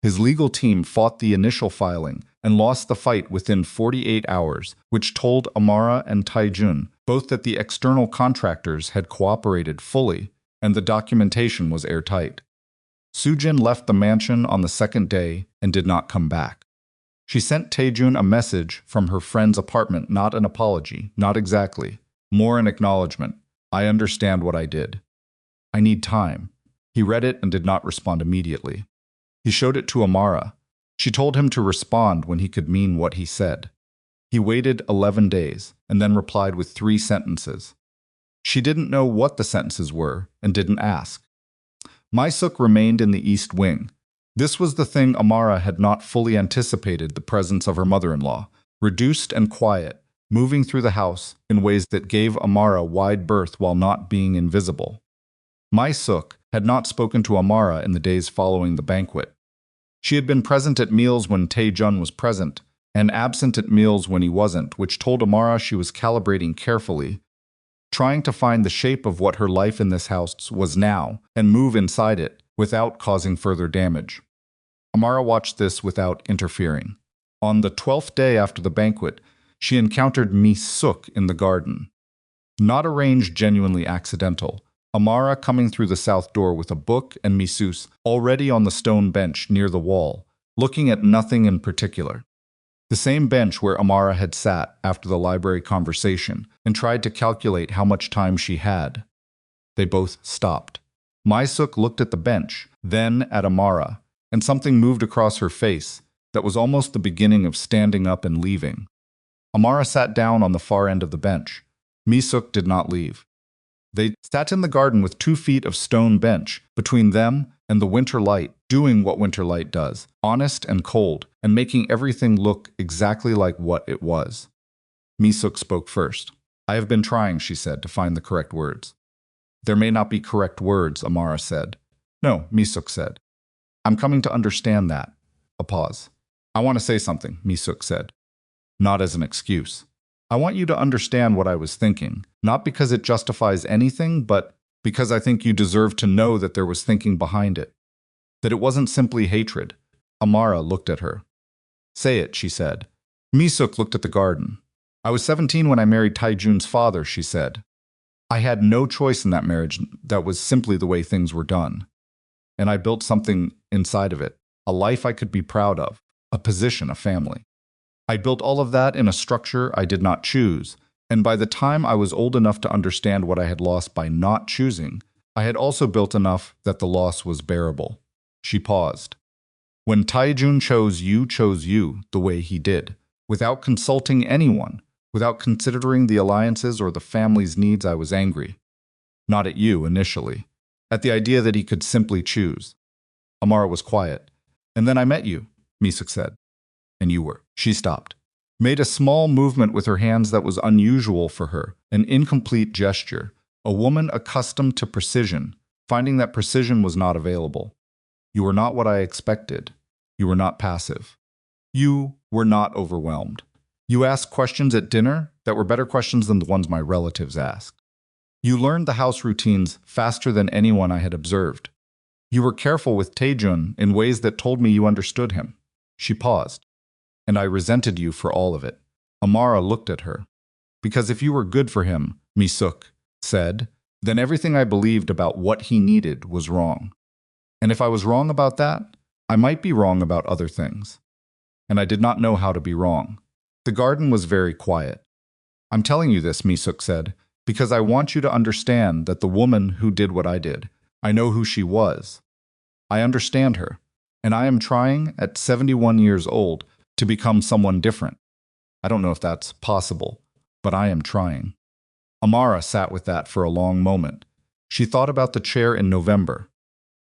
His legal team fought the initial filing and lost the fight within 48 hours, which told Amara and Tae-jun both that the external contractors had cooperated fully and the documentation was airtight. Soo-jin left the mansion on the second day and did not come back. She sent Tae-jun a message from her friend's apartment, not an apology, not exactly, more an acknowledgement. I understand what I did. I need time. He read it and did not respond immediately. He showed it to Amara. She told him to respond when he could mean what he said. He waited 11 days and then replied with 3 sentences. She didn't know what the sentences were and didn't ask. Mi-suk remained in the East Wing. This was the thing Amara had not fully anticipated, the presence of her mother-in-law, reduced and quiet, moving through the house in ways that gave Amara wide berth while not being invisible. Mi-suk had not spoken to Amara in the days following the banquet. She had been present at meals when Tae-jun was present, and absent at meals when he wasn't, which told Amara she was calibrating carefully, trying to find the shape of what her life in this house was now and move inside it without causing further damage. Amara watched this without interfering. On the 12th day after the banquet, she encountered Mi-suk in the garden. Not arranged, genuinely accidental. Amara coming through the south door with a book and Mi-suk already on the stone bench near the wall, looking at nothing in particular. The same bench where Amara had sat after the library conversation and tried to calculate how much time she had. They both stopped. Mi-suk looked at the bench, then at Amara, and something moved across her face that was almost the beginning of standing up and leaving. Amara sat down on the far end of the bench. Mi-suk did not leave. They sat in the garden with 2 feet of stone bench between them and the winter light, doing what winter light does, honest and cold, and making everything look exactly like what it was. Mi-suk spoke first. I have been trying, she said, to find the correct words. There may not be correct words, Amara said. No, Mi-suk said. I'm coming to understand that. A pause. I want to say something, Mi-suk said. Not as an excuse. I want you to understand what I was thinking, not because it justifies anything, but because I think you deserve to know that there was thinking behind it. That it wasn't simply hatred. Amara looked at her. Say it, she said. Mi-suk looked at the garden. I was 17 when I married Tae-jun's father, she said. I had no choice in that marriage. That was simply the way things were done. And I built something inside of it, a life I could be proud of, a position, a family. I built all of that in a structure I did not choose, and by the time I was old enough to understand what I had lost by not choosing, I had also built enough that the loss was bearable. She paused. When Tae-jun chose you the way he did, without consulting anyone, without considering the alliances or the family's needs, I was angry. Not at you initially, at the idea that he could simply choose. Amara was quiet. And then I met you, Mi-suk said. And you were. She stopped. Made a small movement with her hands that was unusual for her, an incomplete gesture, a woman accustomed to precision, finding that precision was not available. You were not what I expected. You were not passive. You were not overwhelmed. You asked questions at dinner that were better questions than the ones my relatives asked. You learned the house routines faster than anyone I had observed. You were careful with Tae-jun in ways that told me you understood him. She paused. And I resented you for all of it. Amara looked at her. Because if you were good for him, Mi-suk said, then everything I believed about what he needed was wrong. And if I was wrong about that, I might be wrong about other things. And I did not know how to be wrong. The garden was very quiet. I'm telling you this, Mi-suk said, because I want you to understand that the woman who did what I did, I know who she was. I understand her, and I am trying, at 71 years old, to become someone different. I don't know if that's possible, but I am trying. Amara sat with that for a long moment. She thought about the chair in November,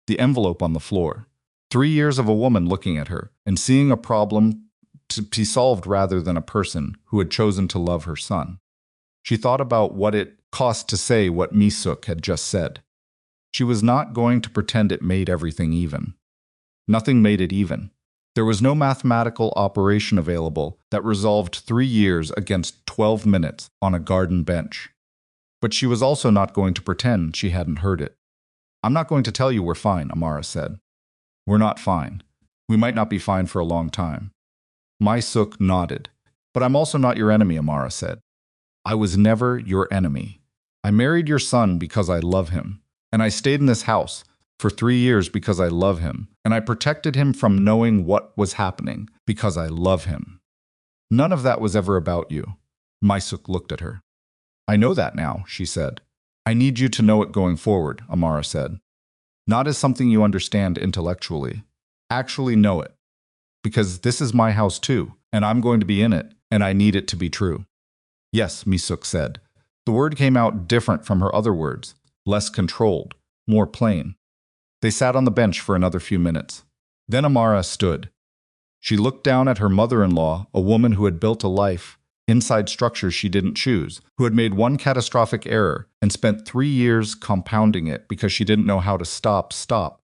the envelope on the floor, 3 years of a woman looking at her and seeing a problem to be solved rather than a person who had chosen to love her son. She thought about what it cost to say what Mi-suk had just said. She was not going to pretend it made everything even. Nothing made it even. There was no mathematical operation available that resolved 3 years against 12 minutes on a garden bench. But she was also not going to pretend she hadn't heard it. "I'm not going to tell you we're fine," Amara said. "We're not fine. We might not be fine for a long time." Mi-suk nodded. "But I'm also not your enemy," Amara said. "I was never your enemy. I married your son because I love him, and I stayed in this house for 3 years because I love him, and I protected him from knowing what was happening because I love him. None of that was ever about you." Mi-suk looked at her. "I know that now," she said. "I need you to know it going forward," Amara said. "Not as something you understand intellectually. Actually know it. Because this is my house too, and I'm going to be in it, and I need it to be true." "Yes," Mi-suk said. The word came out different from her other words, less controlled, more plain. They sat on the bench for another few minutes. Then Amara stood. She looked down at her mother-in-law, a woman who had built a life inside structures she didn't choose, who had made one catastrophic error and spent 3 years compounding it because she didn't know how to stop,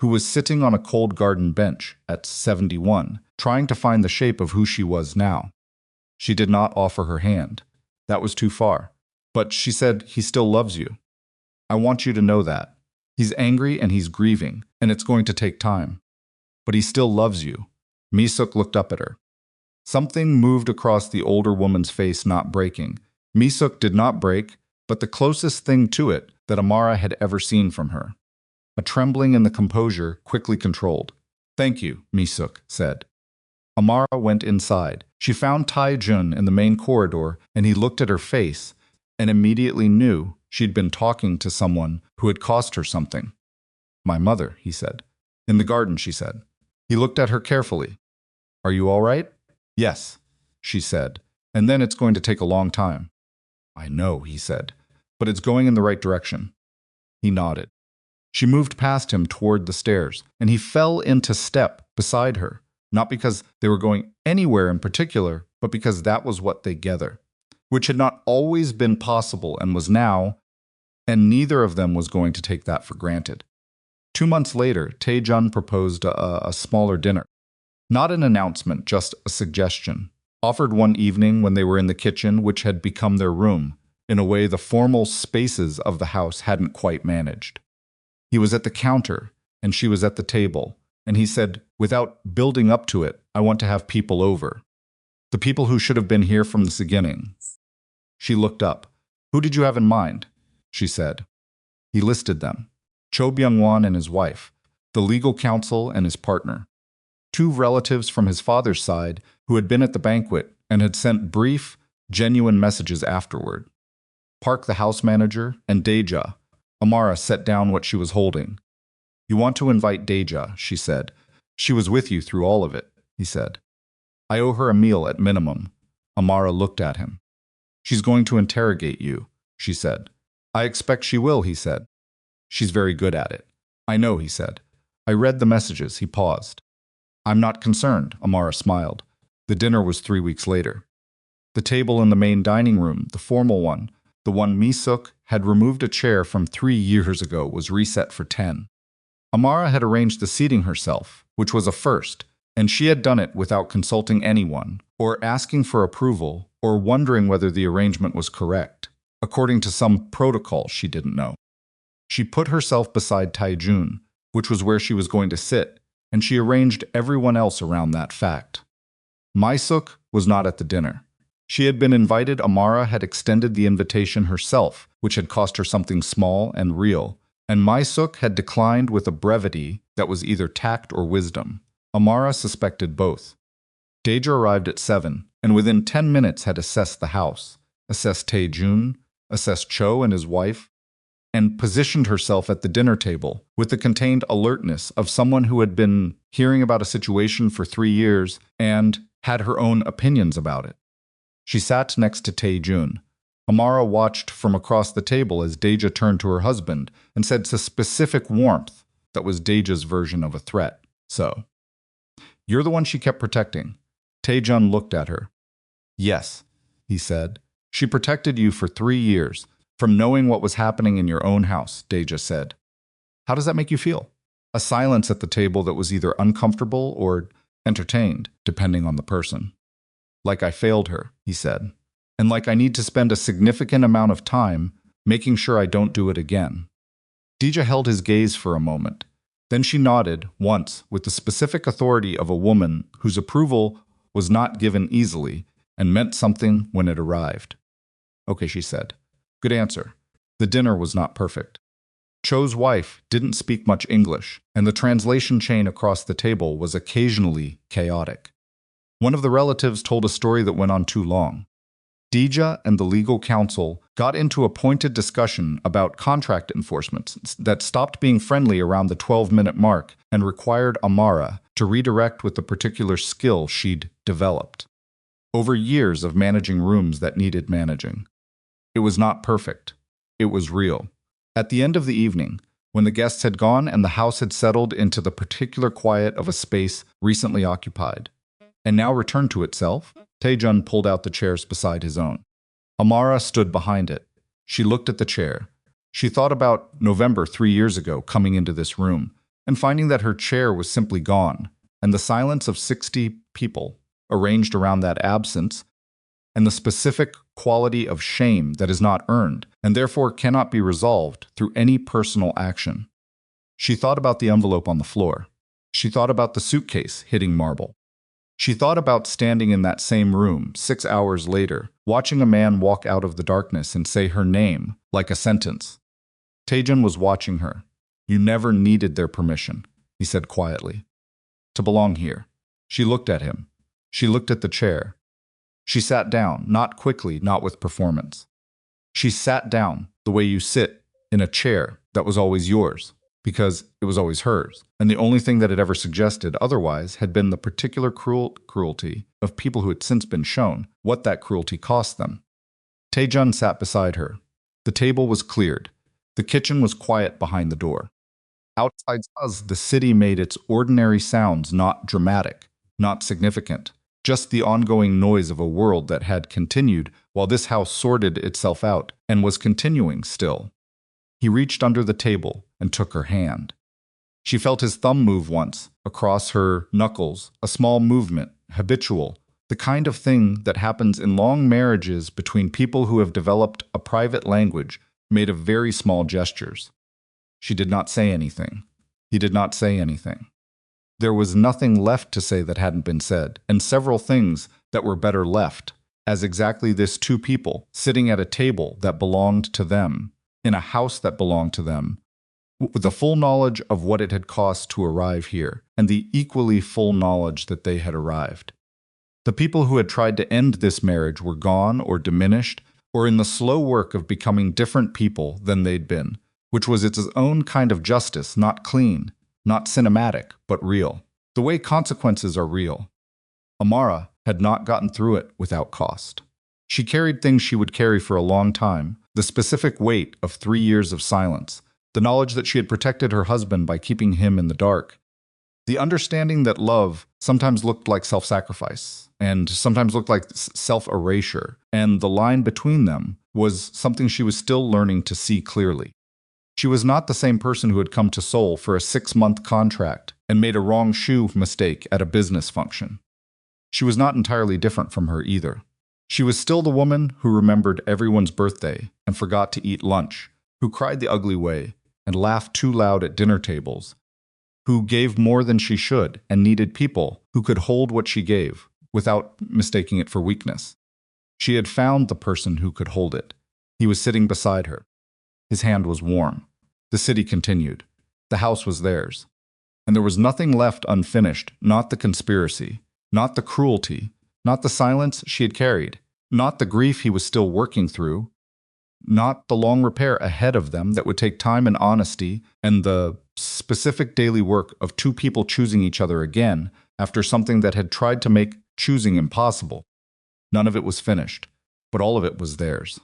who was sitting on a cold garden bench at 71, trying to find the shape of who she was now. She did not offer her hand. That was too far. But she said, "He still loves you. I want you to know that. He's angry and he's grieving, and it's going to take time. But he still loves you." Mi-suk looked up at her. Something moved across the older woman's face, not breaking. Mi-suk did not break, but the closest thing to it that Amara had ever seen from her. A trembling in the composure quickly controlled. "Thank you," Mi-suk said. Amara went inside. She found Tae-jun in the main corridor, and he looked at her face and immediately knew she'd been talking to someone who had cost her something. "My mother," he said. "In the garden," she said. He looked at her carefully. "Are you all right?" "Yes," she said. "And then it's going to take a long time." "I know," he said. "But it's going in the right direction." He nodded. She moved past him toward the stairs, and he fell into step beside her, not because they were going anywhere in particular, but because that was what they together, which had not always been possible and was now, and neither of them was going to take that for granted. 2 months later, Tae-jun proposed a smaller dinner. Not an announcement, just a suggestion, offered one evening when they were in the kitchen, which had become their room, in a way the formal spaces of the house hadn't quite managed. He was at the counter, and she was at the table, and he said, "Without building up to it, I want to have people over. The people who should have been here from the beginning." She looked up. "Who did you have in mind?" she said. He listed them. Cho Byung-won and his wife, the legal counsel and his partner, 2 relatives from his father's side who had been at the banquet and had sent brief, genuine messages afterward. Park, the house manager, and Deja. Amara set down what she was holding. "You want to invite Deja," she said. "She was with you through all of it," he said. "I owe her a meal at minimum." Amara looked at him. "She's going to interrogate you," she said. "I expect she will," he said. "She's very good at it." "I know," he said. "I read the messages." He paused. "I'm not concerned," Amara smiled. The dinner was 3 weeks later. The table in the main dining room, the formal one, the one Mi-suk had removed a chair from 3 years ago, was reset for 10. Amara had arranged the seating herself, which was a first, and she had done it without consulting anyone, or asking for approval, or wondering whether the arrangement was correct, according to some protocol she didn't know. She put herself beside Tae-jun, which was where she was going to sit, and she arranged everyone else around that fact. Mi-suk was not at the dinner. She had been invited. Amara had extended the invitation herself, which had cost her something small and real, and Mi-suk had declined with a brevity that was either tact or wisdom. Amara suspected both. Deja arrived at 7, and within 10 minutes had assessed the house, assessed Tae-jun, assessed Cho and his wife, and positioned herself at the dinner table with the contained alertness of someone who had been hearing about a situation for 3 years and had her own opinions about it. She sat next to Tae-jun. Amara watched from across the table as Deja turned to her husband and said to specific warmth that was Deja's version of a threat. So, you're the one she kept protecting. Tae-jun looked at her. Yes, he said. She protected you for 3 years, from knowing what was happening in your own house, Deja said. How does that make you feel? A silence at the table that was either uncomfortable or entertained, depending on the person. Like I failed her, he said. And like I need to spend a significant amount of time making sure I don't do it again. Deja held his gaze for a moment. Then she nodded, once, with the specific authority of a woman whose approval was not given easily and meant something when it arrived. Okay, she said. Good answer. The dinner was not perfect. Cho's wife didn't speak much English, and the translation chain across the table was occasionally chaotic. One of the relatives told a story that went on too long. Deja and the legal counsel got into a pointed discussion about contract enforcement that stopped being friendly around the 12-minute mark and required Amara to redirect with the particular skill she'd developed. Over years of managing rooms that needed managing. It was not perfect. It was real. At the end of the evening, when the guests had gone and the house had settled into the particular quiet of a space recently occupied, and now returned to itself, Tae-jun pulled out the chairs beside his own. Amara stood behind it. She looked at the chair. She thought about November 3 years ago coming into this room and finding that her chair was simply gone, and the silence of 60 people arranged around that absence, and the specific quality of shame that is not earned and therefore cannot be resolved through any personal action. She thought about the envelope on the floor. She thought about the suitcase hitting marble. She thought about standing in that same room 6 hours later, watching a man walk out of the darkness and say her name like a sentence. Tae-jun was watching her. You never needed their permission, he said quietly, to belong here. She looked at him. She looked at the chair. She sat down, not quickly, not with performance. She sat down the way you sit in a chair that was always yours, because it was always hers, and the only thing that had ever suggested otherwise had been the particular cruelty of people who had since been shown what that cruelty cost them. Tae-jun sat beside her. The table was cleared. The kitchen was quiet behind the door. Outside us, the city made its ordinary sounds not dramatic, not significant, just the ongoing noise of a world that had continued while this house sorted itself out and was continuing still. He reached under the table and took her hand. She felt his thumb move once, across her knuckles, a small movement, habitual, the kind of thing that happens in long marriages between people who have developed a private language made of very small gestures. She did not say anything. He did not say anything. There was nothing left to say that hadn't been said, and several things that were better left, as exactly this two people sitting at a table that belonged to them, in a house that belonged to them, with the full knowledge of what it had cost to arrive here, and the equally full knowledge that they had arrived. The people who had tried to end this marriage were gone or diminished, or in the slow work of becoming different people than they'd been, which was its own kind of justice, not clean, not cinematic, but real. The way consequences are real. Amara had not gotten through it without cost. She carried things she would carry for a long time, the specific weight of 3 years of silence, the knowledge that she had protected her husband by keeping him in the dark, the understanding that love sometimes looked like self-sacrifice and sometimes looked like self-erasure, and the line between them was something she was still learning to see clearly. She was not the same person who had come to Seoul for a 6-month contract and made a wrong shoe mistake at a business function. She was not entirely different from her either. She was still the woman who remembered everyone's birthday and forgot to eat lunch, who cried the ugly way and laughed too loud at dinner tables, who gave more than she should and needed people who could hold what she gave without mistaking it for weakness. She had found the person who could hold it. He was sitting beside her. His hand was warm. The city continued. The house was theirs. And there was nothing left unfinished, not the conspiracy, not the cruelty, not the silence she had carried, not the grief he was still working through, not the long repair ahead of them that would take time and honesty, and the specific daily work of two people choosing each other again after something that had tried to make choosing impossible. None of it was finished, but all of it was theirs.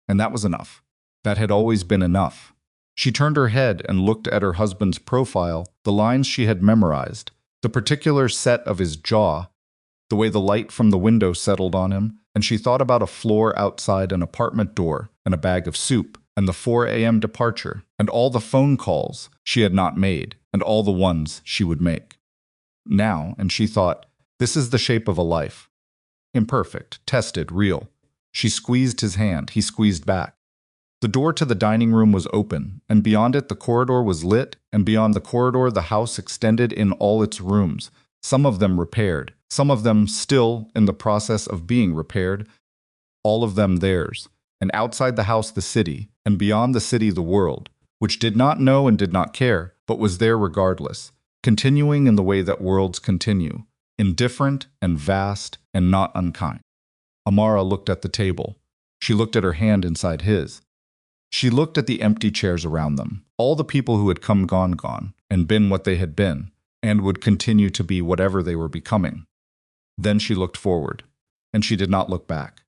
And that was enough. That had always been enough. She turned her head and looked at her husband's profile, the lines she had memorized, the particular set of his jaw, the way the light from the window settled on him, and she thought about a floor outside an apartment door and a bag of soup, and the 4 a.m. departure, and all the phone calls she had not made, and all the ones she would make. Now, and she thought, this is the shape of a life. Imperfect, tested, real. She squeezed his hand, he squeezed back. The door to the dining room was open, and beyond it the corridor was lit, and beyond the corridor the house extended in all its rooms, some of them repaired, some of them still in the process of being repaired, all of them theirs, and outside the house the city, and beyond the city the world, which did not know and did not care, but was there regardless, continuing in the way that worlds continue, indifferent and vast and not unkind. Amara looked at the table. She looked at her hand inside his. She looked at the empty chairs around them, all the people who had come gone, and been what they had been, and would continue to be whatever they were becoming. Then she looked forward, and she did not look back.